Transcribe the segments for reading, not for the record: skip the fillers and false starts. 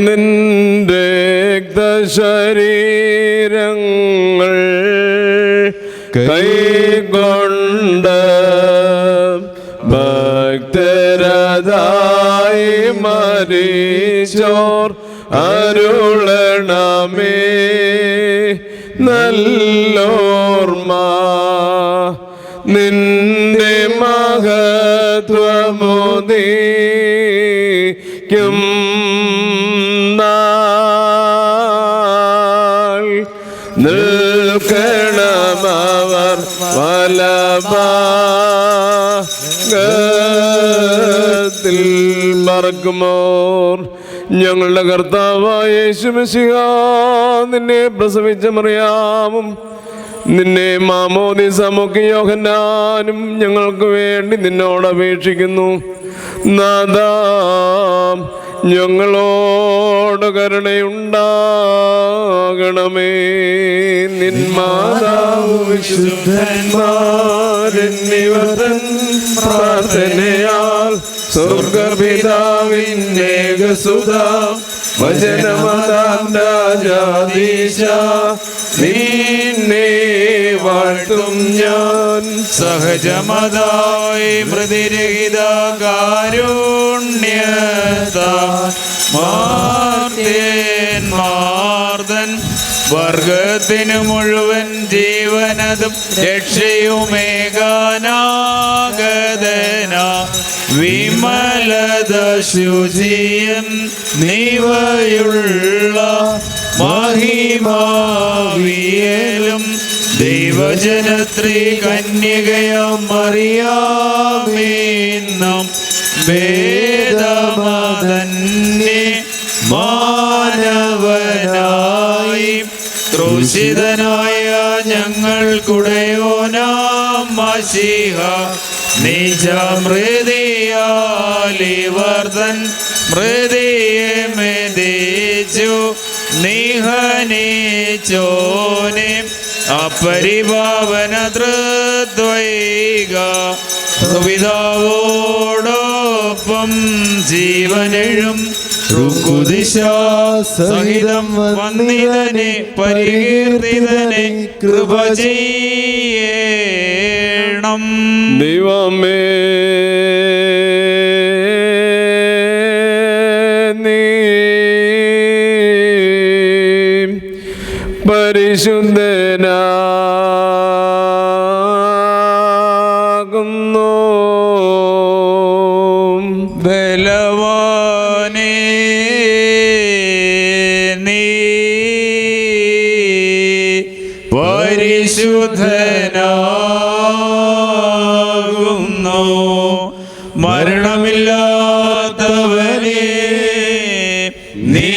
നിന്റെ ശരീരങ്ങൾ കൈകൊണ്ട് ഭക്തരതായി മരിച്ചോർ അരുളണമേ നല്ലോർമ്മ നിന്റെ മഹത്വമുദീക്കും നാൾ നിൽക്കണമവർ വലഭാഗത്തിൽ മറക്കുമോർ. ഞങ്ങളുടെ കർത്താവായ യേശു മിശിഹാ, നിന്നെ പ്രസവിച്ച മറിയാമും നിന്നെ മാമോദീസമൊക്കെ യോഹന്നാനും ഞങ്ങൾക്ക് വേണ്ടി നിന്നോട് അപേക്ഷിക്കുന്നു. നാഥാ, ഞങ്ങളോട് കരുണയുണ്ടാകണമേ. നിൻ മാതാവ് വിശുദ്ധന്മാരെന്നിവതൻ പ്രാർത്ഥനയാൽ സ്വർഗപിതാവിന്നേകസുത വചനമതാം രാജാധീശ നിന്നെ വാഴ്ത്തും ഞാൻ. സഹജമതായി മൃതിരഹിത കാരുണ്യമാർദ്ദൻ വർഗത്തിനു മുഴുവൻ ജീവനതും രക്ഷയുമേകാനാഗതന വിമലത ശുചിയൻ നീവയുള്ള മഹിമാവിയലും ദൈവജനത്രീ കന്യകയാം മറിയാമീന്നും വേദമതന്യേ മാനവനായി ക്രൂശിതനായ ഞങ്ങൾക്കുടയോനാം മശീഹ നിജമൃതിയാലിവർദ്ധൻ മൃതിയെ മെതിച്ചു നിഹനിച്ചോനെ അപരിഭാവന തൃദ്വൈക പിതാവോടൊപ്പം ജീവനെഴും ഋക്കുദിശ സഹിതം വന്ദിതനെ പരികീർത്തിതനെ കൃപ ചെയ്യണം. ദൈവമേ, നീ പരിശുദ്ധനാകുന്നു. ബലവാനേ, നീ പരിശുദ്ധനാകുന്നു. മരണമില്ലാത്തവനേ, നീ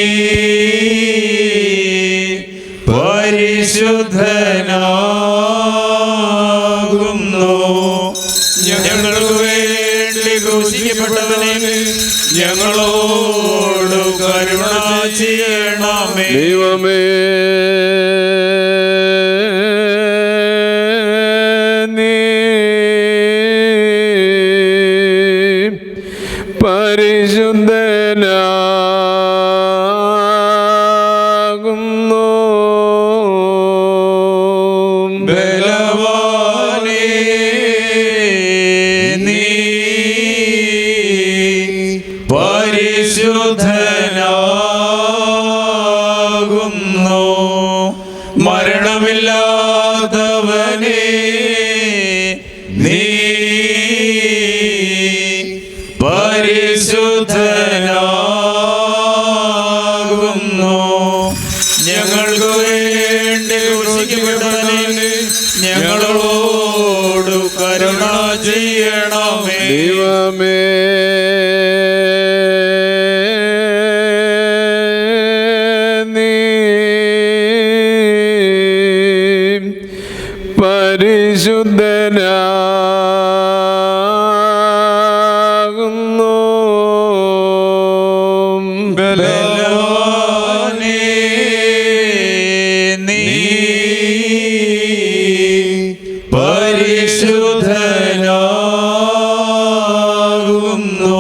പരിശുദ്ധനാകുന്നു. ഞങ്ങൾക്ക് വേണ്ടി ക്രൂശിക്കപ്പെട്ടവനെ ഞങ്ങളോട് കരുണ ചെയ്യണമേ. ദൈവമേ, നീ പരിശുദ്ധനാകുന്നു. ബലവാനേ, നീ പരിശുദ്ധനാകുന്നു. മരണമില്ലാത്തവനേ, നീ പരിശുദ്ധനാകുന്നു. ഞങ്ങൾക്ക് വേണ്ടി ക്രൂശിക്കപ്പെട്ടവനെ ഞങ്ങളോട് കരുണ ചെയ്യണമേ. ദൈവമേ, നീ പരിശുദ്ധനാകുന്നു. ബലവാനേ, നീ പരിശുദ്ധനാകുന്നു.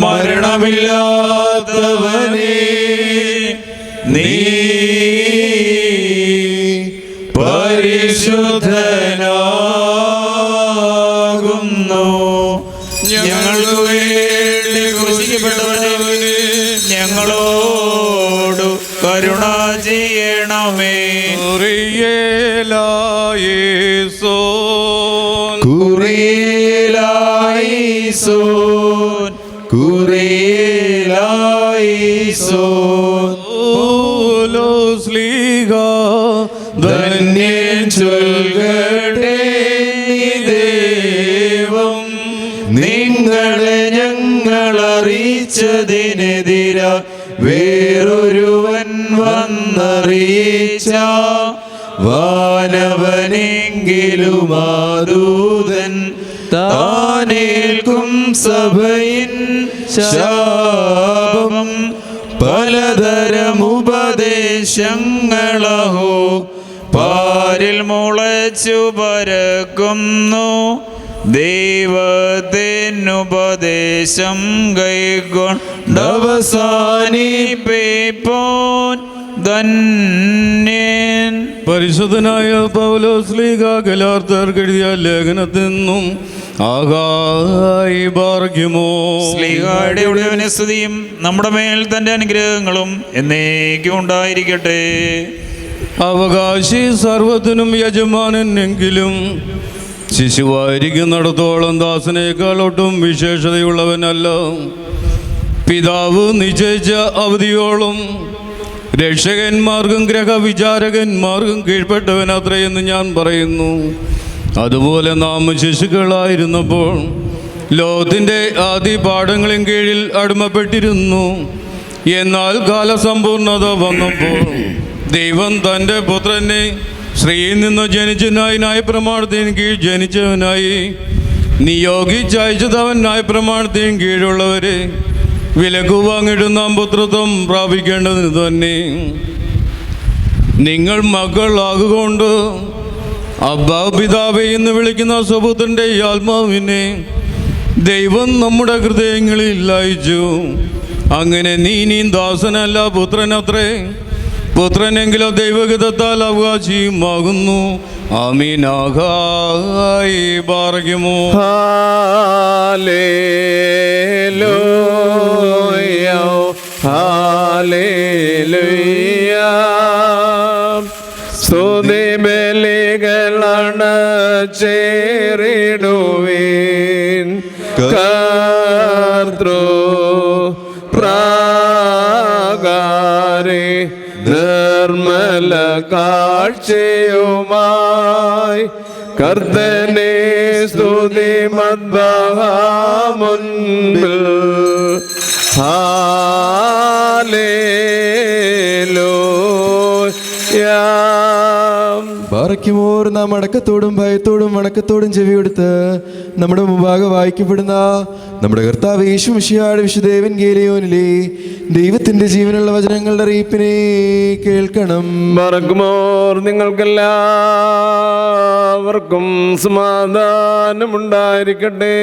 മരണമില്ലാത്തവനേ, നീ പരിശുദ്ധനാകുന്നു. ഞങ്ങൾക്ക് വേണ്ടി ക്രൂശിക്കപ്പെട്ടവനെ ഞങ്ങളോട് കരുണ ചെയ്യണമേ. കുറിയേലായിസോൻ കുറിയേലായിസോൻ ധന്യൻ ചൊൽകട്ടെ ദൈവം നിങ്ങളെ ഞങ്ങൾ അറിയിച്ചതിനെതിര വേറൊരുവൻ വന്നറിയിച്ച വാനവനെങ്കിലും ആദൂതൻ താനേൽക്കും സഭയിൻ ശാപം. പലതരം ഉപദേശങ്ങളഹോ പാരിൽ മുളച്ചു പരക്കുന്നു. ദൈവത്തിനുപദേശം കൈക്കൊണ്ടവസാനിപ്പിപ്പോൻ ധന്യൻ. പരിശുദ്ധനായ പൗലോസ്ലീഹ ഗലാത്യർക്ക് എഴുതിയ ലേഖനത്തിൽ നിന്നും ആകായി പാർക്കുമോ. ശ്ലീഹായുടെ ഉടയവനെ സ്തുതിയും നമ്മുടെ മേൽ തന്റെ അനുഗ്രഹങ്ങളും എന്നേക്കും ഉണ്ടായിരിക്കട്ടെ. അവകാശി സർവത്തിനും യജമാനൻ എങ്കിലും ശിശുവായിരിക്കുന്നിടത്തോളം ദാസനേക്കാൾ ഒട്ടും വിശേഷതയുള്ളവനല്ല. പിതാവ് നിശ്ചയിച്ച അവധിയോളം രക്ഷകന്മാർക്കും ഗ്രഹവിചാരകന്മാർക്കും കീഴ്പ്പെട്ടവനത്രയെന്ന് ഞാൻ പറയുന്നു. അതുപോലെ നാം ശിശുക്കളായിരുന്നപ്പോൾ ലോകത്തിൻ്റെ ആദി പാഠങ്ങളും കീഴിൽ അടിമപ്പെട്ടിരുന്നു. എന്നാൽ കാലസമ്പൂർണത വന്നപ്പോൾ ദൈവം തൻ്റെ പുത്രനെ സ്ത്രീയിൽ നിന്ന് ജനിച്ചവനായി ന്യായപ്രമാണത്തിന് കീഴ് ജനിച്ചവനായി നിയോഗിച്ചയച്ചതവൻ ന്യായപ്രമാണത്തിന് കീഴുള്ളവരെ വിലക്കു വാങ്ങിയിട്ട് നാം പുത്രത്വം പ്രാപിക്കേണ്ടതിന് തന്നെ. നിങ്ങൾ മക്കളാകൊണ്ട് അബ്ബാ പിതാവേ എന്ന് വിളിക്കുന്ന സ്വപുത്രൻ്റെ ഈ ആത്മാവിനെ ദൈവം നമ്മുടെ ഹൃദയങ്ങളിൽ അയച്ചു. അങ്ങനെ നീ ദാസനല്ല പുത്രനത്രേ. പുത്രനെങ്കിലോ ദൈവഗതത്താൽ അവകാശിയുമാകുന്നു. ആമീനായി പാർക്കുമോ. ഹല്ലേലൂയ ഹല്ലേലൂയ. സ്തുതി ബലികളാണ് ചേരിടുവീൻ കർത്തൃ പ്രാകാരെ നിർമ്മല കാഴ്ചയുമായി കർത്തനെ സ്തുതി മദ്ബഹാമുൻപിൽ. ഹല്ലേലൂയ. ബാറയ്ക്കുമോർ നാം അടക്കത്തോടും ഭയത്തോടും വണക്കത്തോടും ചെവിയെടുത്ത് നമ്മുടെ മുമ്പാകെ വായിക്കപ്പെടുന്ന നമ്മുടെ കർത്താവ് യേശു മിശിഹായുടെ വിശുദ്ധേവൻ ഗേലിയോനിലെ ദൈവത്തിന്റെ ജീവനുള്ള വചനങ്ങളുടെ അറിയിപ്പിനെ കേൾക്കണം. മറക്കുമോർ നിങ്ങൾക്കെല്ലാവർക്കും സമാധാനമുണ്ടായിരിക്കട്ടെ.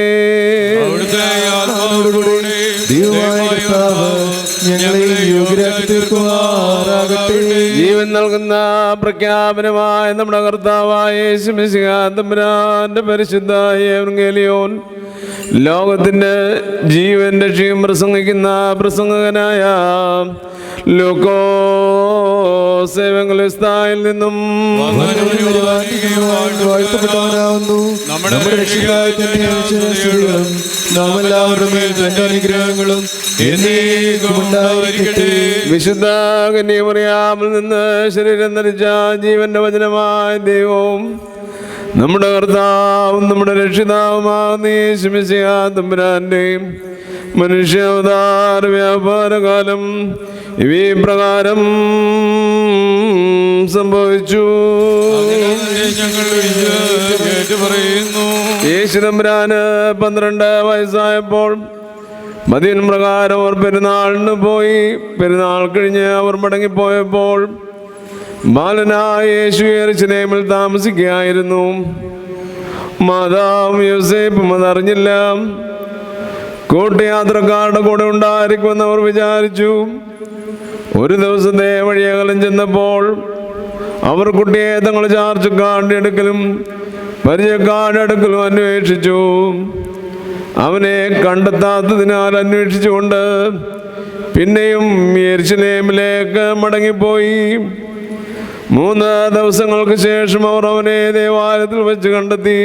ദൈവമായ കർത്താവ് ഞങ്ങളെ യോഗ്യരാക്കി തീർക്കുമാറാകട്ടെ. ജീവൻ നൽകുന്ന പ്രഖ്യാപനമായ നമ്മുടെ കർത്താവായ യേശു മിശിഹാ തമ്പുരാന്റെ പരിശുദ്ധ എവങ്കേലിയോൻ ലോകത്തിന്റെ ജീവൻ രക്ഷയും പ്രസംഗിക്കുന്ന പ്രസംഗകനായ ലൂക്കോസ് എവങ്കേലിസ്തായിൽ നിന്നും വാഴ്ത്തപ്പെട്ടവനാവുന്നു. നമ്മുടെ രക്ഷകനായ തന്നെ സ്തുതികളും നാം എല്ലാവരുടെ മേൽ തന്റെ അനുഗ്രഹങ്ങളും എന്നേക്കും ഉണ്ടായിരിക്കട്ടെ. വിശുദ്ധ കന്യമറിയാമിൽ നിന്ന് ശരീരം ധരിച്ച ജീവന്റെ വചനമായ ദൈവവും നമ്മുടെ കർത്താവും നമ്മുടെ രക്ഷിതാവുമാകുന്ന യേശു മിശിഹാ തമ്പുരാന്റെയും മനുഷ്യാവതാര വ്യാപാരകാലം ഇവീ പ്രകാരം സംഭവിച്ചു. യേശു തമ്പുരാന് 12 വയസ്സായപ്പോൾ മദീൻ പ്രകാരം അവർ പെരുന്നാളിന് പോയി. പെരുന്നാൾ കഴിഞ്ഞ് അവർ മടങ്ങിപ്പോയപ്പോൾ ബാലനായ യേശു യെരൂശലേമിൽ താമസിക്കുകയായിരുന്നു. മാതാവും യോസേപ്പും അതറിഞ്ഞില്ല. കൂട്ടുയാത്രക്കാരുടെ കൂടെ ഉണ്ടായിരിക്കുമെന്ന് അവർ വിചാരിച്ചു. ഒരു ദിവസത്തെ വഴിയകലം ചെന്നപ്പോൾ അവർ കുട്ടിയെ തങ്ങളുടെ ചാർച്ചക്കാരുടെ അടുക്കലും പരിചയക്കാരുടെ അടുക്കലും അന്വേഷിച്ചു. അവനെ കണ്ടെത്താത്തതിനാൽ അന്വേഷിച്ചുകൊണ്ട് പിന്നെയും യെരൂശലേമിലേക്ക് മടങ്ങിപ്പോയി. 3 ദിവസങ്ങൾക്ക് ശേഷം അവർ അവനെ ദേവാലയത്തിൽ വെച്ച് കണ്ടെത്തി.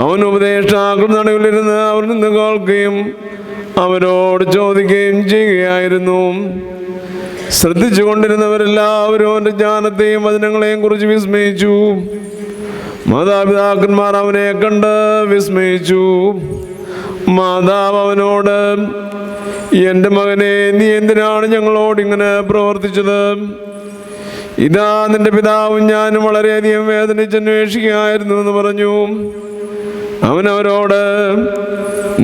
അവൻ ഉപദേഷ്ടാക്കളുടെ നടുവിലിരുന്ന് അവർ നിന്ന് കേൾക്കുകയും അവരോട് ചോദിക്കുകയും ചെയ്യുകയായിരുന്നു. ശ്രദ്ധിച്ചു കൊണ്ടിരുന്നവരെല്ലാവരും അവൻ്റെ ജ്ഞാനത്തെയും വചനങ്ങളെയും കുറിച്ച് വിസ്മയിച്ചു. മാതാപിതാക്കന്മാർ അവനെ കണ്ട് വിസ്മയിച്ചു. മാതാവ് അവനോട്, എൻ്റെ മകനെ, നീ എന്തിനാണ് ഞങ്ങളോട് ഇങ്ങനെ പ്രവർത്തിച്ചത്? ഇതാ നിന്റെ പിതാവും ഞാനും വളരെയധികം വേദനിച്ചന്വേഷിക്കുകയായിരുന്നു എന്ന് പറഞ്ഞു. അവൻ അവരോട്,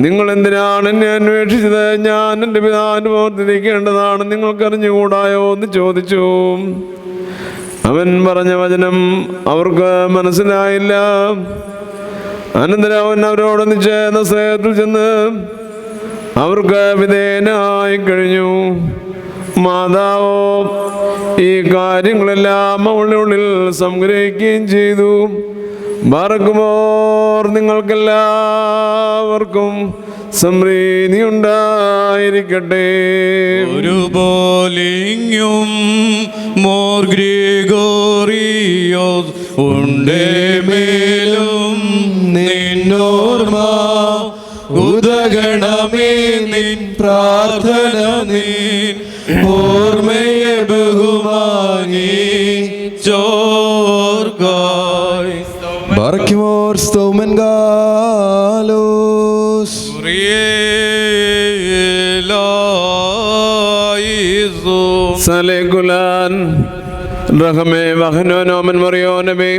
നിങ്ങൾ എന്തിനാണ് എന്നെ അന്വേഷിച്ചത്? ഞാൻ എൻ്റെ പിതാവിൻ്റെ പ്രവർത്തിക്കേണ്ടതാണ്, നിങ്ങൾക്കറിഞ്ഞുകൂടായോ എന്ന് ചോദിച്ചു. അവൻ പറഞ്ഞ വചനം അവർക്ക് മനസ്സിലായില്ല. അനന്തരം അവൻ അവരോടൊന്നിച്ച് നസറേത്തിൽ ചെന്ന് അവർക്ക് വിധേയനായി കഴിഞ്ഞു. മാതാവോ ഈ കാര്യങ്ങളെല്ലാം അവളുടെ ഉള്ളിൽ സംഗ്രഹിക്കുകയും ചെയ്തു. ബാറക്കുമോർ, നിങ്ങൾക്കെല്ലാവർക്കും സമൃദ്ധി ഉണ്ടായിരിക്കട്ടെ. ഒരു ബോലിങ്ങും മോർ ഗ്രിഗോറിയോസ് ഉണ്ടേ മേലും നിന്നോർമ്മ ഉദഗണമേ നിൻ പ്രാർത്ഥന നീൻ ഓർമ്മയെ ബഹുമാനി ചോർഗായ് ബാറക്കുമോർ സ്തോമൻ ഗാലോസ്. സലേകുലാൻ റഹമേ വഹനോനോമൻ മറിയോനമേ.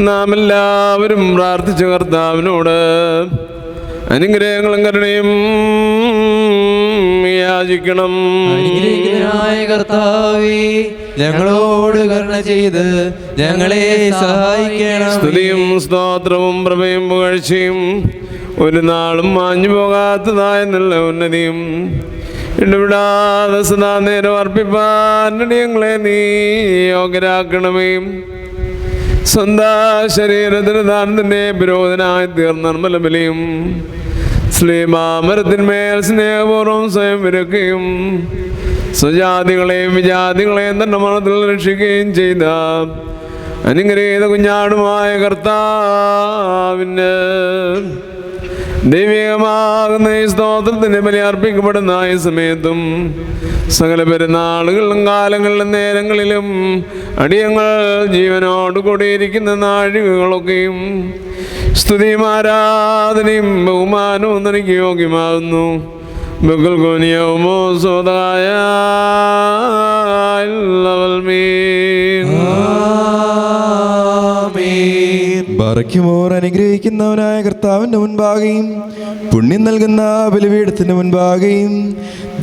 നാം എല്ലാവരും പ്രാർത്ഥിച്ച കർത്താവിനോട് അനുഗ്രഹങ്ങളും കരുണയും യാചിക്കണം. അനുഗ്രഹിക്കനായ കർത്താവേ, ഞങ്ങളോട് കരുണ ചെയ്ത് ഞങ്ങളെ സഹായിക്കണം. സ്തുതിയും സ്തോത്രവും പ്രഭയും പുകഴ്ചയും ഒരു നാളും മാഞ്ഞു പോകാത്തതായ നല്ല ഉന്നതിയും ഇടപെടാതെ സദാ നേരം അർപ്പിപ്പാൻ ഞങ്ങളെ നീ യോഗ്യരാക്കണമേ. സ്വന്തം ശരീരത്തിന് ദാനത്തിൻ്റെ വിരോധനായി തീർന്ന നിർമ്മല ബലിയും ശ്ലീമാമരത്തിന്മേൽ സ്നേഹപൂർവ്വം സ്വയം വിരക്കുകയും സ്വജാതികളെയും വിജാതികളെയും തന്റെ മരണത്തിൽ രക്ഷിക്കുകയും ചെയ്ത അനുഗ്രഹീത കുഞ്ഞാടുമായ കർത്താവിന് ദൈവികമാകുന്ന ഈ സ്തോത്രത്തിന് ബലി അർപ്പിക്കപ്പെടുന്ന ഈ സമയത്തും സകല പെരുന്നാളുകളിലും കാലങ്ങളിലും നേരങ്ങളിലും അടിയങ്ങൾ ജീവനോട് കൂടിയിരിക്കുന്ന നാഴികകളൊക്കെയും സ്തുതിയും ആരാധനയും ബഹുമാനവും തനിക്ക് യോഗ്യമാകുന്നു. ബഹുൽഗോനിയവുമോ സ്വതായ ബാറക്കുമോർ അനുഗ്രഹിക്കുന്നവനായ കർത്താവിൻ്റെ മുൻപാകെയും പുണ്യം നൽകുന്ന ബലിപീഠത്തിൻ്റെ മുൻപാകെയും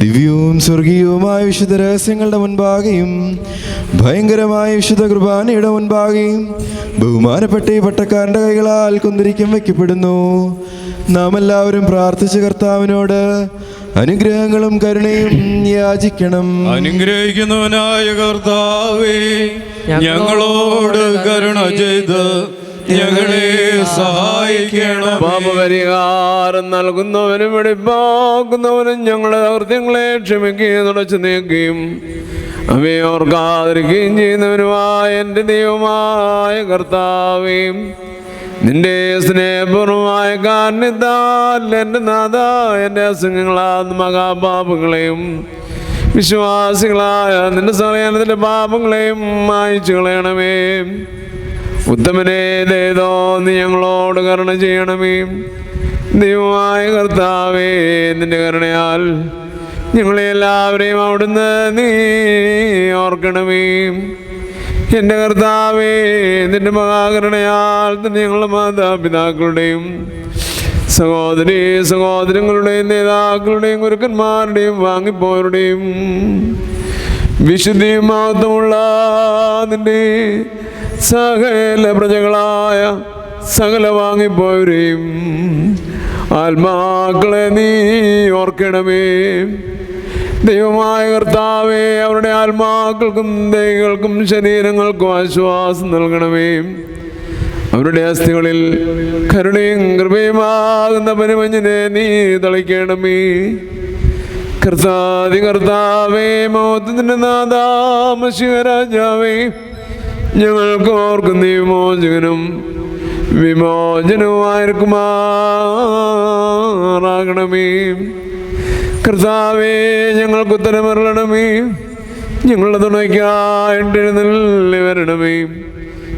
ദിവ്യവും സ്വർഗീയവുമായ വിശുദ്ധ രഹസ്യങ്ങളുടെ മുൻപാകെയും ഭയങ്കരമായ വിശുദ്ധ കുർബാനയുടെ മുൻപാകെയും ബഹുമാനപ്പെട്ട ഈ പട്ടക്കാരൻ്റെ കൈകളാൽ കുന്തിരിക്കം വയ്ക്കപ്പെടുന്നു. നാം എല്ലാവരും പ്രാർത്ഥിച്ച കർത്താവിനോട് അനുഗ്രഹങ്ങളും കരുണയും യാചിക്കണം. അനുഗ്രഹിക്കുന്നവനായ കർത്താവേ, ഞങ്ങളോട് കരുണ ചെയ്ത് ഞങ്ങളെ സഹായിക്കണം. പാപപരിഹാരം നൽകുന്നവനും വെടിപ്പാക്കുന്നവനും ഞങ്ങളുടെ കൃത്യങ്ങളെ ക്ഷമിക്കുകയും തുടച്ചു നീക്കുകയും അവയെ ഓർക്കാതിരിക്കുകയും ചെയ്യുന്നവനുമായ എൻ്റെ ദൈവമായ കർത്താവേ, നിന്റെ സ്നേഹപൂർവമായ കാരണത്താൽ എൻ്റെ നാഥ എൻ്റെ അസുഖങ്ങളാകുന്ന മഹാപാപങ്ങളെയും വിശ്വാസികളായ നിന്റെ സകലജനത്തിൻ്റെ പാപങ്ങളെയും മായ്ച്ചു കളയണമേ. ഉത്തമനെ ദയതോ നീ ഞങ്ങളോട് കരുണ ചെയ്യണമേ. ദൈവമായ കർത്താവേ, നിന്റെ കരുണയാൽ ഞങ്ങളെ എല്ലാവരെയും അവിടുന്ന് നീ ഓർക്കണമേ. എൻ്റെ കർത്താവേ, നിന്റെ മഹാകരുണയാൽ തന്നെ ഞങ്ങളുടെ മാതാപിതാക്കളുടെയും സഹോദരങ്ങളുടെയും നേതാക്കളുടെയും ഗുരുക്കന്മാരുടെയും വാങ്ങിപ്പോയവരുടെയും വിശുദ്ധിയും മഹത്വമുള്ള നിന്റെ സകല പ്രജകളായ സകല വാങ്ങിപ്പോയവരെയും ആത്മാക്കളെ നീ ഓർക്കണമേ. ദൈവമായ കർത്താവേ, അവരുടെ ആത്മാക്കൾക്കും ദേഹികൾക്കും ശരീരങ്ങൾക്കും ആശ്വാസം നൽകണമേ. അവരുടെ അസ്ഥികളിൽ കരുണയും കൃപയുമാകുന്ന പരിമഞ്ഞിനെ നീ തളിക്കണമേ. കർത്താവേ, മഹത്വത്തിന്റെ നാഥാ മശിഹ രാജാവേ, ഞങ്ങൾക്ക് ഓർക്കുന്ന വിമോചകനും വിമോചനവുമായിരിക്കുമാറാകണമേ. കർത്താവേ, ഞങ്ങൾക്ക് ഉത്തരമരുളണമേ. ഞങ്ങളുടെ തുണയ്ക്കായിട്ട് എഴുന്നള്ളി വരണമേ.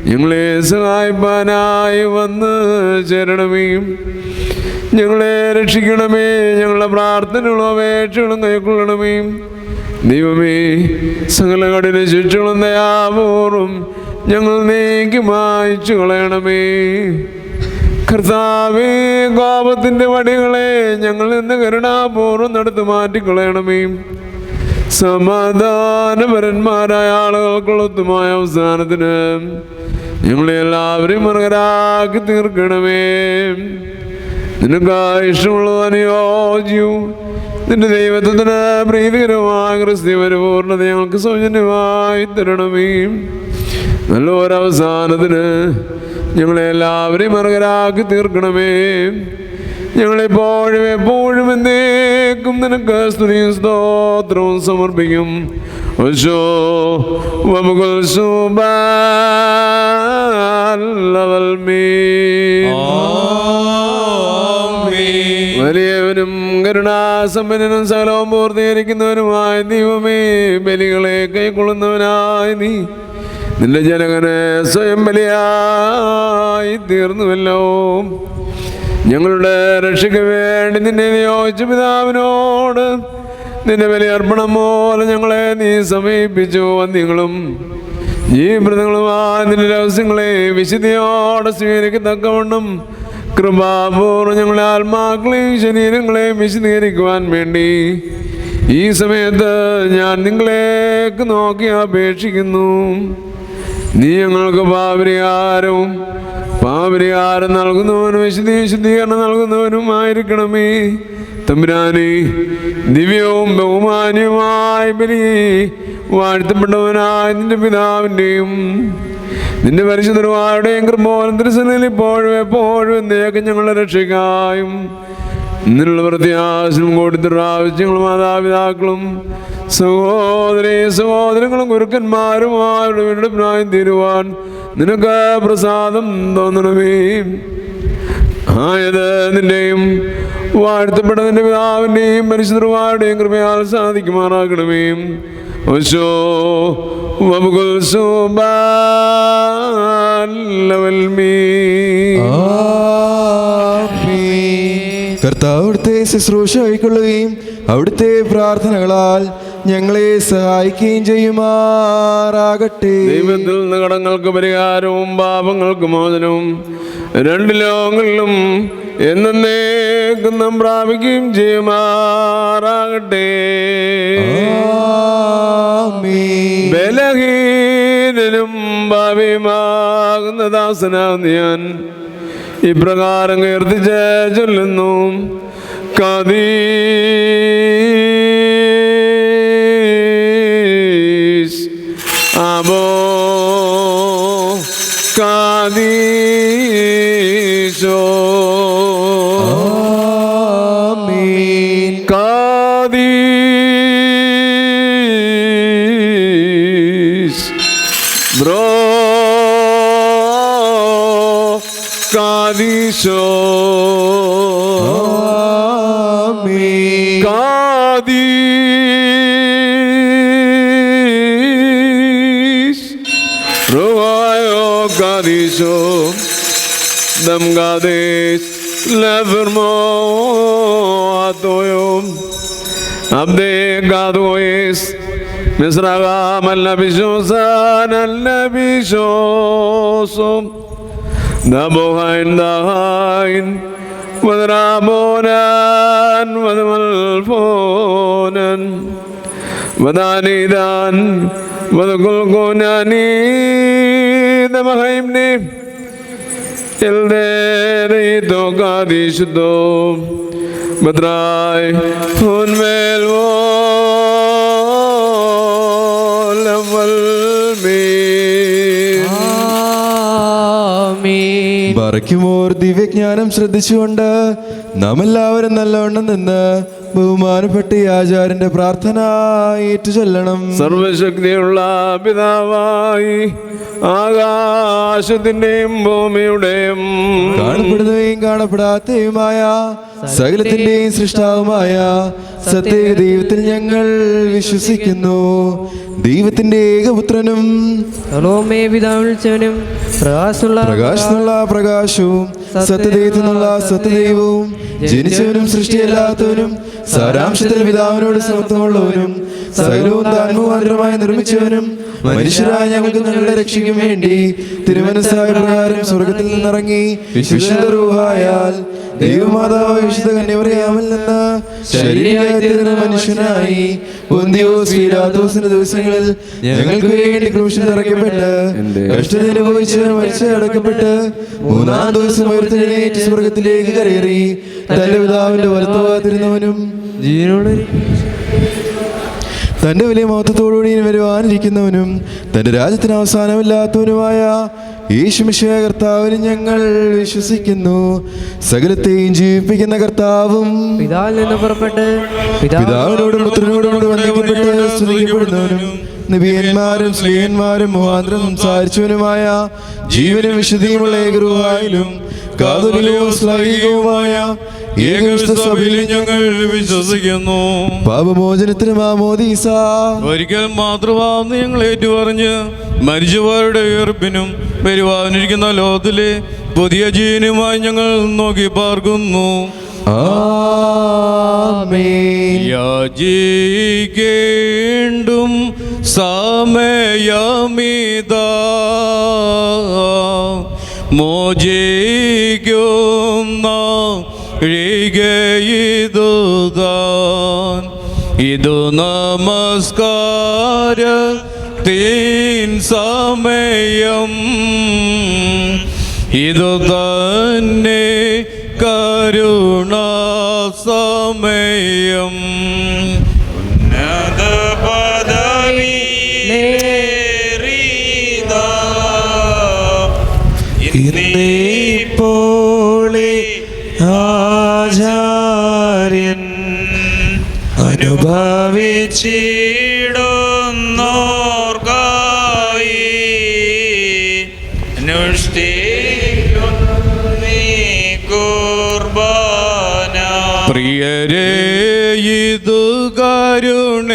ഞങ്ങളെ സഹായിപ്പാനായി വന്ന് ചേരണമേ. ഞങ്ങളെ രക്ഷിക്കണമേ. ഞങ്ങളുടെ പ്രാർത്ഥനകളും അപേക്ഷകളും കൈക്കൊള്ളണമേ. ദൈവമേ, സകല കഠിന ശിക്ഷകളും ദയാപൂർവം ഞങ്ങൾ നീക്കി മായ്ച്ചു കളയണമേ. കർത്താവേ, കോപത്തിൻ്റെ വടികളെ ഞങ്ങളിൽ നിന്ന് കരുണാപൂർവ്വം നടത്തി മാറ്റിക്കളയണമേ. സമാധാനപരന്മാരായ ആളുകൾക്കുള്ള ഉത്തമമായ അവസാനത്തിന് ഞങ്ങളെ എല്ലാവരെയും അർഹരാക്കി തീർക്കണമേ. നിനക്ക് ഇഷ്ടമുള്ളത് അനുയോജ്യവും നിന്റെ ദൈവത്തിന് പ്രീതികരമായ ക്രിസ്തീയ പരിപൂർണ്ണത ഞങ്ങൾക്ക് സൗജന്യമായി തരണമേ. നല്ലൊരവസാനത്തിന് ഞങ്ങളെ എല്ലാവരെയും അർഹരാക്കി തീർക്കണമേ. ഞങ്ങളെപ്പോഴും എപ്പോഴും എന്നേക്കും നിനക്ക് സ്തുതിയും സ്തോത്രവും സമർപ്പിക്കും. വലിയവനും കരുണാസമ്പന്നനും സകലവും പൂർത്തീകരിക്കുന്നവനുമായ ദൈവമേ, ബലികളെ കൈക്കൊള്ളുന്നവനായ നീ നിന്റെ ജനകനെ സ്വയം ബലിയായി തീർന്നുവല്ലോ. ഞങ്ങളുടെ രക്ഷയ്ക്ക് വേണ്ടി നിന്നെ നിയോഗിച്ച പിതാവിനോട് നിന്റെ ബലിയർപ്പണം പോലെ ഞങ്ങളെ നീ സമീപിച്ചു. വന്യങ്ങളും ജീവിതങ്ങളുമായ നിന്റെ രഹസ്യങ്ങളെ വിശുദ്ധിയോടെ സ്വീകരിക്കത്തക്കവണ്ണം കൃപാപൂർവ്വം ഞങ്ങളുടെ ആത്മാക്കളെയും ശരീരങ്ങളെയും വിശദീകരിക്കുവാൻ വേണ്ടി ഈ സമയത്ത് ഞാൻ നിങ്ങളേക്ക് നോക്കി അപേക്ഷിക്കുന്നു. നീ ഞങ്ങൾക്ക് പാപരിഹാരം നൽകുന്നവനും വിശദീകരണം നൽകുന്നവനുമായിരിക്കണമേ. തമ്പുരാനെ, ദിവ്യവും ബഹുമാന്യവുമായ ബലി വാഴ്ത്തപ്പെട്ടവനായ നിന്റെ പിതാവിൻ്റെയും നിന്റെ പരിശുദ്ധരുടെയും കൃപോലും തിരുസന്നിധിയിൽ ഇപ്പോഴും എപ്പോഴും എന്നേക്കും ഞങ്ങളുടെ രക്ഷയ്ക്കായും നിന്നുള്ള പ്രത്യാശയും കൊടുത്തിരാവശ്യങ്ങളും മാതാപിതാക്കളും സഹോദരങ്ങളും ഗുരുക്കന്മാരും അവരുടെ പ്രായം തീരുവാൻ നിനക്ക് പ്രസാദം തോന്നണമേ. ആയത് നിന്റെയും വാഴ്ത്തപ്പെട്ട നിന്റെ പിതാവിൻ്റെയും പരിശുദ്ധരുടെയും കൃപയാൽ സാധിക്കുമാറാക്കണമേ. കർത്താവ് അവിടുത്തെ ശുശ്രൂഷ കൈക്കൊള്ളുകയും അവിടുത്തെ പ്രാർത്ഥനകളാൽ ഞങ്ങളെ സഹായിക്കുകയും ചെയ്യുമാറാകട്ടെ. ദൈവത്തിൽ നിന്ന് കടങ്ങൾക്ക് പരിഹാരവും പാപങ്ങൾക്ക് മോചനവും രണ്ട് ലോകങ്ങളിലും എന്നേക്കും നാം പ്രാപിക്കുകയും ചെയ്യുമാറാകട്ടെ. ബലഹീനനും ഭാവിയുമാകുന്ന ദാസനാകുന്ന ഞാൻ ഇപ്രകാരം കീർത്തിച്ച് ചൊല്ലുന്നു. കാദീസ് അബോ കാദീശോ കാദീസ് ബ്രോ കാദീശോ കാദീസ് റുവായോ കാദീശോ ദം കാദീസ് ലഫർമോ ആത്തോയോ അബ്ദേ കാദോയേസ് മിസ്രഗാം അല്ലബിശോസാൻ അല്ലബിശോസം ദബോഹൈൻ ദഹൈൻ വദറാബോനാൻ വദമൽഫോനൻ വദാനിദാൻ വദകുൽഗുനാനി ദമഹൈംനി el derito cadishdo Badrai unvel vol avalmi ആമീൻ. ബറയ്ക്കുമോർ ദിവ്യജ്ഞാനം ശ്രദ്ധിച്ചുകൊണ്ട് നാം എല്ലാവരും നല്ലവണ്ണം നിന്ന് ബഹുമാനപ്പെട്ട ഈ ആചാര്യന്റെ പ്രാർത്ഥന ഏറ്റു ചൊല്ലണം. സർവശക്തിയുള്ള പിതാവായി ആകാശത്തിന്റെയും ഭൂമിയുടെയും കാണപ്പെടുന്നവയും കാണപ്പെടാത്തയുമായ സകലത്തിന്റെയും സൃഷ്ടാവുമായ സത്യ ദൈവത്തിൽ ഞങ്ങൾ വിശ്വസിക്കുന്നു. ദൈവത്തിന്റെ ഏകപുത്രനും സലോമേ പിതാവിൽ വിളിച്ചവനും പ്രകാശത്തിനുള്ള പ്രകാശവും സത്യദൈവത്തിൽ നിന്നുള്ള സത്യദൈവവും ജനിച്ചവനും സൃഷ്ടിയല്ലാത്തവനും സാരാംശത്തിൽ പിതാവിനോട് സമത്വമുള്ളവനും സകലവും താൻ മുഖാന്തരമായി നിർമ്മിച്ചവനും മനുഷ്യരായ ഞങ്ങൾക്ക് ഞങ്ങളുടെ രക്ഷയ്ക്കും വേണ്ടി തിരുമനസ്സായ പ്രകാരം സ്വർഗത്തിൽ നിന്നിറങ്ങി വിശുദ്ധ റൂഹായാൽ ദൈവമാതാവ് വിശുദ്ധ കന്യമറിയാമിൽ നിന്ന് ശരീരയായി തീർന്ന മനുഷ്യനായി പൊന്തിയോസ് പീലാത്തോസിന്റെ ദിവസങ്ങളിൽ ഞങ്ങൾക്ക് വേണ്ടി ക്രൂശിൽ തറയ്ക്കപ്പെട്ട് കഷ്ടത അനുഭവിച്ച് മരിച്ച് അടക്കപ്പെട്ട് മൂന്നാം ദിവസം ഉയർത്തെഴുന്നേറ്റ് സ്വർഗത്തിലേക്ക് കയറി തന്റെ പിതാവിന്റെ വലത്തുഭാഗത്തിരുന്നവനും തന്റെ വലിയ മഹത്വത്തോടുകൂടി വരുവാനിരിക്കുന്നവനും തന്റെ രാജ്യത്തിന് അവസാനമില്ലാത്തവനുമായ യേശുമിശിഹായ കർത്താവിന് ഞങ്ങൾ വിശ്വസിക്കുന്നു. സകലത്തെയും ജീവിപ്പിക്കുന്ന കർത്താവും പിതാവിൽ നിന്ന് പുറപ്പെട്ട് പിതാവിനോടും പുത്രനോടും കൂടി വന്ദിക്കപ്പെട്ട് സ്തുതിക്കപ്പെടുന്നവനും നബിയന്മാരും സ്ത്രീയന്മാരും മുഖാന്തരം സംസാരിച്ചവനുമായ ജീവനും വിശുദ്ധിയുമുള്ള ഏകരൂഹായിലും കാതോലികവും ശ്ലൈഹികവുമായ ഏകവിശുദ്ധ സഭയിൽ ഞങ്ങൾ വിശ്വസിക്കുന്നു. പാപമോചനത്തിന് മാമോദീസ ഒരിക്കൽ മാത്രമാണെന്ന് ഞങ്ങൾ ഏറ്റുപറഞ്ഞ് മരിച്ചവരുടെ ഉയർപ്പിനും വരുവാനിരിക്കുന്ന ലോകത്തിലെ പുതിയ ജീവനുമായി ഞങ്ങൾ നോക്കി പാർക്കുന്നു. ആമേൻ. യാചിക്കേണ്ടും സമയമിതാ മോചിക്കുന്ന ഇതുതാൻ ഇതു നമസ്കാരത്തിൻ സമയം ഇതു തന്നെ കരുണാ സമയം ഉന്നത പദവിയിലേറിയതാ ഇന്നീപ്പോളെ ആചാര്യൻ അനുഭവിച്ചിടുന്നോർക്കായി അനുഷ്ഠിക്കുന്നീ കുർബാന. പ്രിയരേ ഇതു കരുണയോടെയും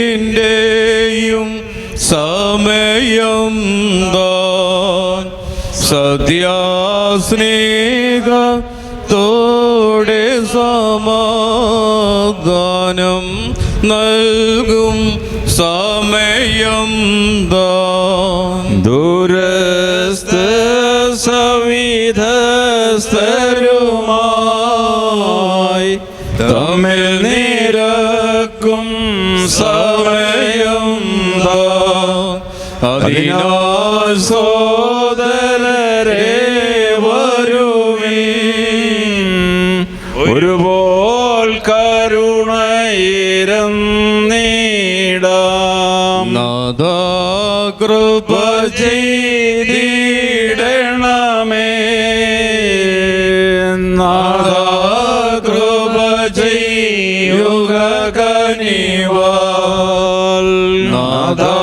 അലിവിൻ്റെയും സമയം താൻ സത്യാസ്നേഹത്തോടെ സമാധാനം നൽകും സമയം താൻ ദൂരസ്ഥ സവിധസ്ഥരുമായി തമ്മിൽ നിരക്കും സമയം അതിനാൽ സോദരരെ വരുവിൻ ഒരുപോൽ കരുണയിരന്നിടാം നാഥാ കൃപ ചെയ്തിടണമേ നാഥാ കൃപ ചെയ്യുക കനിവാൽ നാഥാ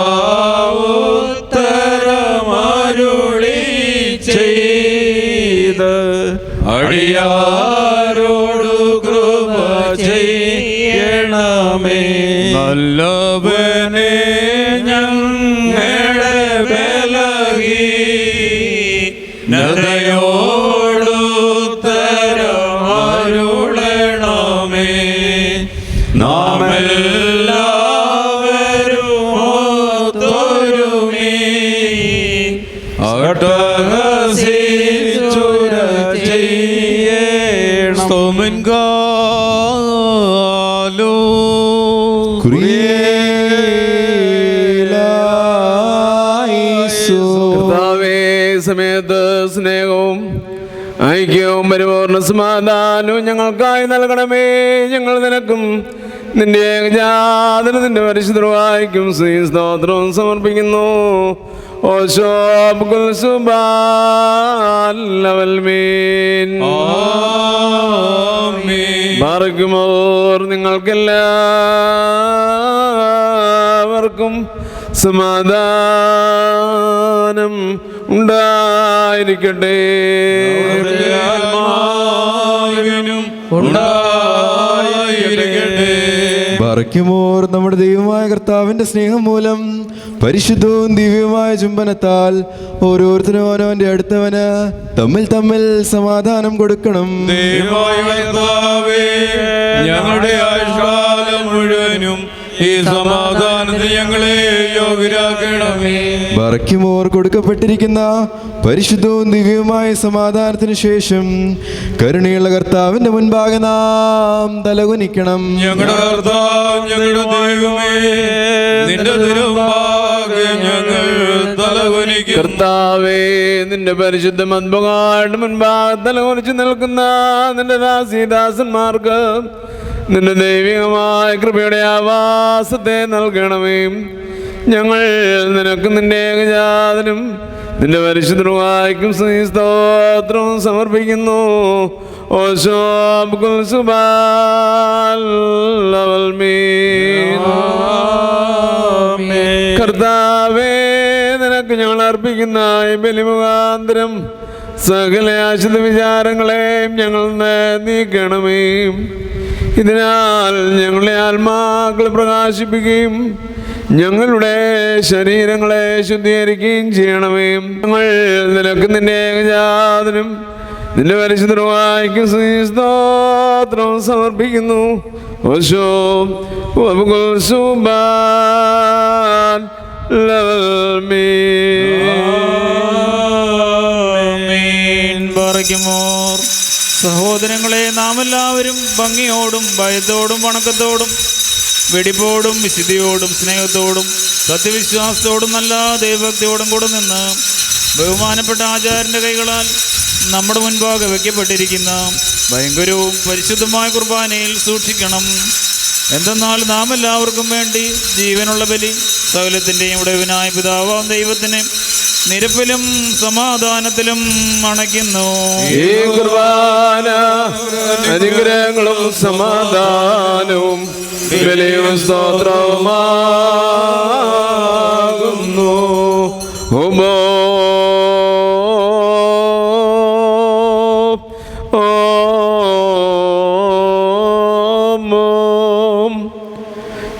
ഉത്തരമരുളി ചെയ്ത് അടിയാരോടു കൃപ ചെയ്യണമേ നല്ലവനെ ഞങ്ങളുടെ ബലഹീനതയോടുത്തരമരുളണമേ നാമെല്ലാവരും ഒത്തൊരുമി അട്ടഹസിച്ചുര ചെയ്യണം സ്തോമൻകാലോ കുറിയേലാ ഐക്യവും പരിപൂർണ്ണ സമാധാനവും ഞങ്ങൾക്കായി നൽകണമേ. ഞങ്ങൾ നിനക്കും നിന്റെ ഏകജാതന് നിന്റെ പരിശുദ്ധവായിക്കും സ്തോത്രവും സമർപ്പിക്കുന്നു. ബാറക്കുമോർ നിങ്ങൾക്കെല്ലാവർക്കും സമാധാനം ഉണ്ടായിരിക്കട്ടെ. ബാറക്കുമോർ നമ്മുടെ ദൈവമായ കർത്താവിന്റെ സ്നേഹം മൂലം പരിശുദ്ധവും ദിവ്യവുമായ ചുംബനത്താൽ ഓരോരുത്തരും അവനവന്റെ അടുത്തവന് തമ്മിൽ തമ്മിൽ സമാധാനം കൊടുക്കണം. ഞങ്ങളുടെ ആയുഷ്കാലം മുഴുവനും ഈ സമാധാനത്തിൽ ഞങ്ങളെ യോഗ്യരാക്കണമേ. ബാറക്കുമോർ കൊടുക്കപ്പെട്ടിരിക്കുന്ന പരിശുദ്ധവും ദിവ്യവുമായ സമാധാനത്തിന് ശേഷം കരുണയുള്ള കർത്താവിന്റെ മുൻപാകെ നാം തലകുനിക്കണം. ഞങ്ങളുടെ കർത്താവ്, ഞങ്ങളുടെ ദൈവമേ, നിന്റെ തിരുമുമ്പാകെ ഞങ്ങൾ തലകുനിക്കും. കർത്താവേ, നിന്റെ പരിശുദ്ധ മദ്ബഹായുടെ മുൻപാകെ തലകുനിച്ച് നിൽക്കുന്ന നിന്റെ ദാസീദാസന്മാർക്ക് നിന്റെ ദൈവികമായ കൃപയുടെ ആവാസത്തെ നൽകണമേ. ഞങ്ങൾ നിനക്ക് നിന്റെ ഏകജാതനും നിന്റെ പരിശുദ്ധവായിക്കും സ്തോത്രവും സമർപ്പിക്കുന്നു. കർത്താവേ, നിനക്ക് ഞങ്ങൾ അർപ്പിക്കുന്ന ഈ ബലിമുഖാന്തരം സകല ആശുദ്ധ വിചാരങ്ങളെയും ഞങ്ങൾ നീക്കണമേ. ഇതിനാൽ ഞങ്ങളുടെ ആത്മാക്കളെ പ്രകാശിപ്പിക്കുകയും ഞങ്ങളുടെ ശരീരങ്ങളെ ശുദ്ധീകരിക്കുകയും ചെയ്യണമേ. ഞങ്ങൾ നിനക്ക് നിന്റെ ഏകജാതനും നിന്റെ പരിശുദ്ധവായിക്കും സ്തോത്രം സമർപ്പിക്കുന്നു. സഹോദരങ്ങളെ, നാം എല്ലാവരും ഭംഗിയോടും ഭയത്തോടും വണക്കത്തോടും വെടിപ്പോടും വിശുദ്ധിയോടും സ്നേഹത്തോടും സത്യവിശ്വാസത്തോടും നല്ല ദൈവഭക്തിയോടും കൂടെ നിന്ന് ബഹുമാനപ്പെട്ട ആചാര്യൻ്റെ കൈകളാൽ നമ്മുടെ മുൻപാകെ വയ്ക്കപ്പെട്ടിരിക്കുന്ന ഭയങ്കരവും പരിശുദ്ധമായ കുർബാനയിൽ സൂക്ഷിക്കണം. എന്തെന്നാൽ നാം എല്ലാവർക്കും വേണ്ടി ജീവനുള്ള ബലി സകലത്തിൻ്റെയും ഉടയവനായ പിതാവാം ദൈവത്തിന് നിരപ്പിലും സമാധാനത്തിലും അണയ്ക്കുന്നു. ഈ കുർബാന അനുഗ്രഹങ്ങളും സമാധാനവും ബലിയും സ്തോത്രവുമാകുന്നു.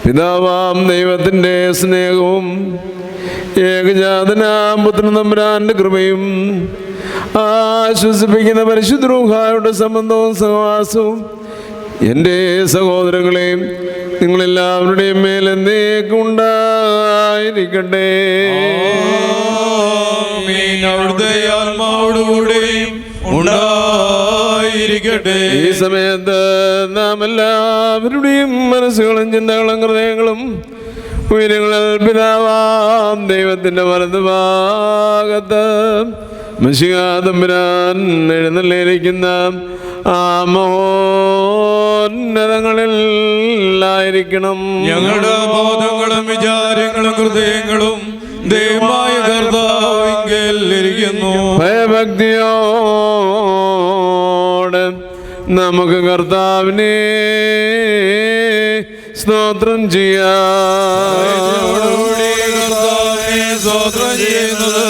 പിതാവാം ദൈവത്തിൻ്റെ സ്നേഹവും ഏകജാതനാം പുത്രൻ തമ്പുരാന്റെ കൃപയും ആശ്വസിപ്പിക്കുന്ന പരിശുദ്ധ റൂഹായുടെ സംബന്ധവും സഹവാസവും എൻ്റെ സഹോദരങ്ങളെയും നിങ്ങളെല്ലാവരുടെയും മേലെന്നേക്കും ഉണ്ടായിരിക്കട്ടെ. അവിടുത്തെ ആത്മാവോടുകൂടെയും ഉണ്ടായിരിക്കട്ടെ. ഈ സമയത്ത് നാം എല്ലാവരുടെയും മനസ്സുകളും ചിന്തകളും ഹൃദയങ്ങളും ഉയരങ്ങളിൽ പിതാവാം ദൈവത്തിൻ്റെ വലതുഭാഗത്ത് മിശിഹാ തമ്പുരാൻ എഴുന്നള്ളിയിരിക്കുന്ന ആ മഹോന്നതങ്ങളിലായിരിക്കണം. ഞങ്ങളുടെ ബോധങ്ങളും വിചാരങ്ങളും ഹൃദയങ്ങളും ദൈവമായ കർത്താവിങ്കൽ ഇരിക്കുന്നു. ഭയഭക്തിയോടെ നമുക്ക് കർത്താവിനെ സ്തോത്രം ചെയ്യാം. സ്തോത്രം ചെയ്യുന്നത്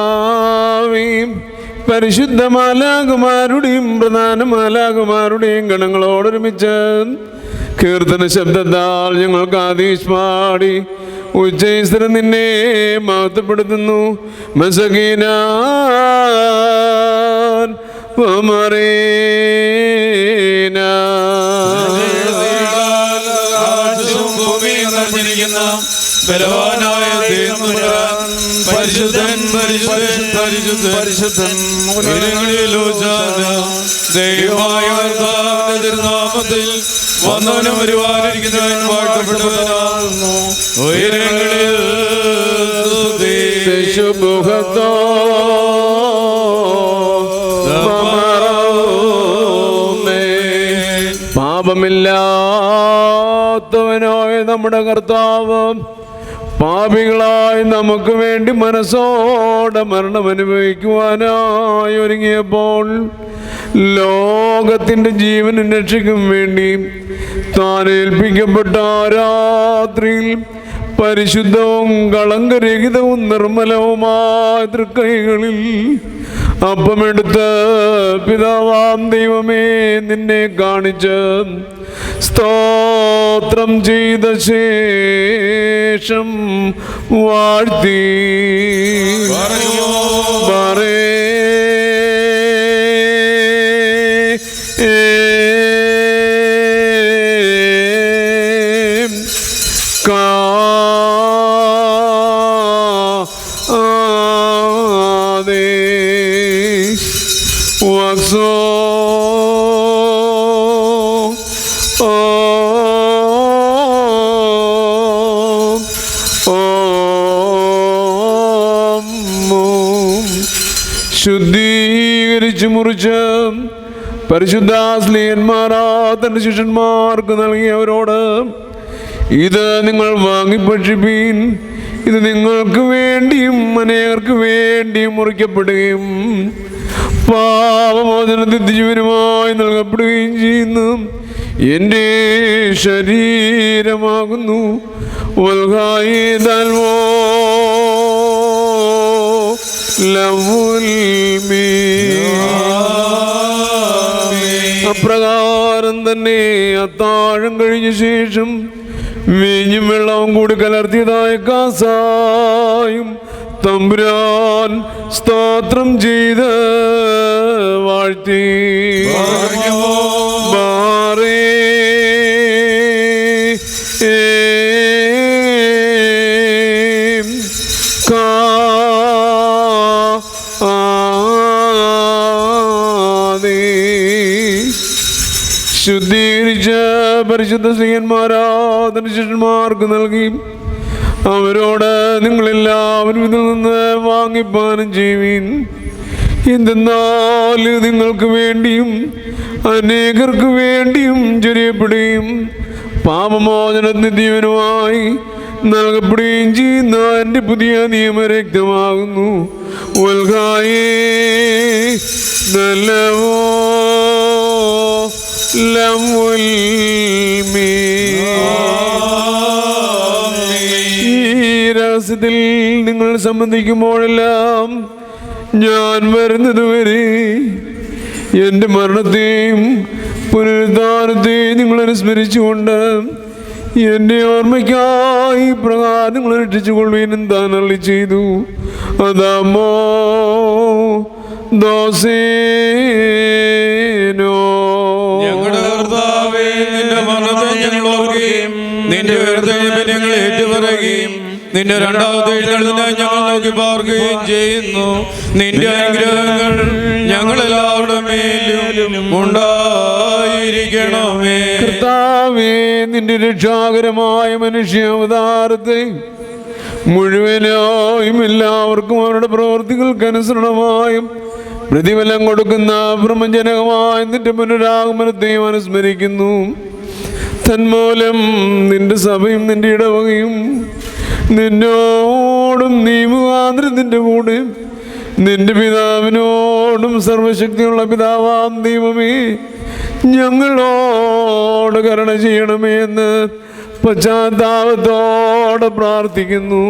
കർത്താവീം പരിശുദ്ധ മാലാകുമാരുടെയും പ്രധാന മാലാകുമാരുടെയും ഗണങ്ങളോടൊരുമിച്ച് കീർത്തന ശബ്ദത്താൽ ഞങ്ങൾക്ക് ആദീശ് പാടി ഉച്ചൈസ്തരം നിന്നെ മഹത്വപ്പെടുത്തുന്നു. മസകീനാൻ ബലവാനായ പരിശുദ്ധൻ പരിശുദ്ധൻ പരിശുദ്ധൻ പരിശുദ്ധൻ ദൈവമായ കർത്താവിന്റെ തിരുനാമത്തിൽ വന്നവനും വരുവാനിരിക്കുന്നവൻ വാഴ്ത്തപ്പെട്ടവനാകുന്നു. ഉയരങ്ങളിൽ സ്തുതി. പാപമില്ലാത്തവനായ നമ്മുടെ കർത്താവ് പാപികളായി നമുക്ക് വേണ്ടി മനസ്സോടെ മരണം അനുഭവിക്കുവാനായി ഒരുങ്ങിയപ്പോൾ ലോകത്തിൻ്റെ ജീവനും രക്ഷയ്ക്കും വേണ്ടി താൻ ഏൽപ്പിക്കപ്പെട്ട രാത്രിയിൽ പരിശുദ്ധവും കളങ്കരഹിതവും നിർമ്മലവുമായ തൃക്കൈകളിൽ അപ്പമെടുത്ത് പിതാവാം ദൈവമേ നിന്നെ കാണിച്ച് സ്തോത്രം ചെയ്ത ശേഷം വാഴ്ത്തി ശുദ്ധീകരിച്ച് മുറിച്ച് പരിശുദ്ധ സ്ലീഹന്മാരാ തന്റെ ശിഷ്യന്മാർക്ക് നൽകിയവരോട്, ഇത് നിങ്ങൾ വാങ്ങി ഭക്ഷിപ്പീൻ, ഇത് നിങ്ങൾക്ക് വേണ്ടിയും അനേകർക്ക് വേണ്ടിയും മുറിക്കപ്പെടുകയും പാപമോചനത്തിന് ജീവനുമായി നൽകപ്പെടുകയും ചെയ്യുന്നു എൻ്റെ ശരീരമാകുന്നു. അപ്രകാരം തന്നെ അത്താഴം കഴിഞ്ഞ ശേഷം വീഞ്ഞും വെള്ളവും കൂടി കലർത്തിയതായ കാസായും തമ്പുരാൻ സ്തോത്രം ചെയ്ത് വാഴ്ത്തി ശുദ്ധീകരിച്ച പരിശുദ്ധ സ്ത്രീയന്മാരാ തന്റെ ശിഷ്യന്മാർക്ക് നൽകി അവരോട്, നിങ്ങളെല്ലാവരും ഇതിൽ നിന്ന് വാങ്ങിപ്പാനം ചെയ്യുവിൻ. എന്തെന്നാൽ നിങ്ങൾക്ക് വേണ്ടിയും അനേകർക്ക് വേണ്ടിയും ചൊരിയപ്പെടുകയും പാപമോചനത്തിന് ജീവനുമായി നൽകപ്പെടുകയും ചെയ്യുന്ന എൻ്റെ പുതിയ നിയമരക്തമാകുന്നു. നല്ലവോ ഈ രഹസ്യത്തിൽ നിങ്ങൾ സംബന്ധിക്കുമ്പോഴെല്ലാം ഞാൻ വരുന്നതുവരെ എൻ്റെ മരണത്തെയും പുനരുദ്ധാനത്തെയും നിങ്ങൾ അനുസ്മരിച്ചുകൊണ്ട് എൻ്റെ ഓർമ്മയ്ക്കായി പ്രകാരം നിങ്ങൾ രക്ഷിച്ചുകൊള്ളുവാൻ താൻ അരുളി ചെയ്തു. അതാമോ ദോസേനോ. ഞങ്ങളുടെ കർത്താവേ, നിന്റെ മരണത്തെ ഞങ്ങൾ ഓർക്കുകയും നിന്റെ ഉയർത്തെഴുന്നേൽപ്പിനെ ഞങ്ങൾ ഏറ്റുപറയുകയും നിന്റെ രണ്ടാമത്തെ എഴുന്നള്ളത്തിനായി ഞങ്ങൾ നോക്കി പാർക്കുകയും ചെയ്യുന്നു. നിന്റെ അനുഗ്രഹങ്ങൾ ഞങ്ങളെല്ലാവരുടെ മേലും ഉണ്ടായിരിക്കണമേ. കർത്താവേ, നിന്റെ രക്ഷാകരമായ മനുഷ്യാവതാരത്തെ മുഴുവനായും എല്ലാവർക്കും അവരുടെ പ്രവർത്തികൾക്ക് അനുസരണമായും പ്രതിഫലം കൊടുക്കുന്ന ബ്രഹ്മജനകമായ നിന്റെ പുനരാഗമനത്തെയും അനുസ്മരിക്കുന്നു. തന്മൂലം നിന്റെ സഭയും നിന്റെ ഇടവകയും നിന്നോടും നീ മുഖാന്തരം നിന്റെ കൂടെ നിന്റെ പിതാവിനോടും സർവശക്തിയുള്ള പിതാവാം ദൈവമേ ഞങ്ങളോട് കരുണ ചെയ്യണമേ എന്ന് പശ്ചാത്താപത്തോടെ പ്രാർത്ഥിക്കുന്നു.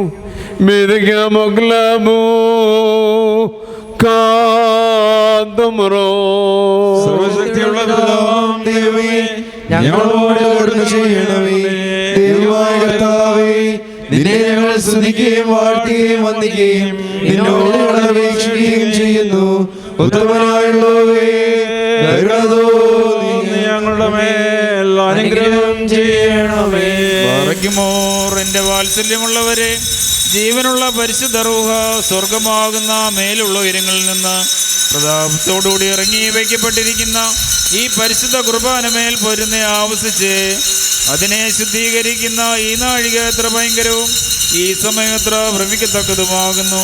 സർവശക്തിയുള്ള പിതാവാം ദൈവമേ ഞങ്ങളോട് കരുണ ചെയ്യണമേ. ദൈവമായ കർത്താവേ, നിന്നെ ഞങ്ങൾ സ്തുതിക്കുകയും വാഴ്ത്തുകയും വന്ദിക്കുകയും നിന്നോട് അപേക്ഷിക്കുകയും ചെയ്യുന്നു. ഉത്തമനായുള്ളവേ, ഞങ്ങളുടെ മേൽ അനുഗ്രഹം ചെയ്യണമേ. എന്റെ വാത്സല്യമുള്ളവരെ, ജീവനുള്ള പരിശുദ്ധ റൂഹ സ്വർഗമാകുന്ന മേലുള്ള ഉയരങ്ങളിൽ നിന്ന് പ്രതാപത്തോടുകൂടി ഇറങ്ങി വയ്ക്കപ്പെട്ടിരിക്കുന്ന ഈ പരിശുദ്ധ കുർബാനമേൽ പൊരുന്ന ആവസിച്ച് അതിനെ ശുദ്ധീകരിക്കുന്ന ഈ നാഴിക എത്ര ഭയങ്കരവും ഈ സമയം എത്ര ഭ്രമിക്കത്തക്കതുമാകുന്നു.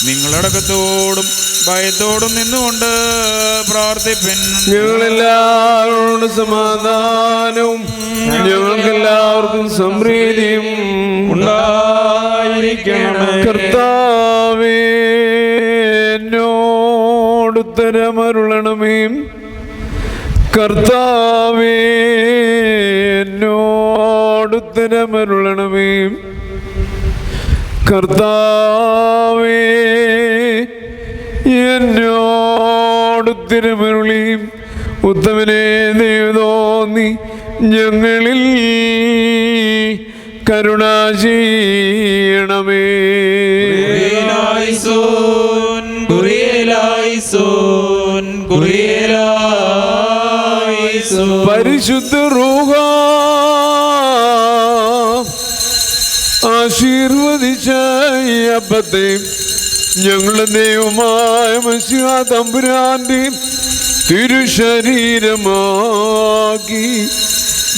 നിങ്ങളടക്കത്തോടും ഭയത്തോടും നിന്നുകൊണ്ട് പ്രാർത്ഥിപ്പിൻ. ഞങ്ങളെല്ലാവരോടും സമാധാനവും ഞങ്ങൾക്കെല്ലാവർക്കും സമൃദ്ധിയും ഉണ്ടായിരിക്കണമേ. കർത്താവേ, എന്നോടുത്തരമരുളണമേ. കർത്താവേ, എന്നോടുത്തരമരുളണമേ. കർത്താവേ, എന്നോടുത്തരമരുളി. ഉത്തമനെ ദൈവതോന്നി ഞങ്ങളിൽ കരുണ ചെയ്യണമേ. പരിശുദ്ധ റൂഹ ആശീർവദിച്ച ഈ അപ്പത്തെ ഞങ്ങളുടെ ദൈവമായ മിശിഹാ തമ്പുരാന്റെ തിരുശരീരമാക്കി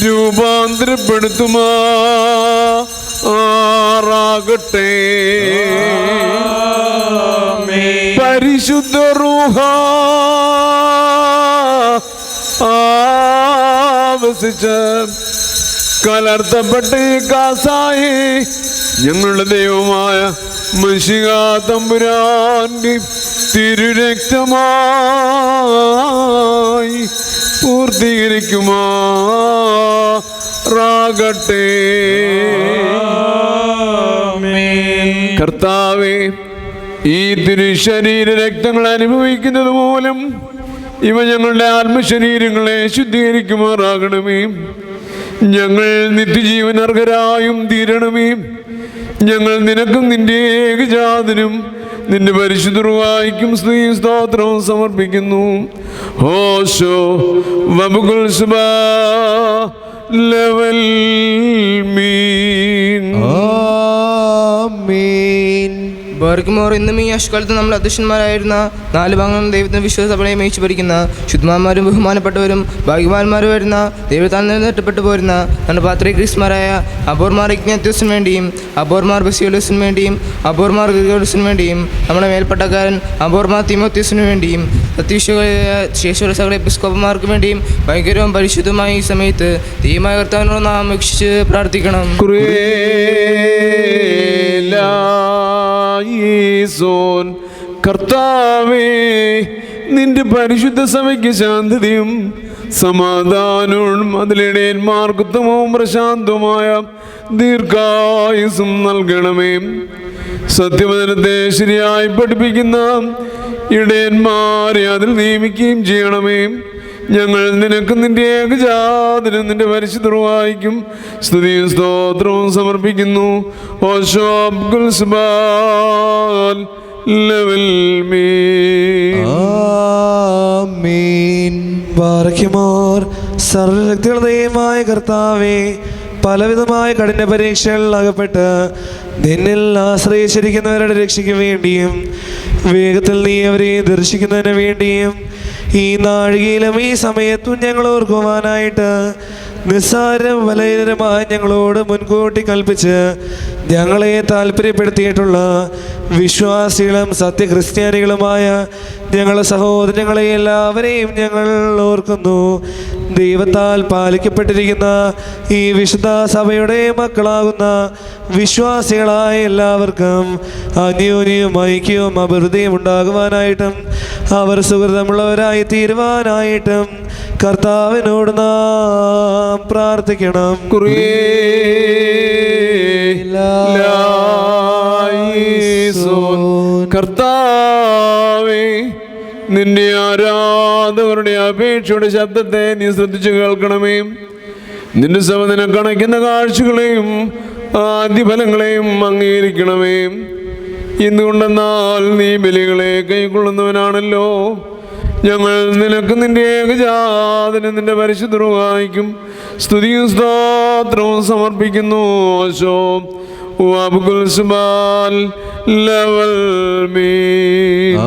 രൂപാന്തരപ്പെടുത്തുമാറാകട്ടെ. പരിശുദ്ധ റൂഹ ആവസിച്ച കലർത്തപ്പെട്ട കാസായി ഞങ്ങളുടെ ദൈവമായ മിശിഹാ തമ്പുരാന്റെ തിരുരക്തമായി പൂർത്തീകരിക്കുമാറാകട്ടെ. കർത്താവേ, ഈ തിരുശരീര രക്തങ്ങൾ അനുഭവിക്കുന്നത് മൂലം ഇവ ഞങ്ങളുടെ ആത്മശരീരങ്ങളെ ശുദ്ധീകരിക്കുമാറാകണമേ. ഞങ്ങൾ നിത്യജീവൻ അർഹരായും തീരണമേ. ഞങ്ങൾ നിനക്കും നിന്റെ ഏകജാതനും നിന്റെ പരിശുദ്ധ റൂഹായ്ക്കും സ്തുതിയും സ്തോത്രവും സമർപ്പിക്കുന്നു. ഹോശോ വബുകുൽ സുബാ ലവൽ മീൻ. ആമീൻ. ബർഗ്മോർ ഇന്നും ഈ അഷ്കാലത്ത് നമ്മൾ അധ്യക്ഷന്മാരായിരുന്ന 4 ഭാഗങ്ങളും ദൈവത്തിന് വിശ്വാസസഭയെ മേയിച്ചു ഭരിക്കുന്ന ശുദ്ധമാന്മാരും ബഹുമാനപ്പെട്ടവരും ഭാഗ്യവാന്മാരും വരുന്ന ദൈവത്താൽ നിലനിർത്തപ്പെട്ടു പോരുന്ന നമ്മുടെ പാത്രികീസ്മാരായ അബോർമാർ ഇഗ്നാത്യോസിന് വേണ്ടിയും അബോർമാർ ബസിയോലസിന് വേണ്ടിയും അബോർമാർ ഗ്രിഗോറിയസിന് വേണ്ടിയും നമ്മുടെ മേൽപ്പട്ടക്കാരൻ അബോർമാർ തീമോത്യോസിന് വേണ്ടിയും ശേഷിയുള്ള സകല എപ്പിസ്കോപ്പന്മാർക്ക് വേണ്ടിയും ഭയങ്കരവും പരിശുദ്ധമായ ഈ സമയത്ത് ദൈവമായ കർത്താവിനോട് നാം അപേക്ഷിച്ച് പ്രാർത്ഥിക്കണം. കർത്താവേ, നിന്റെ പരിശുദ്ധ സഭയ്ക്ക് ശാന്തതയും സമാധാനവും അതിലിടയന്മാർക്ക് ഉത്തമവും പ്രശാന്തവുമായ ദീർഘായുസ്സും നൽകണമേ. സത്യവചനത്തെ ശരിയായി പഠിപ്പിക്കുന്ന ഇടയന്മാരെ അതിൽ നിയമിക്കുകയും ചെയ്യണമേ. ഞങ്ങൾ നിനക്ക് നിന്റെ ഏകജാതനും നിന്റെ പരിശുദ്ധ റൂഹായ്ക്കും സ്തുതിയും സ്തോത്രവും സമർപ്പിക്കുന്നു. ഓശോ അബ്ദുൽ സുബാൽ ലവൽ മീൻ. ആമീൻ. ബാറയ്ക്കുമോർ. സർവ്വശക്തിയുള്ളതയുമായ കർത്താവേ, പലവിധമായ കഠിന പരീക്ഷകളിൽ അകപ്പെട്ട് നിന്നിൽ ആശ്രയിച്ചിരിക്കുന്നവരുടെ രക്ഷയ്ക്ക് വേണ്ടിയും വേഗത്തിൽ നീ അവരെ ദർശിക്കുന്നതിന് വേണ്ടിയും ഈ നാഴികയിലും ഈ സമയത്തും ഞങ്ങൾ ഓർക്കുവാനായിട്ട് നിസ്സാരം വലയരമായി ഞങ്ങളോട് മുൻകൂട്ടി കൽപ്പിച്ച് ഞങ്ങളെ താല്പര്യപ്പെടുത്തിയിട്ടുള്ള വിശ്വാസികളും സത്യക്രിസ്ത്യാനികളുമായ ഞങ്ങളുടെ സഹോദരങ്ങളെ എല്ലാവരെയും ഞങ്ങൾ ഓർക്കുന്നു. ദൈവത്താൽ പാലിക്കപ്പെട്ടിരിക്കുന്ന ഈ വിശുദ്ധ സഭയുടെ മക്കളാകുന്ന വിശ്വാസികളായ എല്ലാവർക്കും അന്യോന്യവും ഐക്യവും അഭിവൃദ്ധിയും ഉണ്ടാകുവാനായിട്ടും അവർ സുഹൃതമുള്ളവരായി തീരുവാനായിട്ടും കർത്താവിനോട് നാം പ്രാർത്ഥിക്കണം. കർത്താവേ, നിന്റെ ആരാധകരുടെ അപേക്ഷയുടെ ശബ്ദത്തെ നീ ശ്രദ്ധിച്ചു കേൾക്കണമേ. നിന്റെ സഭ നിനക്ക് അണയ്ക്കുന്ന കാഴ്ചകളെയും ആദ്യഫലങ്ങളെയും അംഗീകരിക്കണമേ. എന്തുകൊണ്ടെന്നാൽ നീ ബലികളെ കൈക്കൊള്ളുന്നവനാണല്ലോ. ഞങ്ങൾ നിനക്ക് നിന്റെ ഏകജാതനും നിന്റെ പരിശുദ്ധ റൂഹായ്ക്കും സ്തുതിയും സ്തോത്രവും സമർപ്പിക്കുന്നു. ഓശോ ലവൽ മീൻ.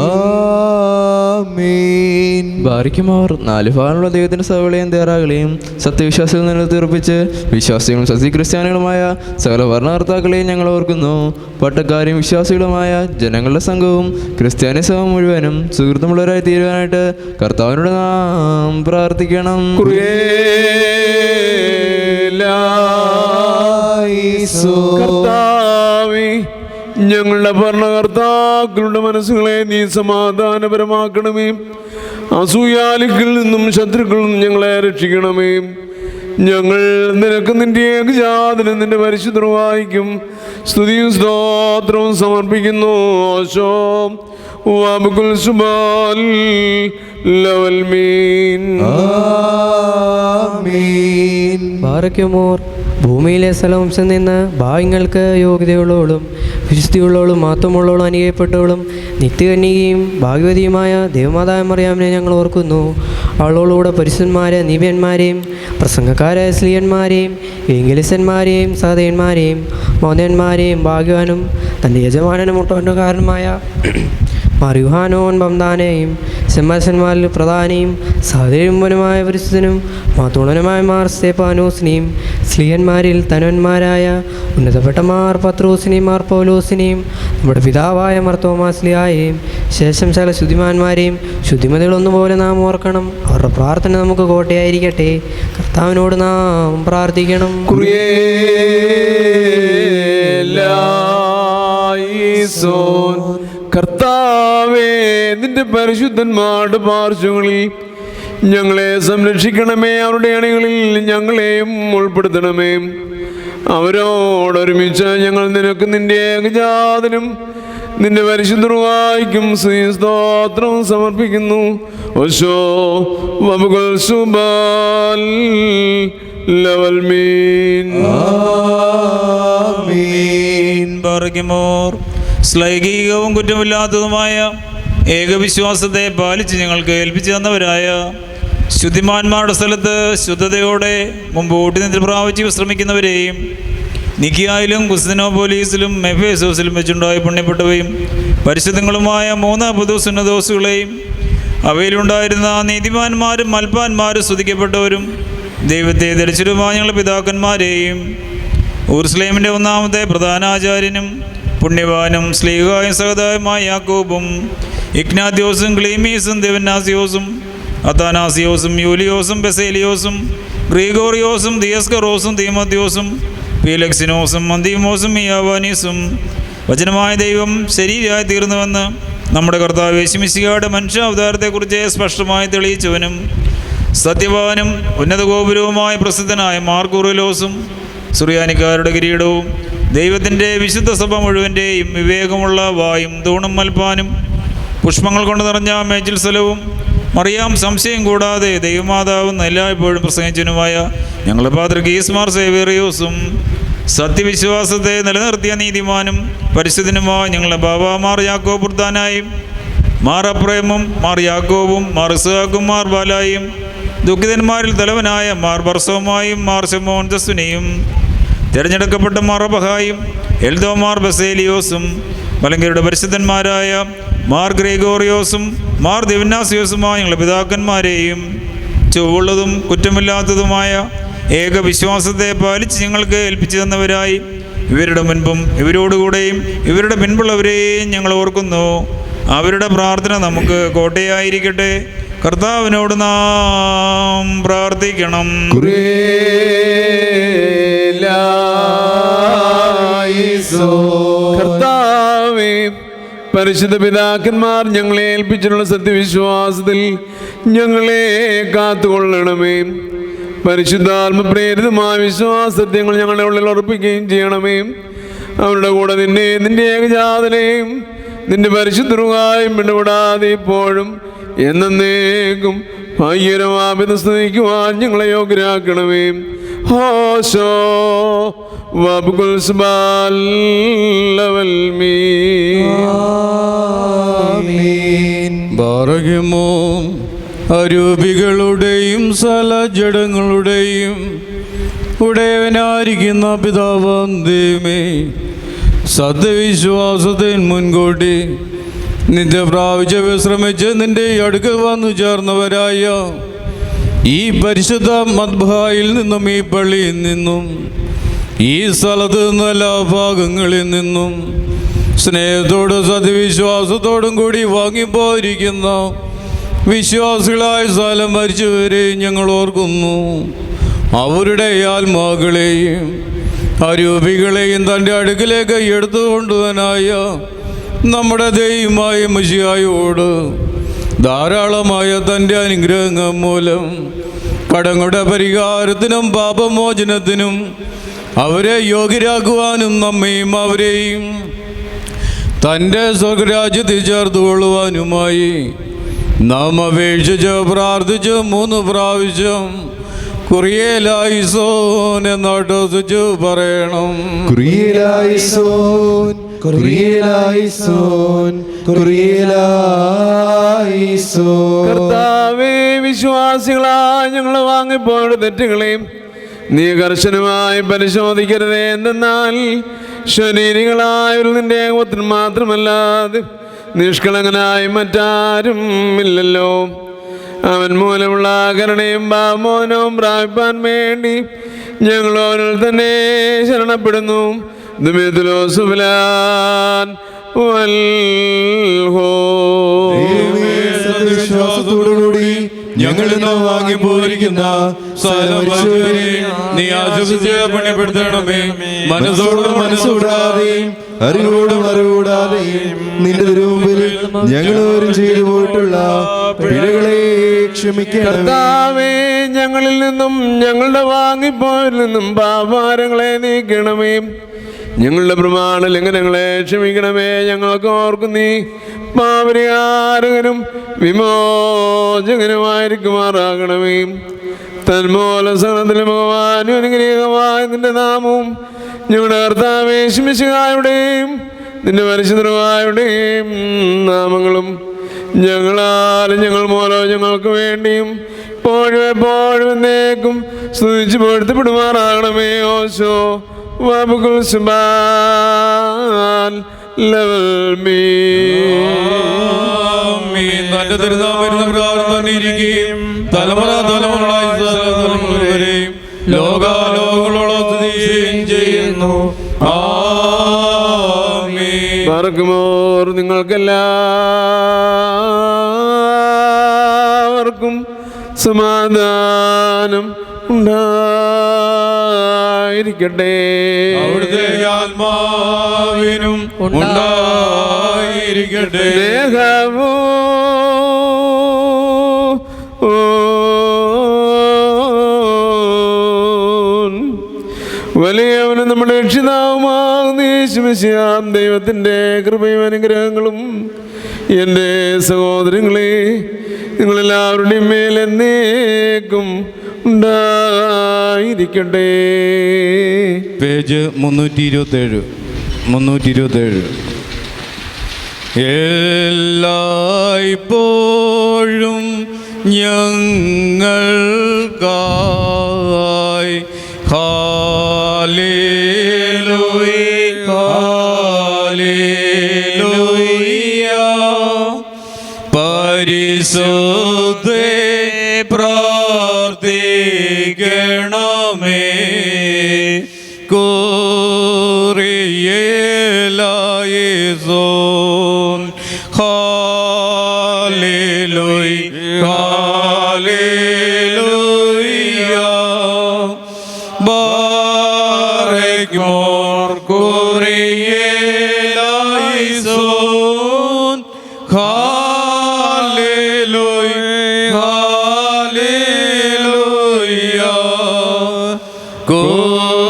ആമേൻ. ബാരിക്കുമാർ 4 ഭാഗങ്ങളുള്ള ദൈവത്തിൻ്റെ സഭകളെയും തയ്യാറാകളെയും സത്യവിശ്വാസികൾ നിലനിർത്തിയുറപ്പിച്ച് വിശ്വാസികളും സത്യക്രിസ്ത്യാനികളുമായ സകല ഭരണകർത്താക്കളെയും ഞങ്ങൾ ഓർക്കുന്നു. പട്ടക്കാരും വിശ്വാസികളുമായ ജനങ്ങളുടെ സംഘവും ക്രിസ്ത്യാനി സഭ മുഴുവനും സുഹൃത്തുമുള്ളവരായി തീരുവാനായിട്ട് കർത്താവിനോട് നാം പ്രാർത്ഥിക്കണം. കർത്താവേ, ഞങ്ങളുടെ ഭരണകർത്താക്കളുടെ മനസ്സുകളെ നീ സമാധാനപരമാക്കണമേ. അസൂയാലുക്കളിൽ നിന്നും ശത്രുക്കളിൽ നിന്നും ഞങ്ങളെ രക്ഷിക്കണമേ. ഞങ്ങൾ നിനക്ക് നിന്റെ ഏകജാതനും നിന്റെ പരിശുദ്ധവായിക്കും സ്തുതിയും സ്തോത്രവും സമർപ്പിക്കുന്നു. ഓശോ വബുൽ സുബാൽ ലവൽ മീൻ. ആമേൻ. ബാറയ്ക്കുമോർ ഭൂമിയിലെ സ്ഥലവംശം നിന്ന് ഭാഗ്യങ്ങൾക്ക് യോഗ്യതയുള്ളവളും വിശുദ്ധിയുള്ളവളും മാത്രമുള്ളവളും അനുഗ്രഹിക്കപ്പെട്ടവളും നിത്യകന്യകയും ഭാഗ്യവതിയുമായ ദേവമാതായ മറിയാമിനെ ഞങ്ങൾ ഓർക്കുന്നു. അവളോടുകൂടെ പരിശുദ്ധന്മാരെ നീവ്യന്മാരെയും പ്രസംഗക്കാരായ സ്ത്രീയന്മാരെയും എങ്കിലിസന്മാരെയും സഹതയന്മാരെയും മോദന്മാരെയും ഭാഗ്യവാനും തൻ്റെ യജമാനനും മുട്ടോന്നുകാരനുമായ മറിയുഹാനോൻ ബംദാനെയും സെമ്മസന്മാരിൽ പ്രധാനിയും സഹദേവനുമായ പരിശുദ്ധനും മാതൂണനുമായ മാർ സ്തേഫാനോസിനെയും സ്ത്രീയന്മാരിൽ തനവന്മാരായ ഉന്നതപ്പെട്ട മാർ പത്രോസിനെയും മാർ പൗലോസിനെയും നമ്മുടെ പിതാവായ മാർ തോമാസ്ലിയായെയും ശേഷം ചില ശുദ്ധിമാന്മാരെയും ശുദ്ധിമതികളൊന്നുപോലെ നാം ഓർക്കണം. അവരുടെ പ്രാർത്ഥന നമുക്ക് കോട്ടയായിരിക്കട്ടെ. കർത്താവിനോട് നാം പ്രാർത്ഥിക്കണം. കർത്താവേ, നിന്റെ പരിശുദ്ധന്മാരുടെ പാർശ്വങ്ങളിൽ ഞങ്ങളെ സംരക്ഷിക്കണമേ. അവരുടെ അണികളിൽ ഞങ്ങളെയും ഉൾപ്പെടുത്തണമേ. അവരോടൊരുമിച്ച് ഞങ്ങൾ നിനക്ക് നിന്റെ ഏകജാതനും നിന്റെ പരിശുദ്ധവായിക്കും സ്തോത്രവും സമർപ്പിക്കുന്നു. ഓശോ വബുൽ സുബാൽ ലവൽ മീൻ. ആമേൻ. ബാറയ്ക്കുമോർ ശ്ലൈകികവും കുറ്റമില്ലാത്തതുമായ ഏകവിശ്വാസത്തെ പാലിച്ച് ഞങ്ങൾക്ക് ഏൽപ്പിച്ചു തന്നവരായ ശുദ്ധിമാന്മാരുടെ സ്ഥലത്ത് ശുദ്ധതയോടെ മുമ്പോട്ട് നിന്ന് പ്രാപിച്ച് വിശ്രമിക്കുന്നവരെയും നിക്കിയായിലും കുസ്തിനോപോലീസിലും എഫേസോസിലും വെച്ചുണ്ടായി പുണ്യപ്പെട്ടവയും പരിശുദ്ധങ്ങളുമായ 3 പുതുസുന്നദോസുകളെയും അവയിലുണ്ടായിരുന്ന നീതിമാന്മാരും മൽപ്പാന്മാരും സ്തുതിക്കപ്പെട്ടവരും ദൈവത്തെ ധരിച്ചിരുമായ ഞങ്ങളുടെ പിതാക്കന്മാരെയും ഊർസ്ലേമിൻ്റെ 1-ാമത്തെ പ്രധാനാചാര്യനും പുണ്യവാനും സ്ലീഹായും സഹതായുമായ യാക്കോബും ഇഗ്നാത്യോസും ക്ലീമീസും ദേവനാസിയോസും അത്താനാസിയോസും യൂലിയോസും ബെസേലിയോസും ഗ്രീഗോറിയോസും ദിയസ്കറോസും തീമത്യോസും പീലക്സിനോസും മന്തിമോസും മിയാവാനീസും വചനമായ ദൈവം ശരീരമായി തീർന്നുവെന്ന് നമ്മുടെ കർത്താവ് യേശുമിശിഹായുടെ മനുഷ്യാവതാരത്തെക്കുറിച്ച് സ്പഷ്ടമായി തെളിയിച്ചവനും സത്യവാനും ഉന്നത ഗോപുരവുമായ പ്രസിദ്ധനായ മാർ കൂറിലോസും സുറിയാനിക്കാരുടെ കിരീടവും ദൈവത്തിൻ്റെ വിശുദ്ധ സഭ മുഴുവൻ്റെയും വിവേകമുള്ള വായും തൂണും മൽപ്പാനും പുഷ്പങ്ങൾ കൊണ്ട് നിറഞ്ഞ മേച്ചിൽ സ്ഥലവും മറിയാം സംശയം കൂടാതെ ദൈവമാതാവും എല്ലായ്പ്പോഴും പ്രസംഗിച്ചനുമായ ഞങ്ങളുടെ പാത്രി ഗീസ്മാർ സേവേറിയോസും സത്യവിശ്വാസത്തെ നിലനിർത്തിയ നീതിമാനും പരിശുദ്ധനുമായ ഞങ്ങളുടെ ബാബാമാർ യാക്കോബ് ബുർദാനായും മാർ അപ്രേമും മാർ യാക്കോബും മാർ ഇസ്ഹാക്കും മാർ ബാലായും ദുഃഖിതന്മാരിൽ തലവനായ മാർ ബർസോമായും മാർ ശമോൻ ജസ്വിനെയും തിരഞ്ഞെടുക്കപ്പെട്ട മാർ അബഹായും എൽദോമാർ ബസേലിയോസും മലങ്കരുടെ പരിശുദ്ധന്മാരായ മാർ ഗ്രിഗോറിയോസും മാർ ദിവനാസിയോസുമായ ഞങ്ങളുടെ പിതാക്കന്മാരെയും ചൊവ്വുള്ളതും കുറ്റമില്ലാത്തതുമായ ഏകവിശ്വാസത്തെ പാലിച്ച് ഞങ്ങൾക്ക് ഏൽപ്പിച്ചു തന്നവരായി ഇവരുടെ മുൻപും ഇവരോടുകൂടെയും ഇവരുടെ പിൻപുള്ളവരെയും ഞങ്ങൾ ഓർക്കുന്നു. അവരുടെ പ്രാർത്ഥന നമുക്ക് കോട്ടയായിരിക്കട്ടെ. കർത്താവിനോട് നാം പ്രാർത്ഥിക്കണം. കർത്താവേ, പരിശുദ്ധ പിതാക്കന്മാർ ഞങ്ങളെ ഏൽപ്പിച്ചിട്ടുള്ള സത്യവിശ്വാസത്തിൽ ഞങ്ങളെ കാത്തുകൊള്ളണമേ. പരിശുദ്ധാത്മപ്രേരിതമായ വിശ്വാസത്യങ്ങൾ ഞങ്ങളുടെ ഉള്ളിൽ ഉറപ്പിക്കുകയും ചെയ്യണമേ. അവരുടെ കൂടെ നിന്റെ ഏകജാതനെയും നിന്റെ പരിശുദ്ധരുമായും വിട്ടുവിടാതെ ഇപ്പോഴും എന്നേക്കും ഭയങ്കരമാപിത സ്തുതിക്കുവാൻ ഞങ്ങളെ യോഗ്യരാക്കണമേ. ഹോശോ വബുൽ സുബാൽ ലവൽ മീൻ. ബാറയ്ക്കുമോ അരൂപികളുടെയും സലജടങ്ങളുടെയും ഉടയവനായിരിക്കുന്ന പിതാവാം ദൈവമേ, സത്യവിശ്വാസത്തിന് മുൻകൂട്ടി നിത്യ പ്രാപിച്ച് വിശ്രമിച്ച് നിന്റെ അടുക്ക് വന്നു ചേർന്നവരായ ഈ പരിശുദ്ധ മദ്ബായിൽ നിന്നും ഈ പള്ളിയിൽ നിന്നും ഈ സ്ഥലത്ത് നിന്ന് എല്ലാ ഭാഗങ്ങളിൽ നിന്നും സ്നേഹത്തോടും സത്യവിശ്വാസത്തോടും കൂടി വാങ്ങിപ്പോയിരിക്കുന്ന വിശ്വാസികളായ സ്ഥലം മരിച്ചവരെ ഞങ്ങൾ ഓർക്കുന്നു. അവരുടെ ആത്മാക്കളെയും അരൂപികളെയും തൻ്റെ അടുക്കിലേക്ക് എടുത്തുകൊണ്ടുവനായ നമ്മുടെ ദൈവമായ മിശിഹായോട് ധാരാളമായ തൻ്റെ അനുഗ്രഹങ്ങൾ മൂലം കടങ്ങളുടെ പരിഹാരത്തിനും പാപമോചനത്തിനും അവരെ യോഗ്യരാക്കുവാനും നമ്മയും അവരെയും തൻ്റെ സ്വർഗരാജ്യത്തിൽ ചേർത്തുകൊള്ളുവാനുമായി നാം അപേക്ഷിച്ച് പ്രാർത്ഥിച്ച് 3 പ്രാവശ്യം കുറിയേലായിസോൻ എന്നാട്ടോസിച്ച് പറയണം. കുറിയേലായിസോൻ, കുറിയേലായിസോൻ, കുറിയേലായിസോൻ. കർത്താവേ, വിശ്വാസികളായ ഞങ്ങൾ വാങ്ങിപ്പോയ തെറ്റുകളെയും നീ കർശനമായി പരിശോധിക്കരുതേ. എന്തെന്നാൽ ശരീരികളായൊരു നിന്റെ ഏകോപത്തിന് മാത്രമല്ലാതെ നിഷ്കളങ്കനായി മറ്റാരും ഇല്ലല്ലോ. അവൻ മൂലമുള്ള കരുണയും പാപമോചനവും പ്രാപിപ്പാൻ വേണ്ടി ഞങ്ങൾ അവനിൽ തന്നെ ശരണപ്പെടുന്നു. സത്യവിശ്വാസത്തോടുകൂടി ഞങ്ങൾ ഇന്ന് വാങ്ങിപ്പോയിരിക്കുന്ന നീ ആശംസിച്ച് പണിപ്പെടുത്തണമേ. മനസ്സോടും മനസ്സൂടാതെയും അറിവോടും അറിവൂടാതെയും നിന്റെ തിരുമുമ്പിൽ ഞങ്ങളോരും ചെയ്തു പോയിട്ടുള്ള പിഴകളെ ക്ഷമിക്കണം. കർത്താവേ, ഞങ്ങളിൽ നിന്നും ഞങ്ങളുടെ വാങ്ങിപ്പോയിൽ നിന്നും പാപഭാരങ്ങളെ നീക്കണമേ. ഞങ്ങളുടെ പ്രമാണ ലംഘനങ്ങളെ ക്ഷമിക്കണമേ. ഞങ്ങൾക്ക് ഓർക്കും നീ പാപരിഹാരകനും വിമോചകനുമായിരിക്കുമാറാകണമേ. തന്മൂല സകലത്തിലും ഭഗവാനും അനുഗ്രഹീതമായ നിന്റെ നാമവും ഞങ്ങളുടെ കർത്താവേ ശിമിശിഹായുടെയും നിന്റെ പരിശുദ്ധരുമായുടെയും നാമങ്ങളും ഞങ്ങളാലും ഞങ്ങൾ മൂലവും ഞങ്ങൾക്ക് വേണ്ടിയും എപ്പോഴും എപ്പോഴും എന്നേക്കും സ്തുതിച്ച് പൊഴുത്തപ്പെടുമാറാകണമേ. ഓശോ വബുകുൽ സുബ്ഹാൻ ലവൽ മീ. തന്റെ തിരുനാമം തന്നിരിക്കുകയും തലമുറ തലമുറകളായി ലോകാലോകളോളം സ്തുതിക്കുകയും ചെയ്യുന്നു. പറക്കുമോർ നിങ്ങൾക്കെല്ലാവർക്കും സമാധാനം ഉണ്ടായിരിക്കട്ടെ. അവിടുത്തെ ആത്മാവിനും ഉണ്ടായിരിക്കട്ടെ. ദേഹമോ വലിയവനും നമ്മുടെ രക്ഷിതാവുമാകുന്ന യേശുമിശിഹാം ദൈവത്തിൻ്റെ കൃപയും അനുഗ്രഹങ്ങളും എൻ്റെ സഹോദരങ്ങളെ നിങ്ങളെല്ലാവരുടെയും മേൽ എന്നേക്കും ഉണ്ടായിരിക്കട്ടെ. പേജ് 327. എല്ലായ്പ്പോഴും ഞങ്ങൾക്കായി ഹല്ലേലൂയ ഹല്ലേലൂയ പരിശുദ്ധേ പ്രാർത്ഥിക്കണമേ. കുറിയേലായിസോൻ ഹല്ലേലൂയ ഹല്ലേലൂയ ബാറയ്മോർ കുറിയേലായിസോൻ ഹല്ലേലൂയ ഹല്ലേലൂയ കുറിയേലായിസോൻ.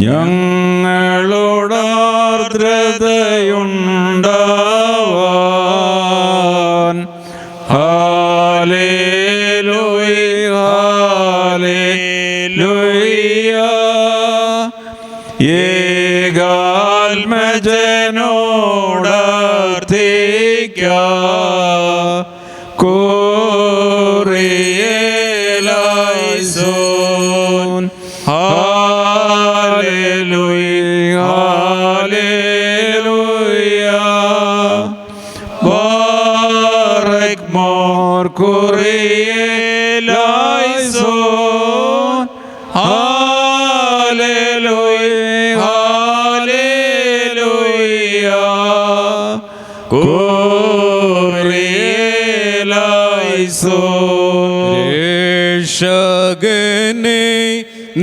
ഞങ്ങളോടാർദ്രതയുണ്ടാവാൻ ഹല്ലേലൂയ ഹല്ലേലൂയ ഏകാത്മജനോടാർത്ഥിക്ക കുറിയേലായിസോൻ ഹല്ലേലൂയ കോറിയേലായിസോൻ ഹാലേലൂയ ഹാലേലൂയ കോറിയേലായിസോൻ രക്ഷകനെ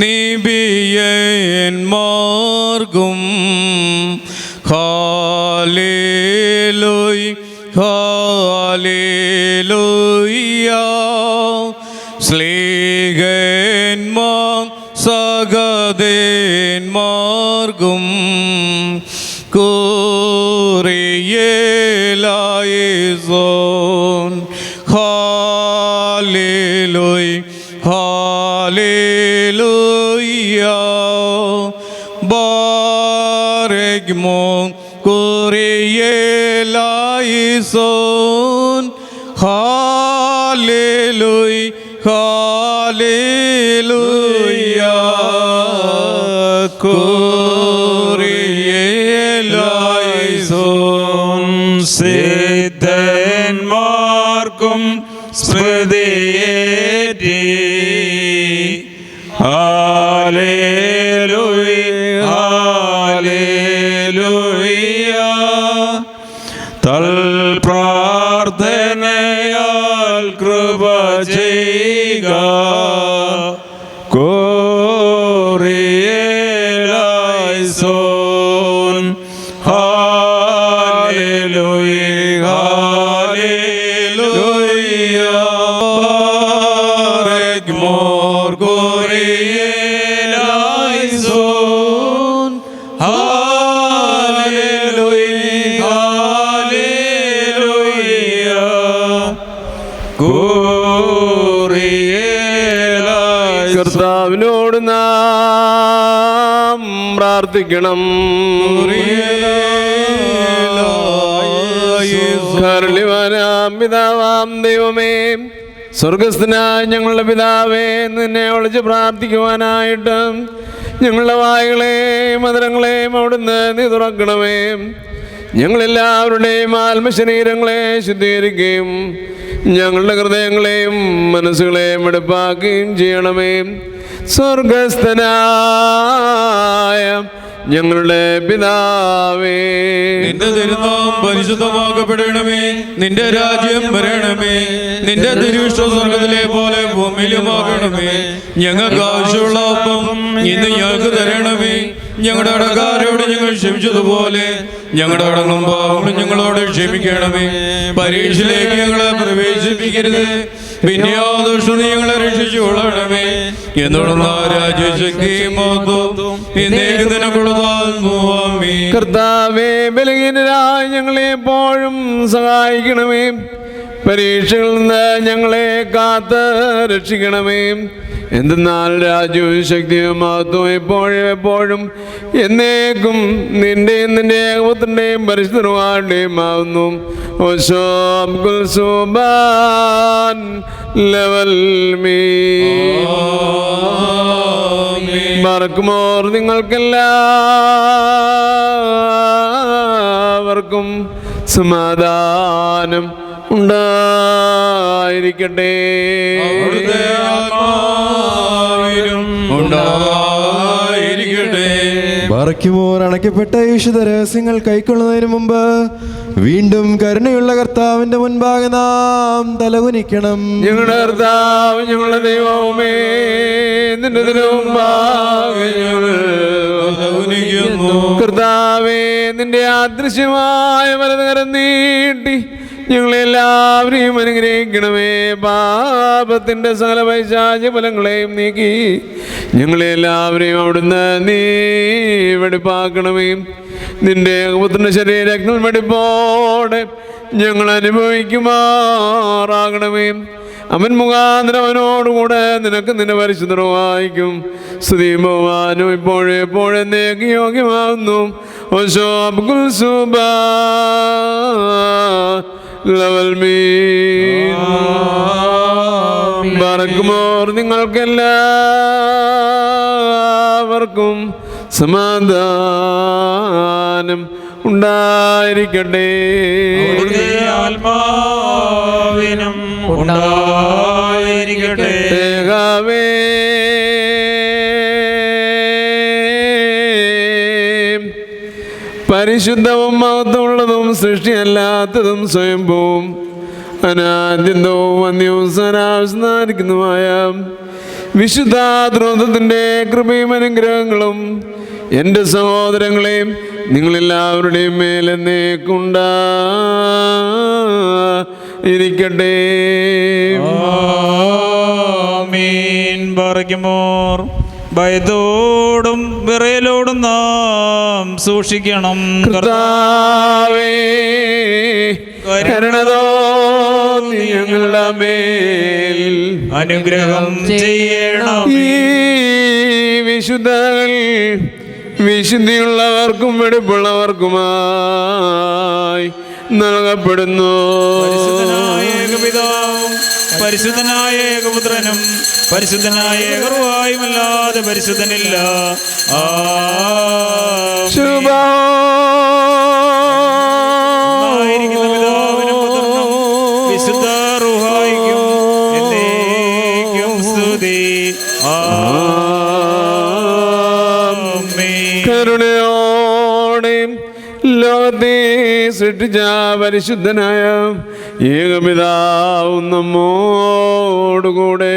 നിബിയന്മാർക്കും ഹാലേലൂയ ഹാലേലൂയ സ്ലീഹന്മാർ സഗതന്മാർക്കും കോറിയേലായിസോൻ ഹാലേലൂയ ഹാലേലൂയ ബാരക്മോ കോറിയേലായിസോൻ ഹാലേലൂയ ഹാലേലൂയ കോറിയേലായിസോൻ സിദ്ധന്മാർക്കും സ്മൃതിയേറ്റി ഹാലേലൂയ ഹാലേലൂയ തൽപ്രാർത്ഥനയാൽ കൃപ ചെയ്യുക കോറിയേലായിസോൻ ഹാലേലൂയ ഹാലേലൂയ ബാരക്മോർ കോറിയേലായിസോൻ ഹാലേലൂയ ഹാലേലൂയ കോറിയേലായിസോൻ കർത്താവിനോട് നാം പ്രാർത്ഥിക്കണം. കരുണിവാനാം പിതാവാം ദൈവമേ, സ്വർഗസ്ഥനായ ഞങ്ങളുടെ പിതാവേ, നിന്നെ വിളിച്ച് പ്രാർത്ഥിക്കുവാനായിട്ട് ഞങ്ങളുടെ വായുകളെയും മധുരങ്ങളെയും അവിടുന്ന് നീ തുറക്കണമേ. ഞങ്ങളെല്ലാവരുടെയും ആത്മശരീരങ്ങളെ ശുദ്ധീകരിക്കുകയും ഞങ്ങളുടെ ഹൃദയങ്ങളെയും മനസ്സുകളെയും എടുപ്പാക്കുകയും ചെയ്യണമേ. സ്വർഗസ്ഥനായ ഞങ്ങളുടെ പിതാവേ, നിന്റെ തിരുനാമം പരിശുദ്ധമാക്കപ്പെടണമേ. നിന്റെ രാജ്യം വരണമേ. നിന്റെ തിരുവിഷ്ടം സ്വർഗത്തിലെ പോലെ ഭൂമിയിലുമാകണമേ. ഞങ്ങൾക്ക് ആവശ്യമുള്ള ഒപ്പം ഇന്ന് ഞങ്ങൾക്ക് തരണമേ. ഞങ്ങളുടെ കടക്കാരോട് ഞങ്ങൾ ക്ഷമിച്ചതുപോലെ ഞങ്ങളുടെ കടങ്ങളും പാവങ്ങളും ഞങ്ങളോട് ക്ഷമിക്കണമേ. പരീക്ഷയിലേക്ക് ഞങ്ങളെ പ്രവേശിപ്പിക്കരുത്, പിന്നെയോ ദുഷ്ടത ഞങ്ങളെ രക്ഷിച്ചു കൊള്ളണമേ. എന്നുള്ള രാജ്യശക്തിയും മഹത്വവും എന്നേക്ക് നിനക്കുള്ളതാകുന്നു. ആമേൻ. കർത്താവേ, ബലഹീനരായ ഞങ്ങളെ എപ്പോഴും സഹായിക്കണമേ. പരീക്ഷകളിൽ നിന്ന് ഞങ്ങളെ കാത്ത് രക്ഷിക്കണമേ. എന്തെന്നാൽ രാജ്യവും ശക്തിയും മഹത്വവും എപ്പോഴും എപ്പോഴും എന്നേക്കും നിന്റെയും നിന്റെ ഏകപുത്രന്റെയും പരിശുദ്ധരുമാരുടെയും ആവുന്നു. മറക്കുമോർ നിങ്ങൾക്കെല്ലാവർക്കും സമാധാനം ഉണ്ടായിരിക്കട്ടെ. അവിടുത്തെ ആത്മാവിലും ഉണ്ടായിരിക്കട്ടെ. ബാറയ്ക്കുമോർ അണയ്ക്കപ്പെട്ട വിശുദ്ധ രഹസ്യങ്ങൾ കൈക്കൊള്ളുന്നതിന് മുമ്പ് വീണ്ടും കരുണയുള്ള കർത്താവിന്റെ മുൻപാകെ നാം തലകുനിക്കണം. ഞങ്ങളുടെ കർത്താവ്, ഞങ്ങളുടെ ദൈവമേ, നിന്റെ മുമ്പാകെ ഞങ്ങൾ തലകുനിക്കുന്നു. കർത്താവേ, നിന്റെ അദൃശ്യമായ വലതുകരം നീട്ടി ഞങ്ങളെല്ലാവരെയും അനുഗ്രഹിക്കണമേ. പാപത്തിന്റെ സകല പൈശാചിക ഫലങ്ങളെയും നീക്കി ഞങ്ങളെല്ലാവരെയും അവിടുന്ന് നീ വെടിപ്പാക്കണമേ. നിന്റെ ഏകപുത്രന്റെ ശരീരങ്ങൾ വെടിപ്പോടെ ഞങ്ങൾ അനുഭവിക്കുമാറാകണമേ. അവൻ മുഖാന്തരം അവനോടുകൂടെ നിനക്ക് നിന്റെ പരിശുദ്ധമായിരിക്കും സ്തുതിയും ബഹുമാനവും ഇപ്പോഴും എപ്പോഴും എന്നേക്ക് യോഗ്യമാകുന്നു. ബറക്കുമോർ നിങ്ങൾക്കെല്ലാവർക്കും സമാധാനം ഉണ്ടായിരിക്കട്ടെ. ആത്മാവിനും ഉണ്ടായിരിക്കട്ടെ. േകാവേ പരിശുദ്ധവും മഹത്വമുള്ളതും സൃഷ്ടിയല്ലാത്തതും സ്വയംഭൂവും അനാദ്യന്തവും അന്യവും സനാവസാനിക്കുന്നതുമായ വിശുദ്ധ ദ്രോതത്തിൻ്റെ കൃപയും അനുഗ്രഹങ്ങളും എൻ്റെ സഹോദരങ്ങളെയും നിങ്ങളെല്ലാവരുടെയും മേലെന്നേക്കുണ്ടായിരിക്കട്ടെ. ആമീൻ. ബാറയ്ക്കുമോർ. ഭയത്തോടും വിറയലോടും നാം സൂക്ഷിക്കണം. കർത്താവേ കരുണ തോന്നി ഞങ്ങളുടെ മേൽ അനുഗ്രഹം ചെയ്യണം. ഈ വിശുദ്ധകൾ വിശുദ്ധിയുള്ളവർക്കും വെടിപ്പുള്ളവർക്കുമായി നൽകപ്പെടുന്നു. പരിശുദ്ധനായ ഏകപിതാവും പരിശുദ്ധനായ ഏകപുത്രനും പരിശുദ്ധനായ ഏകർവായുമല്ലാതെ പരിശുദ്ധനില്ല. ആയിരിക്കുന്ന പിതാവിനും പുത്രനും വിശുദ്ധ റൂഹായിക്കും എന്നേക്കും സ്തുതി. ആമേൻ. കരുണയോടെ ലോകത്തെ സൃഷ്ടിച്ച പരിശുദ്ധനായ ഏകപിതാവും നമ്മോടുകൂടെ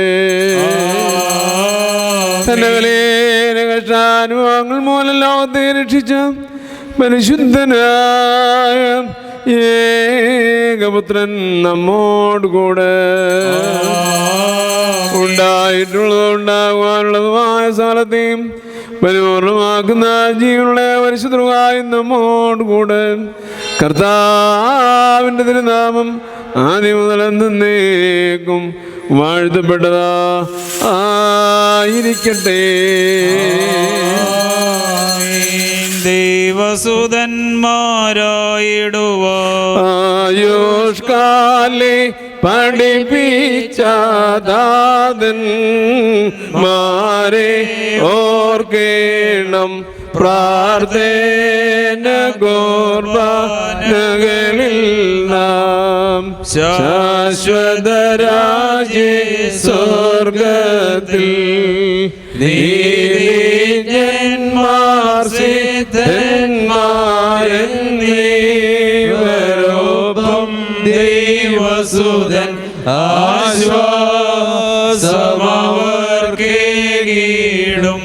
തന്റെ വിലയേറിയ കഷ്ടാനുഭവങ്ങൾ മൂലം ലോകത്തെ രക്ഷിച്ച പരിശുദ്ധനായ ഏകപുത്രൻ നമ്മോടുകൂടെ ഉണ്ടായിട്ടുള്ളതും ഉണ്ടാകുവാനുള്ളതുമായ സ്ഥലത്തെയും പരിപൂർണമാക്കുന്ന ജീവനുള്ള പരിശുദ്ധമായി നമ്മോടുകൂടെ കർത്താവിൻ്റെ തിരുനാമം ആദ്യം മുതൽ എന്നേക്കും വാഴ്ത്തപ്പെട്ടതാ ആയിരിക്കട്ടെ. ദൈവസുതന്മാരായിടുവായുഷ്കാലെ പഠിപ്പിച്ചാദാതൻ മാരെ ഓർക്കേണം പ്രാർത്ഥന ഗോർബാനകളിൽ നാം ശാശ്വതരാജേ സ്വർഗത്തിൽ നീതിജ്ഞന്മാർ സിദ്ധന്മാരെന്നീവരോപ്പം ദൈവസുതൻ ആശ്വാസമവർക്കേകിടും.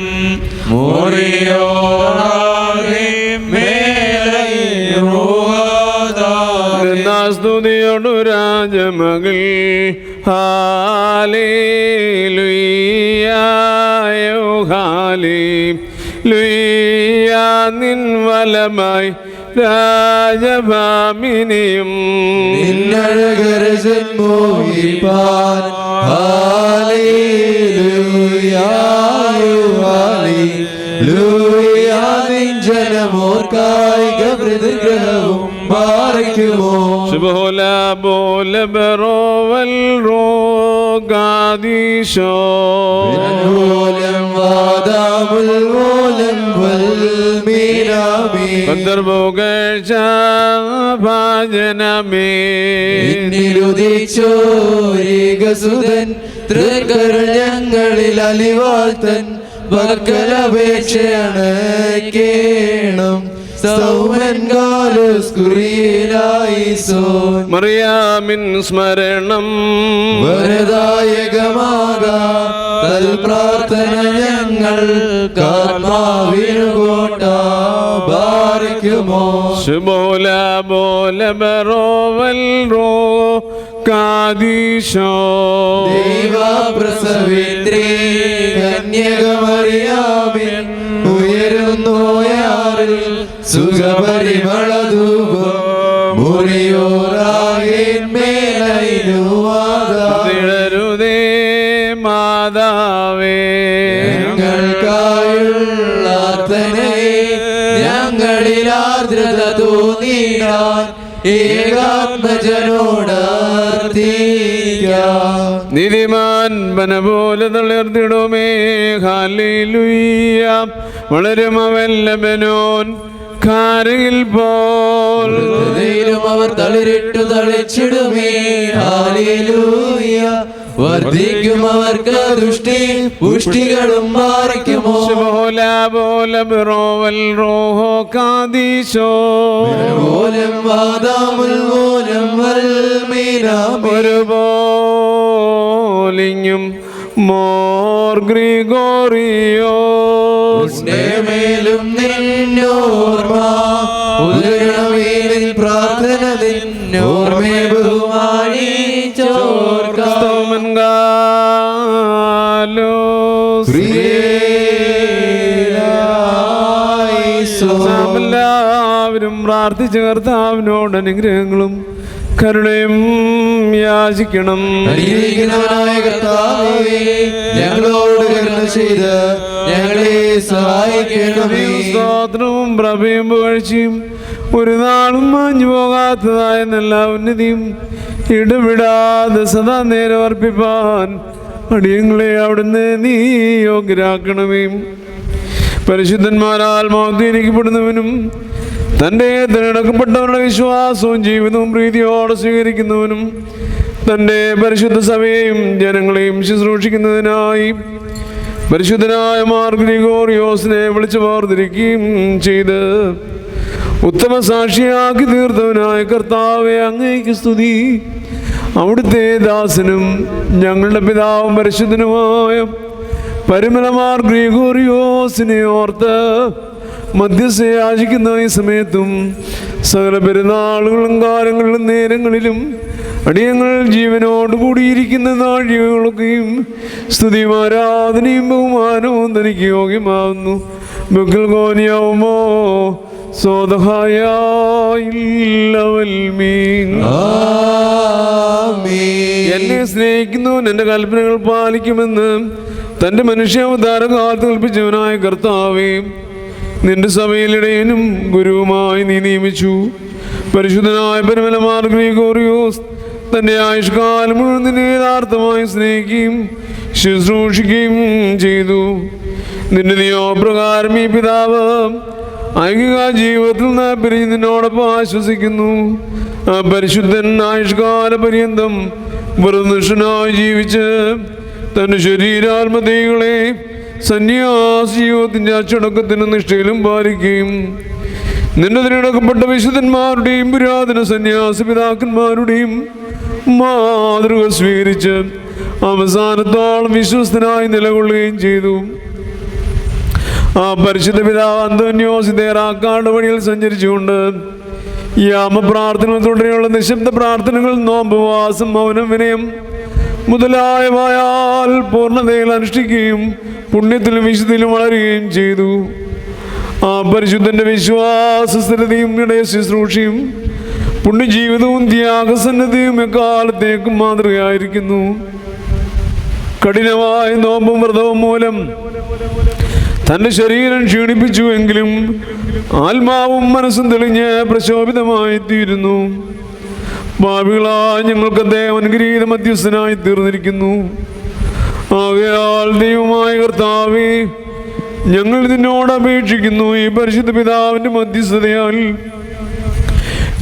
സ്തുതിയോടു രാജമകൾ ഹാലേലുയ്യായോ ഹാലേലുയ്യാ നിൻ വലമായി രാജഭാമിനിയും നിന്നഴകരജൻ മോഹിപ്പാൻ ഹല്ലേലൂയാ ഹല്ലേലൂയാ നിൻ ജനമോർക്കായി ഗബ്രിഗ്രഹവും ബാറയ്ക്കുമോ ശുഭോല ബോല ബറോവൽ റോഗാദീശോ മൂലം വാദാമുൽ മൂലം വൽമീനാമി ഭാജനമേ എന്നിലുദിച്ചോരികസുതൻ തൃക്കരുൾ ഞങ്ങളിൽ അലിവാഴ്ത്തൻ പക്കലപേക്ഷയാണ് കേണം സൗമൻ കാലുസ്കുറിയിലായിസോൻ മറിയാമിൻ സ്മരണം വരദായകമാകാ പ്രാർത്ഥന ഞങ്ങൾ കാത്മാവിനുകോട്ട ബാറിക്കുമോ ശുഭോല ബോല ബറോവൽ റോഗാദീശോ ദൈവപ്രസവിത്രീ കന്യകമറിയാമിൻ ഉയരുന്നോയാറിൽ സുഖപരിമളധൂപം തിഴരുതേ മാതാവേ ഞങ്ങൾക്കായുള്ള ഞങ്ങളിൽ ആർദ്രത തോന്നിടാൻ ഏകാത്മജനോട് നീതിമാൻ ബന പോലെ തളിർത്തിടുമേ ഹല്ലേലൂയ വളരും അവൻ ലബനോൻ കാരയിൽ പോൽ അവർ തളിരിട്ടു തളിച്ചിടുമേ. ഹല്ലേലൂയ. വർദ്ധിക്കും അവർക്ക് ദുഷ്ടി പുഷ്ടികളും മാറിക്കുമോ. റോഹോ കാദീശോ മൂലം വാദാമുൽ മൂലം ഒരുപോലിങ്ങും മോർ ഗ്രിഗോറിയോസ് മേലും നിന്നോർമ്മ ഉദരണമേലിൽ പ്രാർത്ഥന നിന്നോർമ്മയെ എല്ലാവരും പ്രാർത്ഥിച്ച കർത്താവിനോട് അനുഗ്രഹങ്ങളും കരുണയും യാചിക്കണം. ഞങ്ങളോട് കരുണ ചെയ്ത് ഞങ്ങളെ സഹായിക്കണമേ. സ്തോത്രവും പ്രഭയും പുകഴ്ചയും ഒരു നാളും മാഞ്ഞു പോകാത്തതായ നല്ല ഉന്നതിയും ഇടവിടാതെ സദാ നേരം അർപ്പിപ്പാൻ അടിയങ്ങളെ അവിടുന്ന് നീ യോഗ്യരാക്കണമേ. പരിശുദ്ധന്മാരാൽ മഹത്വീകരിക്കപ്പെടുന്നവനും തൻ്റെ തിരഞ്ഞെടുക്കപ്പെട്ടവരുടെ വിശ്വാസവും ജീവിതവും പ്രീതിയോടെ സ്വീകരിക്കുന്നവനും തൻ്റെ പരിശുദ്ധ സഭയെയും ജനങ്ങളെയും ശുശ്രൂഷിക്കുന്നതിനായി പരിശുദ്ധനായ മാർ ഗ്രിഗോറിയോസിനെ വിളിച്ചു വേർതിരിക്കുകയും ചെയ്ത് ഉത്തമ സാക്ഷിയാക്കി തീർത്തവനായ കർത്താവെ, അങ്ങേക്ക് സ്തുതി. അവിടുത്തെ ദാസനും ഞങ്ങളുടെ പിതാവും പരിശുദ്ധനുമായ പരിമല മാർ ഗ്രിഗോറിയോസിനെ ഓർത്ത് മധ്യസ്ഥ യാചിക്കുന്ന ഈ സമയത്തും സകല പെരുന്നാളുകളും കാലങ്ങളിലും നേരങ്ങളിലും അടിയങ്ങൾ ജീവനോട് കൂടിയിരിക്കുന്ന നാഴികകളൊക്കെയും സ്തുതിയും ആരാധനയും ബഹുമാനവും തനിക്ക് യോഗ്യമാവുന്നു. ബുക്കിൽ ഗോനിയാവുമോ എന്നെ സ്നേഹിക്കുന്നവൻ എൻ്റെ കൽപ്പനകൾ പാലിക്കുമെന്ന് തൻ്റെ മനുഷ്യാവതാരം കാലത്ത് കൽപ്പിച്ചവനായ കർത്താവേ, നിന്റെ സഭയിലിടയനും ഗുരുവുമായി നീ നിയമിച്ചു. പരിശുദ്ധനായ പരിമല മാർ ഗ്രിഗോറിയോസ് തൻ്റെ ആയുഷ്കാലം മുഴുവൻ നിന്നെ യഥാർത്ഥമായി സ്നേഹിക്കുകയും ശുശ്രൂഷിക്കുകയും ചെയ്തു. നിന്റെ നിയോഗപ്രകാരം ഈ പിതാവ് ഐഹിക ജീവിതത്തിൽ നിന്ന് പിരിഞ്ഞ് നിന്നോടൊപ്പം ആശ്വസിക്കുന്നു. ആ പരിശുദ്ധൻ ആയുഷ്കാല പര്യന്തം വ്രതനിഷ്ഠനായി ജീവിച്ച് തൻ്റെ ശരീരാത്മതകളെ സന്യാസ ജീവിതത്തിൻ്റെ അച്ചടക്കത്തിനും നിഷ്ഠയിലും പാലിക്കുകയും നിന്റെ തിരഞ്ഞെടുക്കപ്പെട്ട വിശുദ്ധന്മാരുടെയും പുരാതന സന്യാസ പിതാക്കന്മാരുടെയും മാതൃക സ്വീകരിച്ച് അവസാനത്തോളം വിശ്വസ്തനായി നിലകൊള്ളുകയും ചെയ്തു. ആ പരിശുദ്ധ പിതാവ് അന്തോന്യോസ് തേറാക്കാട് വഴിയിൽ സഞ്ചരിച്ചുകൊണ്ട് യാമപ്രാർത്ഥനകൾ തുടങ്ങിയുള്ള നിശബ്ദ പ്രാർത്ഥനകൾ, നോമ്പുവാസം, മൗനം, വിനയം മുതലായവയാൽ പൂർണ്ണതയിൽ അനുഷ്ഠിക്കുകയും പുണ്യത്തിലും വിശുദ്ധിയിലും വളരുകയും ചെയ്തു. ആ പരിശുദ്ധന്റെ വിശ്വാസ സ്ഥിരതയും ഇടയ ശുശ്രൂഷയും പുണ്യജീവിതവും ത്യാഗസന്നദ്ധയും എക്കാലത്തേക്കും മാതൃകയായിരിക്കുന്നു. കഠിനമായ നോമ്പും വ്രതവും മൂലം തൻ്റെ ശരീരം ക്ഷീണിപ്പിച്ചുവെങ്കിലും ആത്മാവും മനസ്സും തെളിഞ്ഞ് പ്രശോഭിതമായി തീരുന്നു. പാപികളായ ഞങ്ങൾക്ക് അദ്ദേഹം അനുഗ്രഹീത മധ്യസ്ഥനായി തീർന്നിരിക്കുന്നു. ആകയാൽ ദൈവമായ കർത്താവേ, ഞങ്ങൾ നിന്നോട് അപേക്ഷിക്കുന്നു, ഈ പരിശുദ്ധ പിതാവിൻ്റെ മധ്യസ്ഥതയാൽ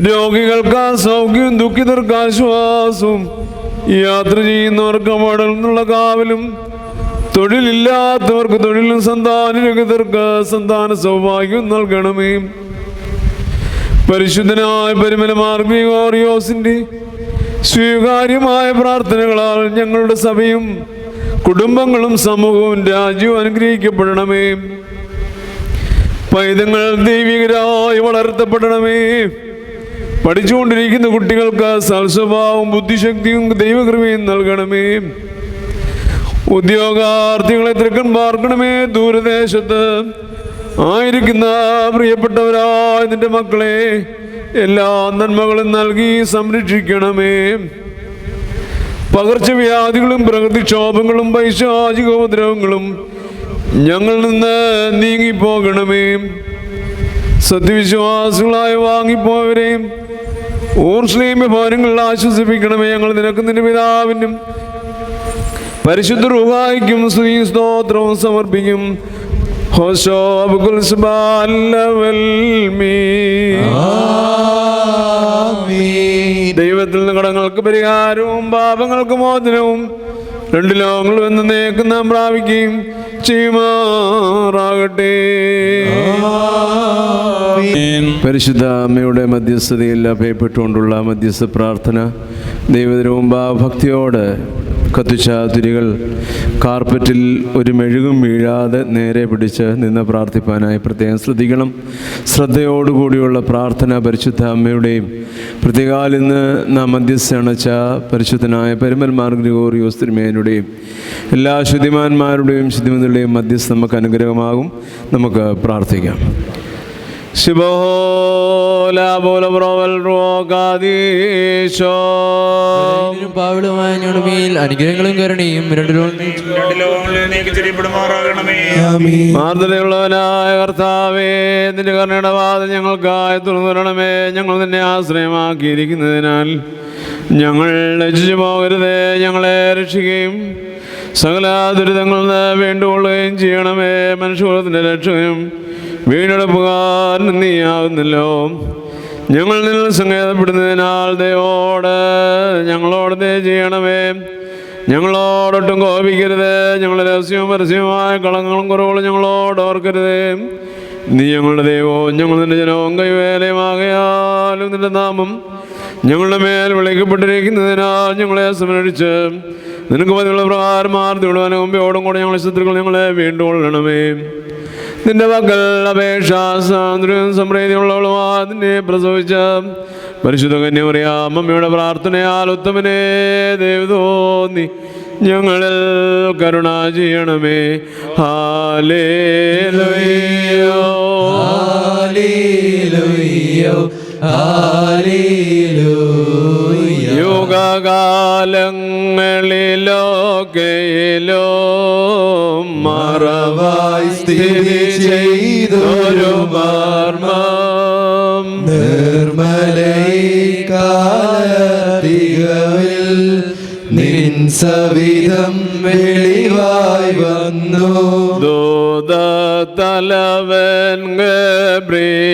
രോഗികൾക്ക് സൗഖ്യവും ദുഃഖിതർക്ക് ആശ്വാസവും യാത്ര ചെയ്യുന്നവർക്ക് അപകടത്തിൽ നിന്നുള്ള കാവലും തൊഴിലില്ലാത്തവർക്ക് തൊഴിലും സന്താനരഹിതർക്ക് സന്താന സൗഭാഗ്യവും നൽകണമേ. പരിശുദ്ധനായ പരിമല മാർ ഗ്രിഗോറിയോസിൻ്റെ സ്വീകാര്യമായ പ്രാർത്ഥനകളാൽ ഞങ്ങളുടെ സഭയും കുടുംബങ്ങളും സമൂഹവും രാജ്യവും അനുഗ്രഹിക്കപ്പെടണമേ. പൈതങ്ങൾ ദൈവികരായി വളർത്തപ്പെടണമേ. പഠിച്ചുകൊണ്ടിരിക്കുന്ന കുട്ടികൾക്ക് സൽസ്വഭാവവും ബുദ്ധിശക്തിയും ദൈവകൃപയും നൽകണമേ. ഉദ്യോഗാർത്ഥികളെ തിരക്കൻ പാർക്കണമേ. ദൂരദേശത്ത് ആയിരിക്കുന്ന പ്രിയപ്പെട്ടവരായ നിന്റെ മക്കളെ എല്ലാ നന്മകളും നൽകി സംരക്ഷിക്കണമേ. പകർച്ചവ്യാധികളും പ്രകൃതിക്ഷോഭങ്ങളും പൈശാചിക ഉപദ്രവങ്ങളും ഞങ്ങളിൽ നിന്ന് നീങ്ങിപ്പോകണമേ. സത്യവിശ്വാസികളായി വാങ്ങിപ്പോയവരെയും ഊർസ്ലീമ ഭവനങ്ങളിൽ ആശ്വസിപ്പിക്കണമേ. ഞങ്ങൾ നിനക്ക് നിന്റെ പിതാവിനും പരിശുദ്ധ റൂഹായിക്കും സ്തുതിയും സ്തോത്രവും സമർപ്പിക്കും. ദൈവത്തിൽ നിന്ന് കടങ്ങൾക്ക് പരിഹാരവും പാപങ്ങൾക്ക് മോചനവും രണ്ട് ലോകങ്ങളും എന്ന് നേക്ക് നാം പ്രാപിക്കുകയും ചെയ്യുമാറാകട്ടെ. പരിശുദ്ധ അമ്മയുടെ മധ്യസ്ഥതയിൽ അഭയപ്പെട്ടുകൊണ്ടുള്ള മധ്യസ്ഥ പ്രാർത്ഥന ദൈവത്തിനും ഭക്തിയോട് കത്തിച്ച തിരികൾ കാർപ്പറ്റിൽ ഒരു മെഴുകും വീഴാതെ നേരെ പിടിച്ച് നിന്ന് പ്രാർത്ഥിപ്പാനായി പ്രത്യേകം ശ്രദ്ധിക്കണം. ശ്രദ്ധയോടുകൂടിയുള്ള പ്രാർത്ഥന പരിശുദ്ധ അമ്മയുടെയും പ്രത്യേകാൽ ഇന്ന് നാം മധ്യസ്ഥ അണച്ച പരിശുദ്ധനായ പരിമൽമാർ ഗ്രിഗോറിയോസ് തിരുമേനയുടെയും എല്ലാ ശുദ്ധിമാന്മാരുടെയും ശുദ്ധിമതികളുടെയും മധ്യസ്ഥ നമുക്ക് അനുഗ്രഹമാകും. നമുക്ക് പ്രാർത്ഥിക്കാം. പാവളുമായ ഞങ്ങളുമേൽ അനുഗ്രഹങ്ങളും കരുണയും മാർദ്ദതയുള്ളവനായ കർത്താവേ, നിന്റെ കരുണയുടെ വാതിൽ ഞങ്ങൾക്കായി തുറന്നു തരണമേ. ഞങ്ങൾ നിന്നെ ആശ്രയമാക്കിയിരിക്കുന്നതിനാൽ ഞങ്ങൾ ലജ്ജിച്ചു പോകരുതേ. ഞങ്ങളെ രക്ഷിക്കുകയും സകല ദുരിതങ്ങളിൽ നിന്ന് വേണ്ടുകൊള്ളുകയും ചെയ്യണമേ. മനുഷ്യകുലത്തിൻ്റെ രക്ഷകനും വീണ്ടെടുപ്പുകാരനും നീയാകുന്നല്ലോ. ഞങ്ങൾ നിന്നിൽ സങ്കേതപ്പെടുന്നതിനാൽ ദയോട് ഞങ്ങളോട് ദയ ചെയ്യണമേ. ഞങ്ങളോടൊട്ടും കോപിക്കരുത്. ഞങ്ങളുടെ രഹസ്യവും പരസ്യവുമായ കളങ്ങളും കുറവുകളും ഞങ്ങളോട് ഓർക്കരുത്. നീ ഞങ്ങളുടെ ദൈവവും ഞങ്ങൾ നിന്റെ ജനവും കൈവേലയുമാകയാലും നിന്റെ നാമം ഞങ്ങളുടെ മേൽ വിളിക്കപ്പെട്ടിരിക്കുന്നതിനാൽ ഞങ്ങളെ സംരക്ഷിച്ച് നിനക്ക് പതിവുള്ള പ്രകാരം ആർത്തിയുള്ള മുമ്പോടും കൂടെ ഞങ്ങളെ ശത്രുക്കൾ ഞങ്ങളെ വീണ്ടുകൊള്ളണമേ. നിന്റെ പക്കൽ അപേക്ഷ സ്വാതന്ത്ര്യം സംപ്രീതിയുള്ളവളുമാ നിന്നെ പ്രസവിച്ച പരിശുദ്ധ കന്യമറിയാം അമ്മയുടെ പ്രാർത്ഥനയാൽ ഉത്തമനെ ദൈവതോന്നി ഞങ്ങളിൽ കരുണ ചെയ്യണമേ. ഹല്ലേലൂയ ഹല്ലേലൂയ ഹല്ലേലൂയ. യുഗകാലങ്ങളിലൊക്കെയിലോ മറവായി സ്ഥിതി ചെയ്തൊരു മർമ്മം നിർമ്മലൈകാലത്തികവിൽ നിൻ സവിധം വെളിവായി വന്നു. ദൂതതലവൻ ഗബ്രിയേൽ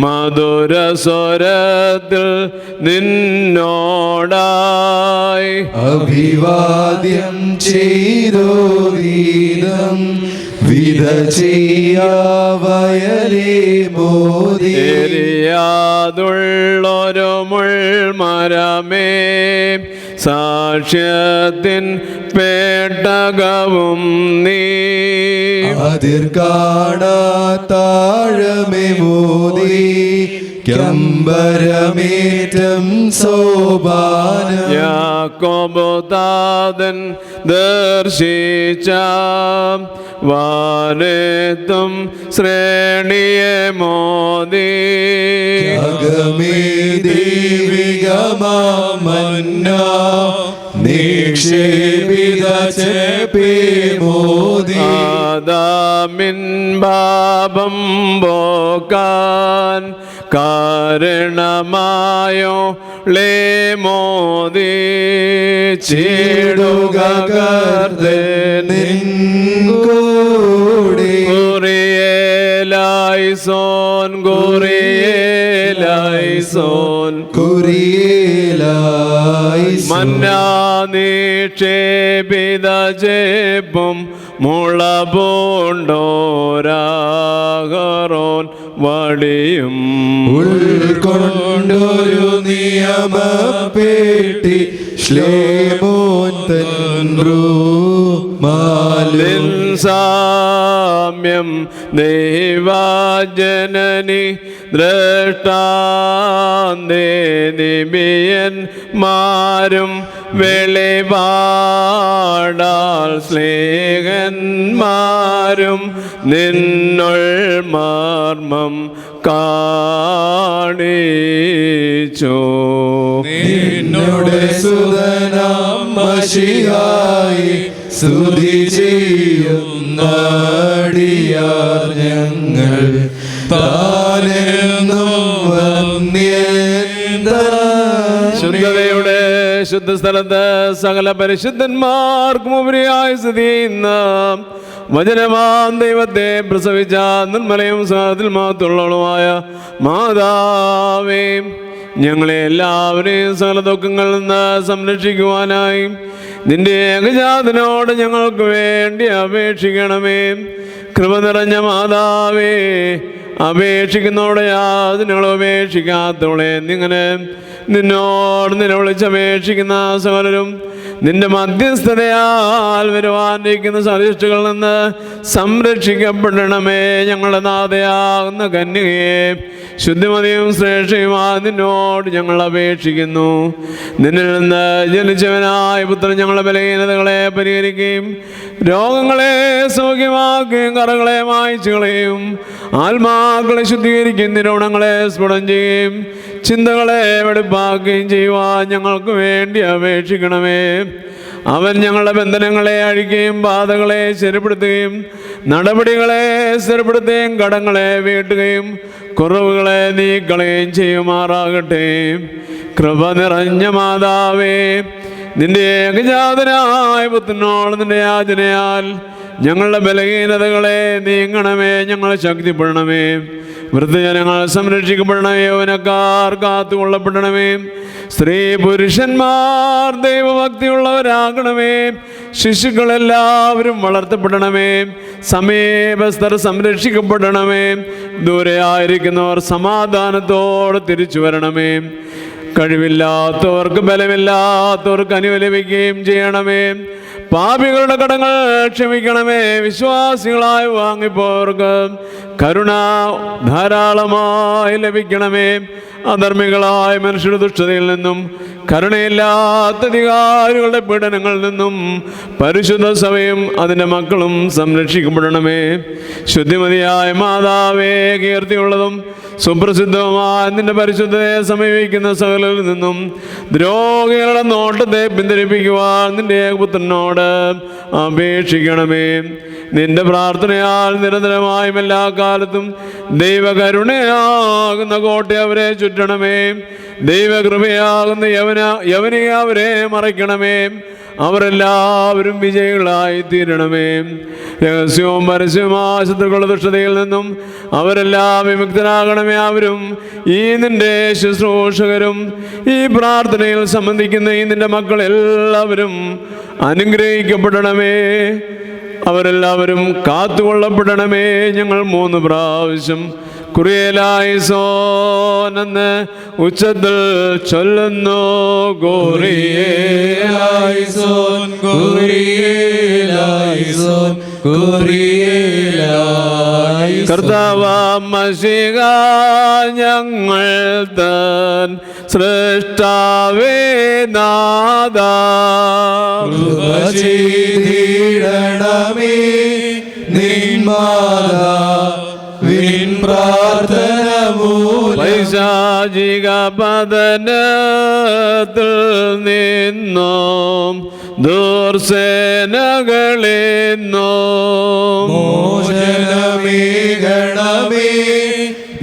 മധുരസ്വരത്തിൽ നിന്നോടായി അഭിവാദ്യം ചെയ്തോ ഗീതം വിധ ചെയ്യാവയലേ മോദി. എരിയാതുള്ളൊരു മുൾമരമേ സാക്ഷ്യത്തിൻ പേട്ടകവും നീ അതിർ കാണാത്താഴമേ മോദി കമ്പരമേറ്റം സോപാനം. യാക്കോബ് താതൻ ദർശിച്ച വാനെത്തും ശ്രേണിയെ മോദി അഗമേ ദൈവികമാമന്ന നിക്ഷേപിത ചേപ്പേ മോദി. ആദാമിൻ പാപം പോക്കാൻ കാരണമായോ ലേ മോദി ചീടുക കർത്തനിൻ കൂടി. കുറിയേലായിസോൻ കുറിയേലായിസോൻ കുറിയേലായിസോൻ. മന്നാ നിക്ഷേപിത ചേപ്പും മുളപൂണ്ടോരാകറോൻ വടിയും ഉൾക്കൊണ്ടൊരു നിയമപേട്ടി ശ്ലേമോൻ തൻമാലിൻ സാമ്യം ദൈവജനനി ദ്രഷ്ടാന്തേ നിബിയന്മാരും വെളിപാടാൽ സ്നേഹന്മാരും നിന്നുൾ മർമ്മം കാണിച്ചു. നിന്നുടെ സുതനാം മശിഹായി സ്തുതി ചെയ്യുന്നടിയാർ ഞങ്ങൾ താനെന്നും വന്യന്ത. ശുദ്ധതയുടെ വിശുദ്ധ സ്ഥലത്ത് സകല പരിശുദ്ധന്മാർക്കും ഉപരിയായ സ്ഥിതി ചെയ്യുന്ന വചനമാം ദൈവത്തെ പ്രസവിച്ച നിർമ്മലയും സാധത്തിൽ മാത്രമുള്ളവളുമായ മാതാവേ, ഞങ്ങളെ എല്ലാവരെയും സകല ദുഃഖങ്ങളിൽ നിന്ന് സംരക്ഷിക്കുവാനായി നിന്റെ ഏകജാതനോട് ഞങ്ങൾക്ക് വേണ്ടി അപേക്ഷിക്കണമേ. കൃപ നിറഞ്ഞ മാതാവേ, അപേക്ഷിക്കുന്നതോടെ യാതൊന്നും ഉപേക്ഷിക്കാത്തവളെ, നിങ്ങനെ നിന്നോട് നിലവിളിച്ചപേക്ഷിക്കുന്ന സകലരും നിന്റെ മധ്യസ്ഥതയാൽ വരുവാനിരിക്കുന്ന സരിഷ്ടുകളിൽ നിന്ന് സംരക്ഷിക്കപ്പെടണമേ. ഞങ്ങളുടെ നാഥയാകുന്ന കന്യകയെ, ശുദ്ധിമതിയും ശ്രേഷ്ഠയുമായി നിന്നോട് ഞങ്ങൾ അപേക്ഷിക്കുന്നു. നിന്നിൽ നിന്ന് ജനിച്ചവനായ പുത്രൻ ഞങ്ങളുടെ ബലഹീനതകളെ പരിഹരിക്കുകയും രോഗങ്ങളെ സൗഖ്യമാക്കുകയും കറകളെ മായ്ച്ചു കളയും, ആത്മാക്കളെ ശുദ്ധീകരിക്കുകയും നിരോണങ്ങളെ സ്ഫുടം ചെയ്യുകയും ചിന്തകളെ വെടിപ്പാക്കുകയും ചെയ്യുവാൻ ഞങ്ങൾക്ക് വേണ്ടി അപേക്ഷിക്കണമേ. അവൻ ഞങ്ങളുടെ ബന്ധനങ്ങളെ അഴിക്കുകയും ബാധകളെ ശരിപ്പെടുത്തുകയും നടപടികളെ സ്ഥിരപ്പെടുത്തുകയും കടങ്ങളെ വീട്ടുകയും കുറവുകളെ നീക്കളയും ചെയ്യുമാറാകട്ടെ. കൃപ നിറഞ്ഞ മാതാവേ, നിന്റെ ഏകജാതനായ പുത്രനോട് നിന്റെ യാചനയാൽ ഞങ്ങളുടെ ബലഹീനതകളെ നീങ്ങണമേ. ഞങ്ങളെ ശക്തിപ്പെടണമേ. വൃദ്ധജനങ്ങൾ സംരക്ഷിക്കപ്പെടണമേ. യൗവനക്കാർ കാത്തുകൊള്ളപ്പെടണമേ. സ്ത്രീ പുരുഷന്മാർ ദൈവഭക്തിയുള്ളവരാകണമേ. ശിശുക്കളെല്ലാവരും വളർത്തപ്പെടണമേ. സമീപസ്ഥർ സംരക്ഷിക്കപ്പെടണമേ. ദൂരെ ആയിരിക്കുന്നവർ സമാധാനത്തോടെ തിരിച്ചു വരണമേ. കഴിവില്ലാത്തവർക്ക് ബലമില്ലാത്തവർക്ക് അനുവലിപ്പിക്കുകയും ചെയ്യണമേ. പാപികളുടെ കടങ്ങൾ ക്ഷമിക്കണമേ. വിശ്വാസികളായി വാങ്ങിപ്പോർക്ക് കരുണ ധാരാളമായി ലഭിക്കണമേ. അധർമ്മികളായ മനുഷ്യരുടെ ദുഷ്ടതയിൽ നിന്നും കരുണയില്ലാത്ത അധികാരികളുടെ പീഡനങ്ങളിൽ നിന്നും പരിശുദ്ധ സഭയും അതിൻ്റെ മക്കളും സംരക്ഷിക്കപ്പെടണമേ. ശുദ്ധിമതിയായ മാതാവേ, കീർത്തിയുള്ളതും സുപ്രസിദ്ധവുമായ നിന്റെ പരിശുദ്ധതയെ സമീപിക്കുന്ന സകലിൽ നിന്നും ദ്രോഹികളുടെ നോട്ടത്തെ പിന്തിരിപ്പിക്കുവാൻ നിന്റെ ഏകപുത്രനോട് അപേക്ഷിക്കണമേ. നിന്റെ പ്രാർത്ഥനയാൽ നിരന്തരമായും എല്ലാ കാലത്തും ദൈവകരുണയാകുന്ന കോട്ടയെ അവരെ ചുറ്റണമേ. ദൈവകൃപയാകുന്ന യവനെ അവരെ മറയ്ക്കണമേ. അവരെല്ലാവരും വിജയികളായി തീരണമേ. രഹസ്യവും പരസ്യവുമായ ശത്രുക്കളുടെ ദുഷ്ടതയിൽ നിന്നും അവരെല്ലാം വിമുക്തരാകണമേ. അവരും ഈ നിന്റെ ശുശ്രൂഷകരും ഈ പ്രാർത്ഥനയിൽ സംബന്ധിക്കുന്ന ഈ നിന്റെ മക്കൾ എല്ലാവരും അനുഗ്രഹിക്കപ്പെടണമേ. അവരെല്ലാവരും കാത്തുകൊള്ളപ്പെടണമേ. ഞങ്ങൾ 3 പ്രാവശ്യം കുറിയേലായിസോനെന്ന് ഉച്ചത്തിൽ ചൊല്ലുന്നു. കുറിയേലായിസോൻ, കുറിയേലായിസോൻ, കുറിയേലായിസോൻ. കർത്താവാം മശീഹ ഞങ്ങൾ തൻ സൃഷ്ടാവേ നാഥാ, കൃപ ചെയ്തിടണമേ. നിന്മാതാവിൻ പ്രാർത്ഥന മൂലം പൈശാചിക പതനത്തിൽ നിന്നും ദുർസേനകളിന്നും മോചനമേകണമേ.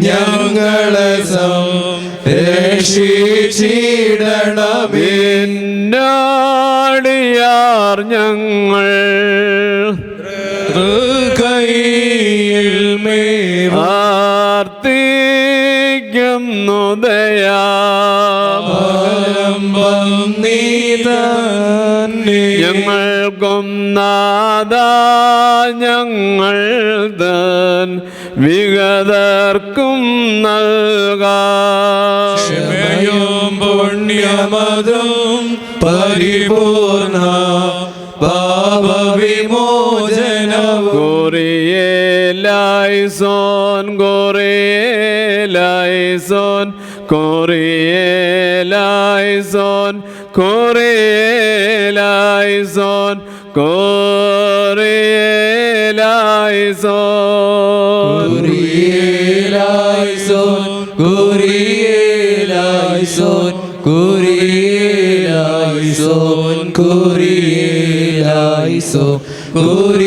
ഞങ്ങളെ സംരക്ഷിച്ചിടണമേ. നാടിയാർ ഞങ്ങൾ കൈയിൽ മേൽ ആർത്തിക്കുന്നു ദയാ നീ തന്നെ ഞങ്ങൾക്കും നാദാ ഞങ്ങൾ തൻ വിഗതർക്കും നൽകാം. ക്ഷമയും പുണ്യമതും പരിപൂർണ പാപവിമോചനവും കോറിയേലായിസോൻ, കോറിയേലായിസോൻ, കോറിയേലായിസോൻ, കോറിയേലായിസോൻ, കോറിയേലായിസോൻ. കുറിയേലായിസോൻ, കുറിയേലായിസോൻ, കുറിയേലായിസോൻ, കുറിയേലായിസോൻ, കുറിയേലായിസോൻ.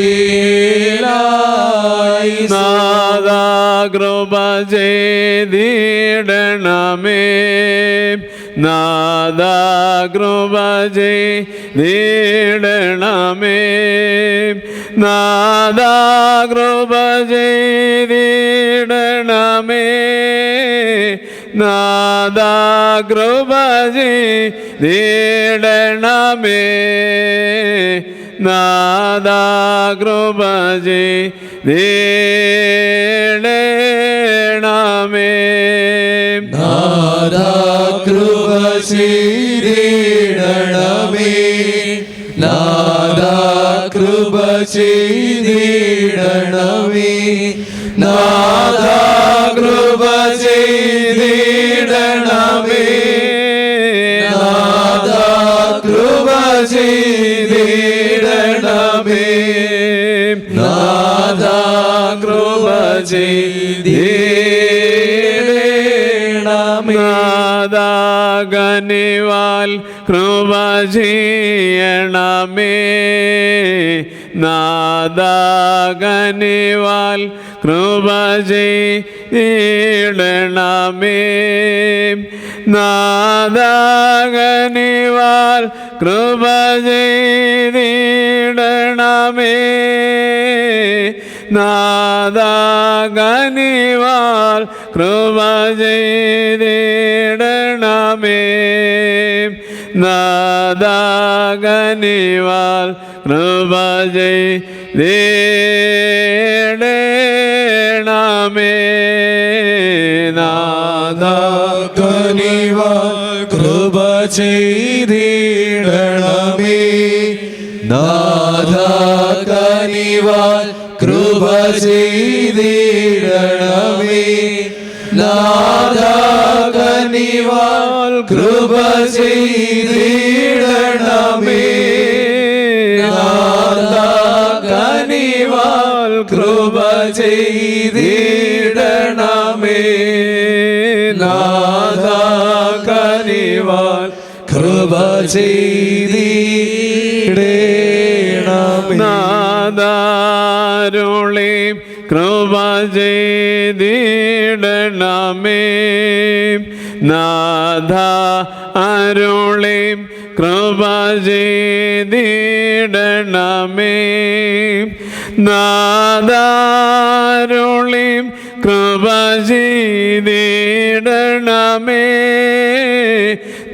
നാദാ കൃപ ചെയ്തിടണമേ. നാദ കൃപ ചെയ്തിടണമേ നാദ കൃപ ചെയ്തിടണമേ നാദ കൃപ ചെയ്തിടണമേ നാദ കൃപ ചെയ്തിടണമേ നാദ കൃപ ചെയ്തിടണമേ നാദ കൃപ ചെയ്തിടണമേ നാദ കൃപ ചെയ്തിടണമേ നാദ കൃപ ചെയ്തിടണമേ നാദ കൃപ ചെയ്തിടണമേ നാദ കനിവാൽ കൃപ ചെയ്യണമേ നാദ കനിവാൽ കൃപ ചെയ്തിടണമേ നാദ കനിവാൽ കൃപ ചെയ്തിടണമേ നാദ കനിവാൽ കൃപ ചെയ്തിടണമേ നാദ കനിവാൽ കൃപ ചെയ്തിടണമേ നാദ കനിവാൽ കൃപ ചെയ്തിടണമേ നാദ കനിവാൽ കൃപ ചെയ്തിടണമേ നാദ കനിവാൽ കൃപ ചെയ്തിടണമേ നാദ കനിവാൽ കൃപ ചെയ്തിടണമേ നാദ കനിവാൽ കൃപ ചെയ്തിടണമേ നാദാരുളി കൃപ ചെയ്തിടണമേ നാദ അരുളി കൃപ ചെയ്തിടണമേ നാദാരുളി കൃപ ചെയ്തിടണമേ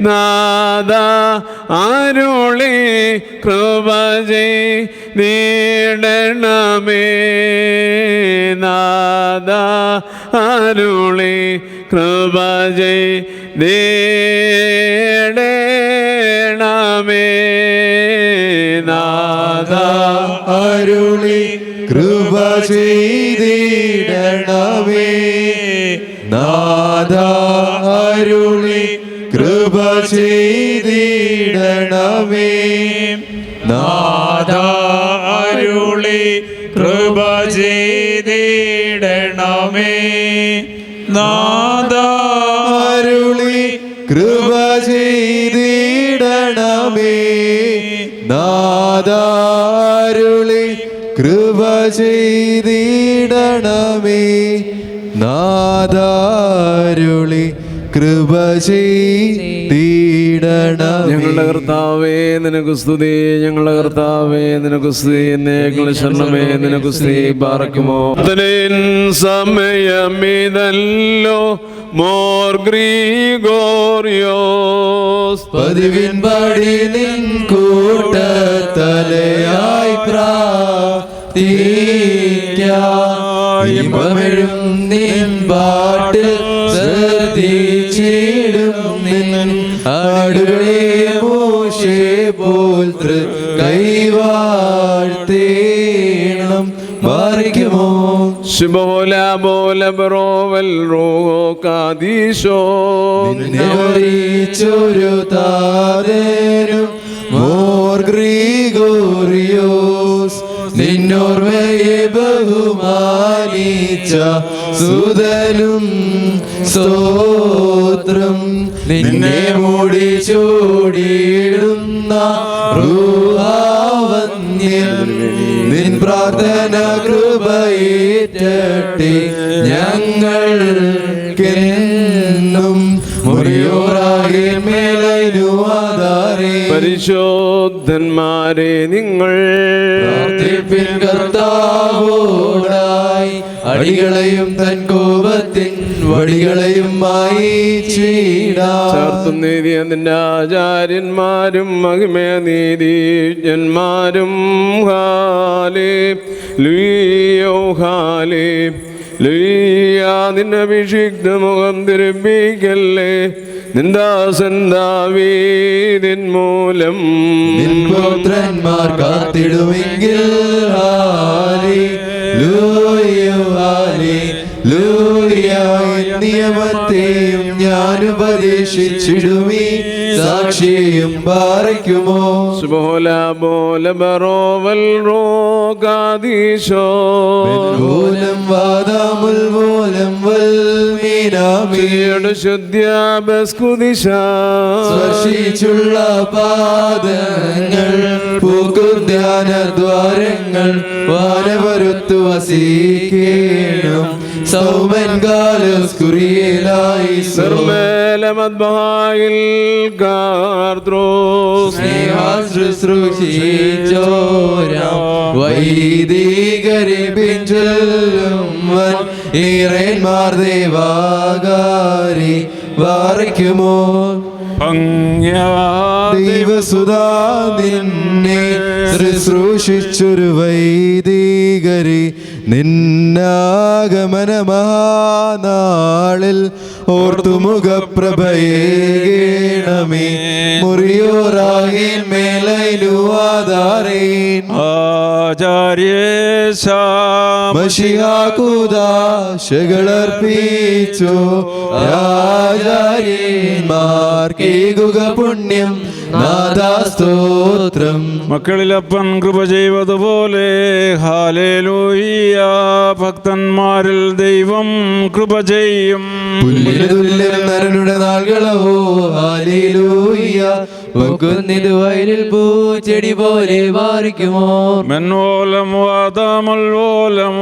നാദ അരുളി കൃപ ചെയ്തിടണമേ നാദ അരുളി കൃപ ചെയ്തിടണമേ നാദ അരുളി കൃപ ചെയ്തിടണമേ നാദ അരുളി കൃപ ചെയ്തിടണമേ നാദ അരുളി കൃപ ചെയ്തിടണമേ നാദ അരുളി കൃപ ചെയ്തിടണമേ നാദ അരുളി കൃപ ചെയ്തിടണമേ നാദ അരുളി കൃപ ചെയ്തിടണമേ ഞങ്ങളുടെ കർത്താവേ നിനക്ക് സ്തുതി ഞങ്ങളുടെ കർത്താവേ നിനക്ക് സ്തുതി എന്നേക്കുള്ള ശരണമേ നിനക്ക് സ്തുതി പാർക്കുമോ സമയമിതല്ലോ മോർ ഗ്രിഗോറിയോസ് പതിവിൻപടി നിൻ കൂട്ടത്തലയായി പ്രാർത്ഥിക്കായിമ്പമെഴും നിൻ പാട്ടിൽ ശ്രദ്ധിച്ചിടും നിൻ ആടുകളെ മോശെ പോൽ കൈവാഴ്ത്തേണം മറിക്കുമോ ശുഭോല ബോല ബറോവൽ റോഹോ കാദീശോ നിന്നെ വരിച്ചൊരു താരനും മോർ ഗ്രിഗോറിയോസ് നിന്നോർമ്മയെ ബഹുമാനിച്ച സുതനും സ്തോത്രം നിന്നെ മൂടി ചൂടിയിടുന്ന റുഹാവന്യൻ നിൻ പ്രാർത്ഥന കൃപയേറ്റട്ടെ ഞങ്ങൾക്കെന്നും മുറിയോറാകെ പരിശോധന്മാരെ നിങ്ങൾ പ്രാർത്ഥിപ്പിൻ കർത്താവോടായി, അടികളെയും തൻ കോപത്തിൻ വടികളെയും മായിച്ചിടാം. ചേർത്തും നീതി നിന്റെ ആചാര്യന്മാരും മഹിമയ നീതിജ്ഞന്മാരും ഹാലേ ലൂയോ ഹാലേ ലൂയാ. നിന്റെ അഭിഷിക്ത മുഖം തിരുപ്പിക്കല്ലേ, നിന്ദാസൻ ദാവീദിൻ മൂലം നിൻ പുത്രന്മാർ കാത്തിടുമെങ്കിൽ നിയമത്തെയും ഞാൻ ഉപദേശിച്ചിടുമീ സാക്ഷിയും പാറയ്ക്കുമോ. സ്പർശിച്ചുള്ള പാദങ്ങൾ പൂക്കും ധ്യാനദ്വാരങ്ങൾ വാനവരുത്തു വസിക്കേണം. സൗമൻ കാലസ്കുറിയലായി വൈദികരെ പിഞ്ചൊല്ലും ഈറന്മാർ ദേവാകാരി വാറയ്ക്കുമോ. ദൈവസുധാ നിന്നെ ശുശ്രൂഷിച്ചൊരു വൈദികരെ നിന്നാഗമന മഹാനാളിൽ ഓർത്തുമുഖപ്രഭയേകേണമേ. മുറിയോറാകേൻ മേലയിലുവാതാരേൻ മഷിഹാകൂദാശകളർപ്പിച്ചു ആചാര്യന്മാർക്കേകുക പുണ്യം നാദാസ്തോത്രം. മക്കളിലപ്പൻ കൃപ ചെയ്വതുപോലെ ഹാലേലൂയ. ഭക്തന്മാരിൽ ദൈവം കൃപ ചെയ്യും. പുല്ലിന് തുല്യം നരനുടെ നാളുകളോ ഹാലേലൂയ. പൊക്കുന്നിത് വയലിൽ പൂച്ചെടി പോലെ വാരിക്കുമോ. മെൻവോലം വാദമുൽവോലം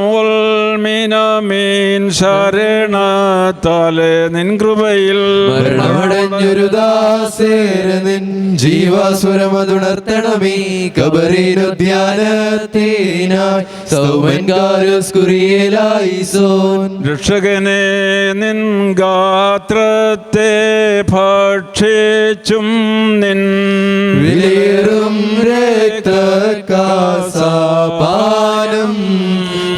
മീനമീൻ ശരണത്താലെ നിൻ കൃപയിൽ മരണമടഞ്ഞൊരു ദാസേര നിൻ ജീവാസുരമതുണർത്തണമേ. കബറിനുദ്യാനത്തിനായി സൗമൻകാരുസ്കുറിയലായി സോൻ. രക്ഷകനെ നിൻ ഗാത്രത്തെ ഭക്ഷിച്ചും നിൻ വിലയേറും രക്തകാസാപാനം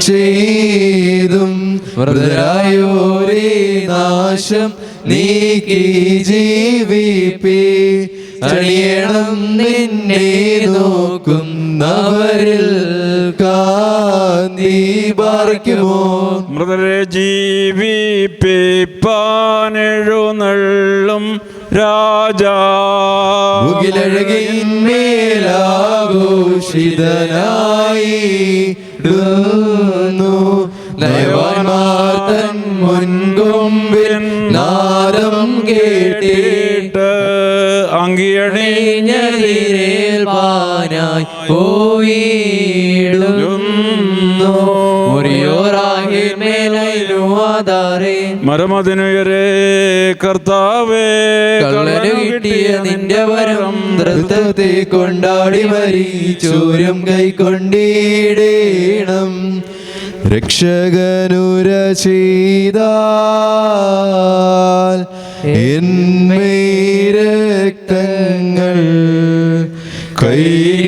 ചെയ്തും മൃതരായോരേ നാശം നീക്കി ജീവിപ്പി. അണിയണം നിന്നെ നോക്കുന്നവരിൽ കാന്തി പാർക്കുമോ. മൃതരെ ജീവിപ്പിപ്പാനെഴുന്നള്ളും രാജാ. മുകിലഴകിന്മേലാഘോഷിതനായി നയവാന്മാർ തൻ മുൻകൊമ്പിൽ നാദം കേട്ടിട്ട് അങ്കിയണിഞ്ഞതിരേൽപ്പാനായി പോയിടുന്നു. മരമതിനുയരെ കർത്താവേ കള്ളനു കിട്ടിയ നിന്റെ വരം നൃത്തത്തെ കൊണ്ടാടി മരിച്ചോരും കൈക്കൊണ്ടിടേണം. രക്ഷകനുര ചെയ്താൽ എന്മേരക്തങ്ങൾ കൈകൊള്ളുന്നോരിൽ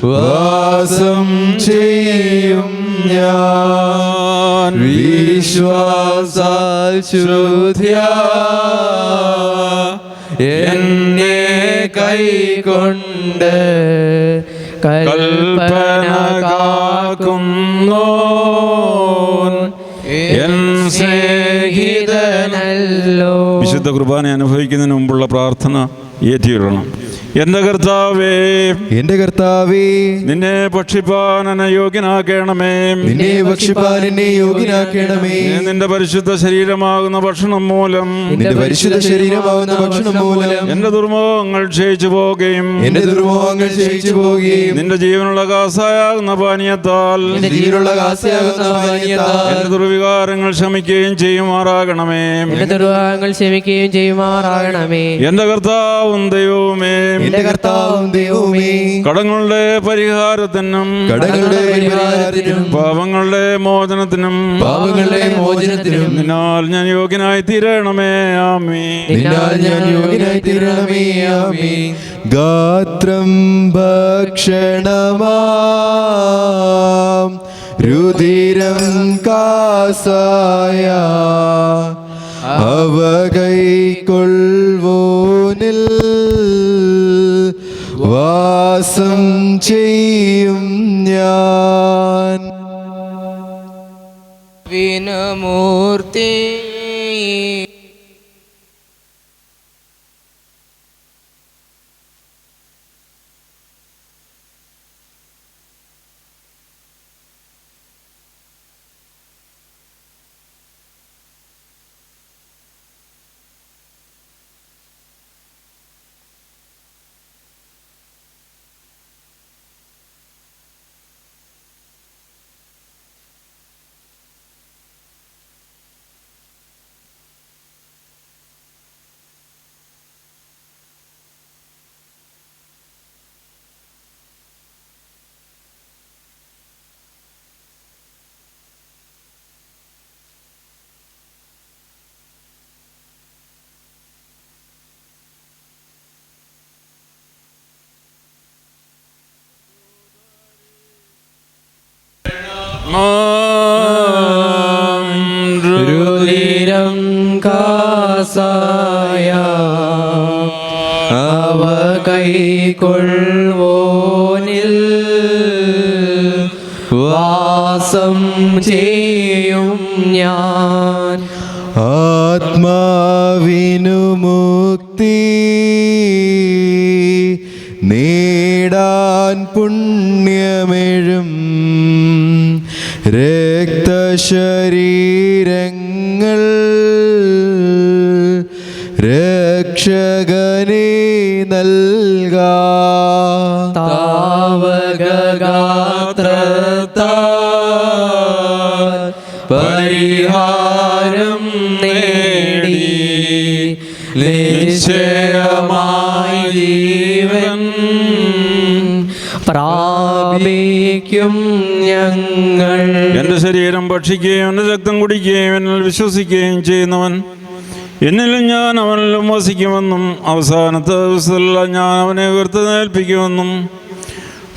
വാസം ചെയ്യും ഞാൻ. വിശ്വാസാൽ ശ്രുത്യാ എന്നെ കൈകൊണ്ട് കൽപ്പന കാക്കുന്നോ എൻ സ്നേഹിതനല്ലോ. വിശുദ്ധ കുർബാന അനുഭവിക്കുന്നതിന് മുമ്പുള്ള പ്രാർത്ഥന ഏറ്റിയിടണം. എന്റെ കർത്താവേ, എന്റെ കർത്താവേ, നിന്നെ ഭക്ഷിപ്പാൻ എന്നെ യോഗ്യനാക്കണമേ. നിന്നെ ഭക്ഷിപ്പാൻ എന്നെ യോഗ്യനാക്കണമേ. നിന്റെ പരിശുദ്ധ ശരീരമാകുന്ന ഭക്ഷണം മൂലം, നിന്റെ പരിശുദ്ധ ശരീരമാകുന്ന ഭക്ഷണം മൂലം എന്റെ ദുർമോഹങ്ങൾ ക്ഷയിച്ചു പോകുകയും എന്റെ ദുർമോഹങ്ങൾ ക്ഷയിച്ചു പോവുകയും നിന്റെ ജീവനുള്ള കാസായാകുന്ന പാനീയത്താൽ ജീവനുള്ള കാസയാകുന്ന പാനീയത്താൽ എന്റെ ദുർവികാരങ്ങൾ ശമിക്കുകയും ചെയ്യുമാറാകണമേ. എന്റെ ദുർഭാഗങ്ങൾ ക്ഷമിക്കുകയും ചെയ്യുമാറാകണമേ. എന്റെ കർത്താവും ദൈവവുമേ, എന്റെ കർത്താവും ദൈവവുമേ, കടങ്ങളുടെ പരിഹാരത്തിനും കടങ്ങളുടെ പരിഹാരത്തിനും പാപങ്ങളുടെ മോചനത്തിനും നിന്നാൽ ഞാൻ യോഗ്യനായി തീരണമേ. ആമീൻ. നിന്നാൽ ഞാൻ യോഗ്യനായി തീരണമേ. ആമീൻ. ഗാത്രം ഭക്ഷണമാം രുധിരം കാസായ അവ കൈക്കൊള്ളുവോനിൽ വാസം ചെയ്യും ഞാൻ. വിനമൂർത്തി രുധിരം കാസായ അവ കൈക്കൊള്ളുവോനിൽ വാസം ചെയ്യും ഞാൻ. ആത്മാവിനു മുക്തി നേടാൻ പുണ്യമെഴും രക്തശരീരങ്ങൾ രക്ഷകനെ നൽകാ. താവകഗാത്രത്താൽ പരിഹാരം നേടി നിശ്ചയമായി ജീവൻ പ്രാപിക്കും ഞങ്ങൾ. എന്റെ ശരീരം ഭക്ഷിക്കുകയും എന്റെ രക്തം കുടിക്കുകയും എന്നിൽ വിശ്വസിക്കുകയും ചെയ്യുന്നവൻ എന്നിലും ഞാൻ അവനിലും വസിക്കുമെന്നും അവസാനത്തെ ദിവസത്തിൽ ഞാൻ അവനെ ഉയർത്തെഴുന്നേൽപ്പിക്കുമെന്നും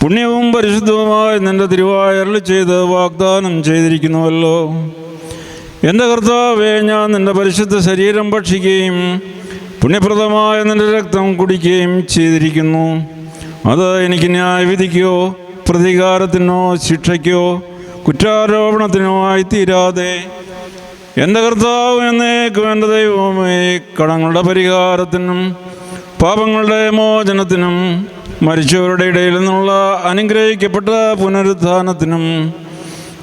പുണ്യവും പരിശുദ്ധവുമായ നിന്റെ തിരുവായരുളി ചെയ്ത് വാഗ്ദാനം ചെയ്തിരിക്കുന്നുവല്ലോ. എൻ്റെ കർത്താവേ, ഞാൻ നിന്റെ പരിശുദ്ധ ശരീരം ഭക്ഷിക്കുകയും പുണ്യപ്രദമായ നിന്റെ രക്തം കുടിക്കുകയും ചെയ്തിരിക്കുന്നു. അത് എനിക്ക് ന്യായവിധിക്കോ പ്രതികാരത്തിനോ ശിക്ഷയ്ക്കോ കുറ്റാരോപണത്തിനോ ആയിത്തീരാതെ എൻ്റെ കർത്താവ് എന്നേക്കും എൻ്റെ ദൈവമേ, കടങ്ങളുടെ പരിഹാരത്തിനും പാപങ്ങളുടെ മോചനത്തിനും മരിച്ചവരുടെ ഇടയിൽ നിന്നുള്ള അനുഗ്രഹിക്കപ്പെട്ട പുനരുത്ഥാനത്തിനും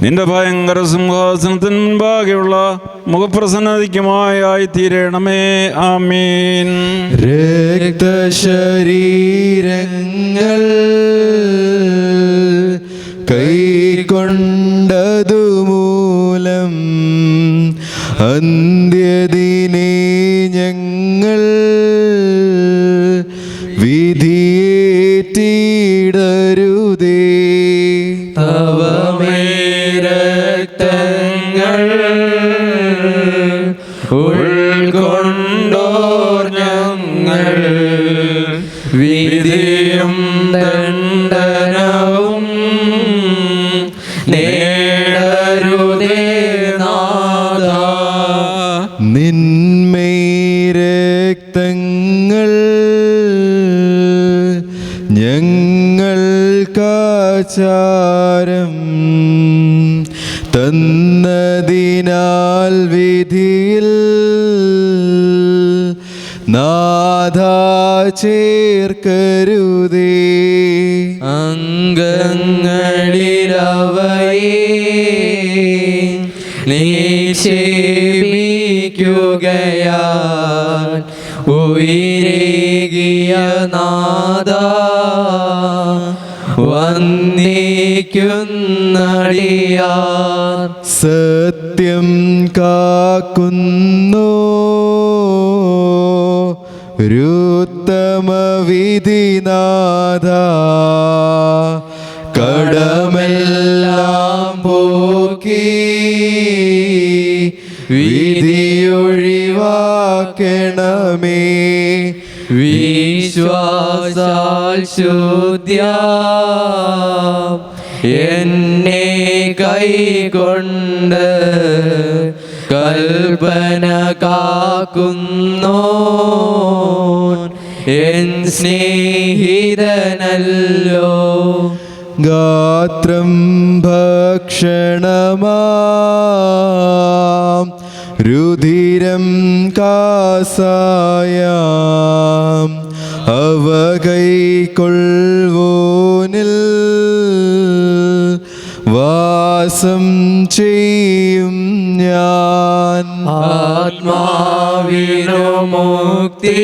നിന്റെ ഭയങ്കര സിംഹാസനത്തിന് മുൻപാകെയുള്ള മുഖപ്രസന്നതിക്കുമായി തീരണമേ. ആമീൻ. രക്തശരീരങ്ങൾ കൈക്കൊണ്ടതുമൂലം അന്ത്യദിനേ ഞങ്ങൾ വിധിയേറ്റിടരുതേ. രക്തങ്ങൾ ഉൾക്കൊണ്ടോർ ഞങ്ങൾ വിധിയും ദണ്ഡനവും നേടരുതേ നാഥ. നിന്മേ രക്തങ്ങൾ ഞങ്ങൾക്കാചാരം തന്നതിനാൽ വിധിയിൽ നാഥ ചേർക്കരുതേ. അംഗങ്ങളിലവയെ നിക്ഷേപിക്കുകയാൽ ഉയരേകിയ നാദ വന്ദിക്കുന്നടിയാർ. സത്യം കാക്കുന്നു ഉത്തമവിധിനാഥ, കടമെല്ലാം പോക്കി വിധിയൊഴിവാക്കണമേ. വിശ്വാസാൽ ശുദ്ധ്യ എന്നെ കൈകൊണ്ട് കൽപ്പന കാക്കുന്നോ എൻ സ്നേഹിതനല്ലോ. ഗാത്രം ഭക്ഷണമാം രുധിരം കാസായാം അവ കൈക്കൊള്ളുവോനിൽ വാസം ചെയ്യും ഞാൻ. ആത്മാവിനു മുക്തി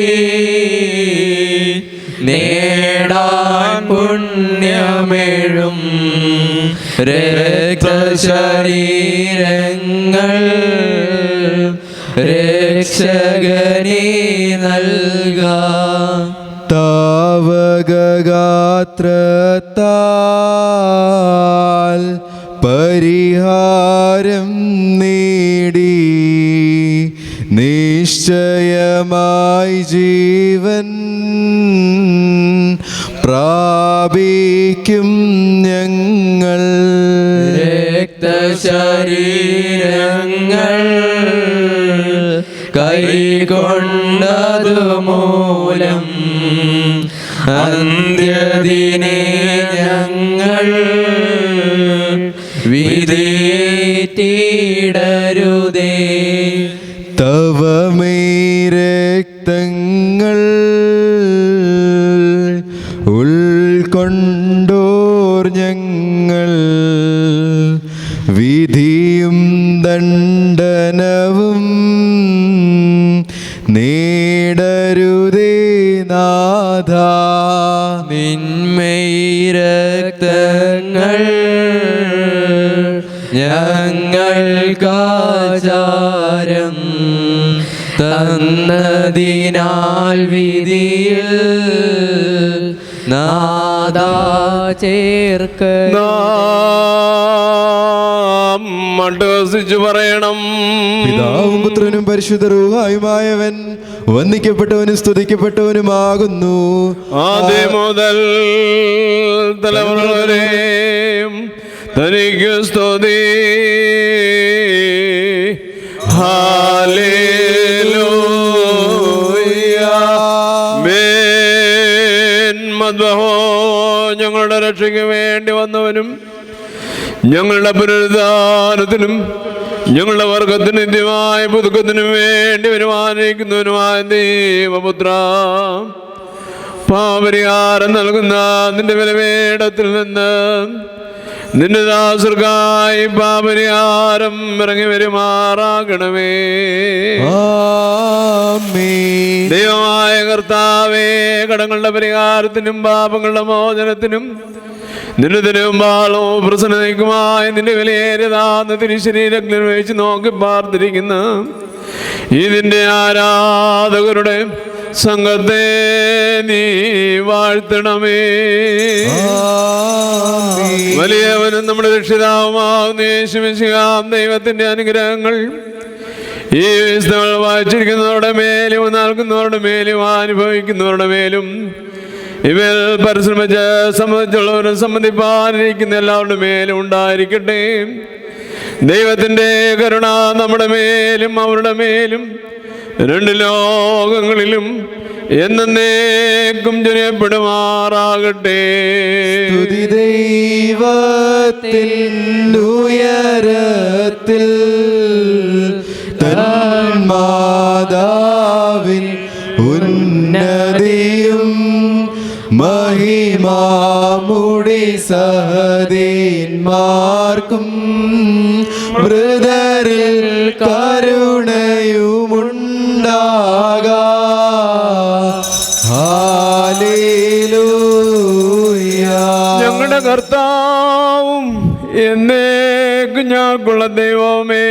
നേടാൻ പുണ്യമേഴും രക്തശരീരങ്ങൾ രക്ഷകനെ നൽകാം. താവകഗാത്രത്താൽ പരിഹാരം നേടി നിശ്ചയമായി ജീവൻ പ്രാപിക്കും ഞങ്ങൾ. രക്തശരീരങ്ങൾ കൈകൊണ്ടതു മൂലം അന്ത്യദിനെ ഞങ്ങൾ വിധിയേറ്റിടരുതേ. തവ രക്തങ്ങൾ ഉൾക്കൊണ്ടോർ ഞങ്ങൾ വിധിയും ദണ്ഡനവും നേടരുതേ നാഥ. നിന്മയിരക്തങ്ങൾ ഞങ്ങൾക്കാചാരം തന്നതിനാൽ വിധിയിൽ നാദാ ചേർക്ക. മണ്ടസിച്ചു പറയണം. പിതാവും പുത്രനും പരിശുദ്ധ റൂഹായുമായവൻ വന്ദിക്കപ്പെട്ടവനും സ്തുതിക്കപ്പെട്ടവനുമാകുന്നു. ആദ്യം മുതൽ തലമുറ വരെയും തനിക്ക് സ്തുതി. ഹല്ലേലൂയ. ആമേൻ. മദ്ബഹോ. ഞങ്ങളുടെ രക്ഷയ്ക്ക് വേണ്ടി വന്നവനും ഞങ്ങളുടെ പുനരുദ്ധാനത്തിനും ഞങ്ങളുടെ വർഗത്തിന് നിത്യമായ പുതുക്കത്തിനും വേണ്ടി വരുമാനിക്കുന്നവനുമായ ദൈവപുത്ര, പാപരിഹാരം നൽകുന്ന നിന്റെ വിലവേടത്തിൽ നിന്ന് നിന്റെ ദാസർക്കായി പാപരിഹാരം ഇറങ്ങി വരുമാറാകണമേ. ദൈവമായ കർത്താവേ, കടങ്ങളുടെ പരിഹാരത്തിനും പാപങ്ങളുടെ മോചനത്തിനും നിന്റെ തിരുമ്പാളോ പ്രസന്നതയ്ക്കുമായി നിന്റെ വിലയേറിയതാന്ന് തിരുശരീരത്തിൽ വെച്ച് നോക്കി പാർത്തിരിക്കുന്ന ഇതിൻ്റെ ആരാധകരുടെ സംഘത്തെ നീ വാഴ്ത്തണമേ. വലിയവനും നമ്മുടെ രക്ഷിതാവുമാകുന്ന യേശുമിശിഹാം ദൈവത്തിൻ്റെ അനുഗ്രഹങ്ങൾ ഈ വിശുദ്ധങ്ങൾ വായിച്ചിരിക്കുന്നവരുടെ മേലും നൽകുന്നവരുടെ മേലും അനുഭവിക്കുന്നവരുടെ മേലും ഇവൽ പരിശ്രമിച്ച് സംബന്ധിച്ചുള്ളവരും സംബന്ധിപ്പാനിരിക്കുന്ന എല്ലാവരുടെ മേലും ഉണ്ടായിരിക്കട്ടെ. ദൈവത്തിൻ്റെ കരുണ നമ്മുടെ മേലും അവരുടെ മേലും രണ്ട് ലോകങ്ങളിലും എന്നേക്കും ചൊരിയപ്പെടുമാറാകട്ടെ. സ്തുതി ദൈവത്തിൻ ഉയരത്തിൽ തൻ മാതാവിൻ ഉന്നതിയോ മഹിമാമുടി സഹദീന്മാർക്കും മൃതരിൽ കരുണയുമുണ്ടാകാ. ഹല്ലേലൂയ. ഞങ്ങളുടെ കർത്താവും എന്നേക്കും ഞങ്ങൾക്കുള്ള ദൈവമേ,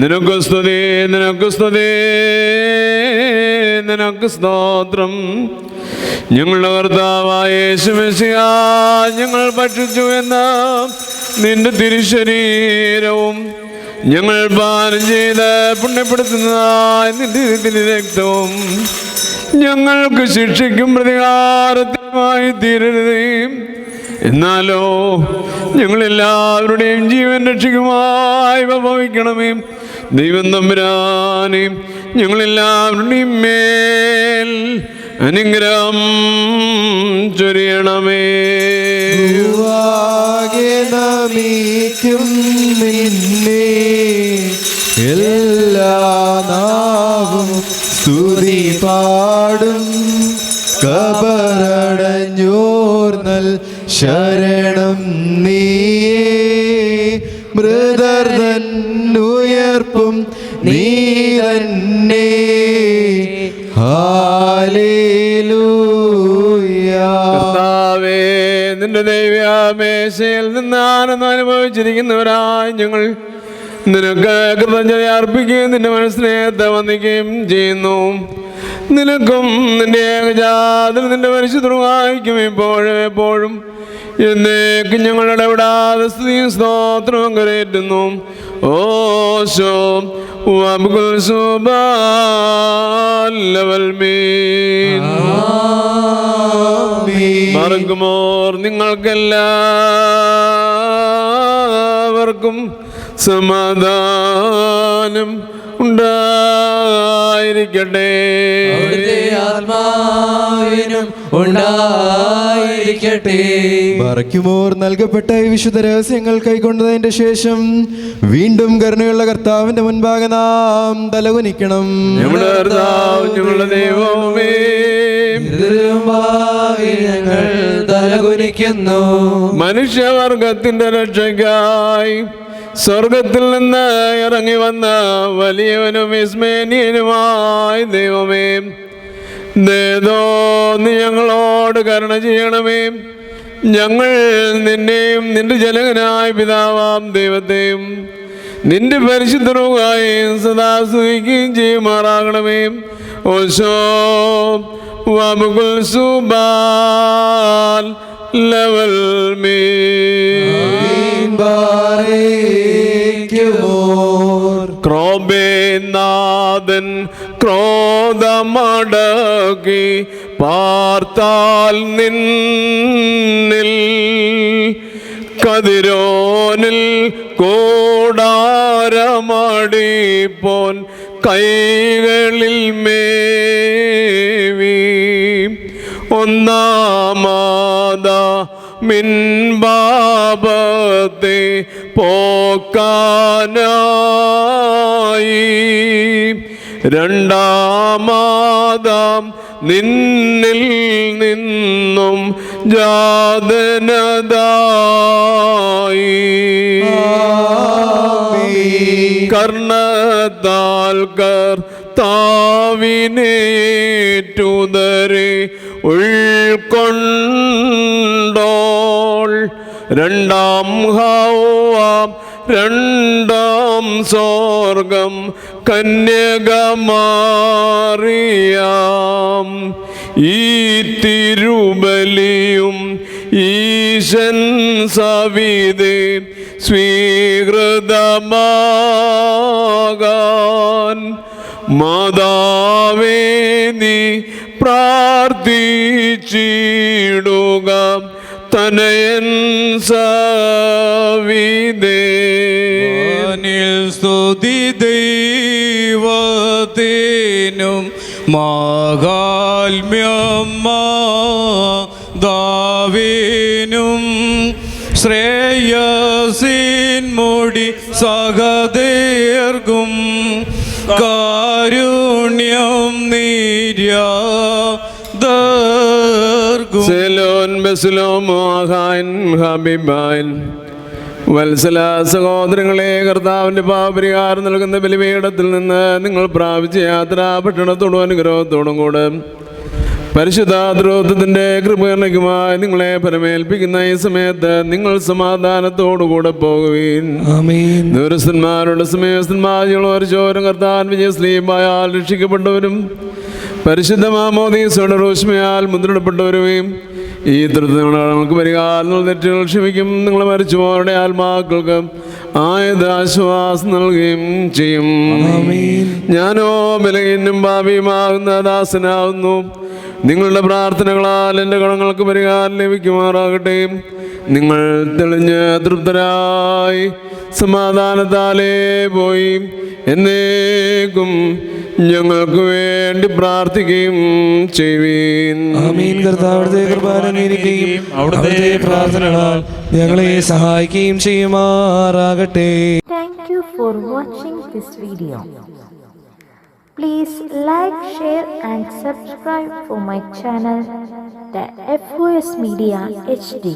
നിനക്ക് സ്തുതി, നിനക്ക് സ്തുതി, നിനക്ക് സ്തോത്രം. ഞങ്ങളുടെ കർത്താവായ യേശുമിശിഹ, ഞങ്ങൾ ഭക്ഷിച്ചു എന്ന നിന്റെ തിരുശരീരവും ഞങ്ങൾ പാനം ചെയ്ത് പുണ്യപ്പെടുത്തുന്നതായ നിന്റെ തിരു രക്തവും ഞങ്ങൾക്ക് ശിക്ഷയ്ക്കും പ്രതികാരത്തിനുമായി തീരരുതേ. എന്നാലോ ഞങ്ങളെല്ലാവരുടെയും ജീവൻ രക്ഷയ്ക്കുമായി ഭവിക്കണമേ. ദൈവം തമ്പുരാനെ ഞങ്ങളെല്ലാവരുടെയും മേൽ അനുഗ്രഹം ചൊരിയണമേ. നമിക്കും നിന്നെ എല്ലാ നാവും സ്തുതി പാടും. കബറടഞ്ഞോർന്നൽ ശരണം നീയേ, മൃതർ തന്നുയർപ്പും നീ തന്നെ. ഹല്ലേലൂയ. കർത്താവേ, നിന്റെ ദൈവമേശയിൽ നിന്നാണെന്ന് അനുഭവിച്ചിരിക്കുന്നവരായി ഞങ്ങൾ നിനക്ക് കൃതജ്ഞത അർപ്പിക്കുകയും നിന്റെ മനസ്സിനേത്തെ വന്ദിക്കുകയും ചെയ്യുന്നു. നിനക്കും നിന്റെ ഏകജാതൻ നിന്റെ പരിശുദ്ധമായിരിക്കും ഇപ്പോഴും എപ്പോഴും എന്നേക്കും ഞങ്ങളുടെ ഇടപെടാതെ സ്തുതിയും സ്തോത്രവും കരയേറ്റുന്നു. ഓശോ മറക്കുമോർ നിങ്ങൾക്കെല്ലാവർക്കും സമാധാനം ഉണ്ടായിരിക്കട്ടെ. ആത്മാവിനും ഉണ്ടായിരിക്കട്ടെ. മറയ്ക്കുമോർ നൽകപ്പെട്ട ഈ വിശുദ്ധ രഹസ്യങ്ങൾ കൈക്കൊണ്ടതിന്റെ ശേഷം വീണ്ടും കരുണയുള്ള കർത്താവിന്റെ മുൻപാകെ നാം തലകുനിക്കണം. ഞങ്ങളുടെ കർത്താവ്, ഞങ്ങളുടെ ദൈവമേ, ഞങ്ങൾ തലകുനിക്കുന്നു. മനുഷ്യവർഗത്തിന്റെ രക്ഷയ്ക്കായി സ്വർഗത്തിൽ നിന്ന് ഇറങ്ങി വന്ന വലിയവനും വിസ്മയനീയനുമായ ദൈവമേ, നീ ഞങ്ങളോട് കരുണ ചെയ്യണമേ. ഞങ്ങൾ നിന്നെയും നിന്റെ ജനകനായ പിതാവാം ദൈവത്തെയും നിന്റെ പരിശുദ്ധ റൂഹായെയും സദാ സ്തുതിക്കുകയും ചെയ്യുമാറാകണമേ. ഓശോ വമുകുൽ സുബാൽ ലവൽ മേ ക്രോബേനാഥൻ ക്രോധമടക്കി പാർത്താൽ നിന്നിൽ കതിരോനിൽ കോടാരമടിപ്പോൻ കൈകളിൽ മേവി ഒന്നാമത മിൻപാപത്തെ പോക്കാനായി രണ്ടാമതാം നിന്നിൽ നിന്നും ജാതനതായി കർണത്താൽ കർത്താവിനേറ്റുതരെ ഉൾക്കൊണ്ടോൾ രണ്ടാം ഹൗവാം രണ്ടാം സ്വർഗം കന്യകമാറിയാം ഈ തിരുബലിയും ഈശൻ സവിതേ സ്വീകൃതമാകാൻ മാതാവേ നീ പ്രാർത്ഥിച്ചിടുക തനയൻ സവിതേ സ്തുതി ദൈവത്തിനും മഹാത്മ്യം ദാവീനും ശ്രേയസിൻ മുടി സഹദേർക്കും കാരുണ്യം നീര്യാ എല്ലാവർക്കും സെലോൻ ബെസ്ലോം ആഹാൻ ഹബീബാൻ വത്സല സഹോദരങ്ങളെ, കർത്താവിന്റെ പാപപരിഹാരം നൽകുന്ന ബലിപീഠത്തിൽ നിന്ന് നിങ്ങൾ പ്രാപിച്ച യാത്ര പട്ടണത്തോടും അനുഗ്രഹത്തോടും കൂടെ പരിശുദ്ധാദ്രോധത്തിന്റെ കൃപകരണയ്ക്കുമായി നിങ്ങളെ പരമേൽപ്പിക്കുന്ന ഈ സമയത്ത് നിങ്ങൾ സമാധാനത്തോടുകൂടെ പോകുവീൻ. ദൂരസ്ഥന്മാരുടെ സമയസ്ഥന്മാർ ചോരം കർത്താൻ വിജയശ്രീമായാൽ രക്ഷിക്കപ്പെട്ടവരും പരിശുദ്ധ മാമോദീസയുടെ റോഷ്മയാൽ മുദ്രയിടപ്പെട്ടവരുകയും ഈ തൃത്വങ്ങൾക്ക് പരിഹാരം തെറ്റുകൾ ക്ഷമിക്കും. നിങ്ങൾ മരിച്ചുപോരുടെ ആത്മാക്കൾക്ക് ആയത് ആശ്വാസം നൽകുകയും ചെയ്യും. ഞാനോ ബലഹീനും പാപിയുമാകുന്ന ദാസനാകുന്നു. നിങ്ങളുടെ പ്രാർത്ഥനകളാൽ എൻ്റെ കടങ്ങൾക്ക് പരിഹാരം ലഭിക്കുമാറാകട്ടെ. നിങ്ങൾ തെളിഞ്ഞ് തൃപ്തരായി സമാധാനത്താലേ പോയി എന്നേക്കും ഞങ്ങൾക്ക് വേണ്ടി പ്രാർത്ഥിക്കുകയും ചെയ്യുവീൻ. കർത്താവിന്റെ കൃപാനിരിക്കുകയും അവിടുത്തെ പ്രാർത്ഥനകളാൽ ഞങ്ങളെ സഹായിക്കുകയും ചെയ്യുമാറാകട്ടെ. Thank you for watching this video. Please like, share and subscribe for my channel, the FOS Media HD.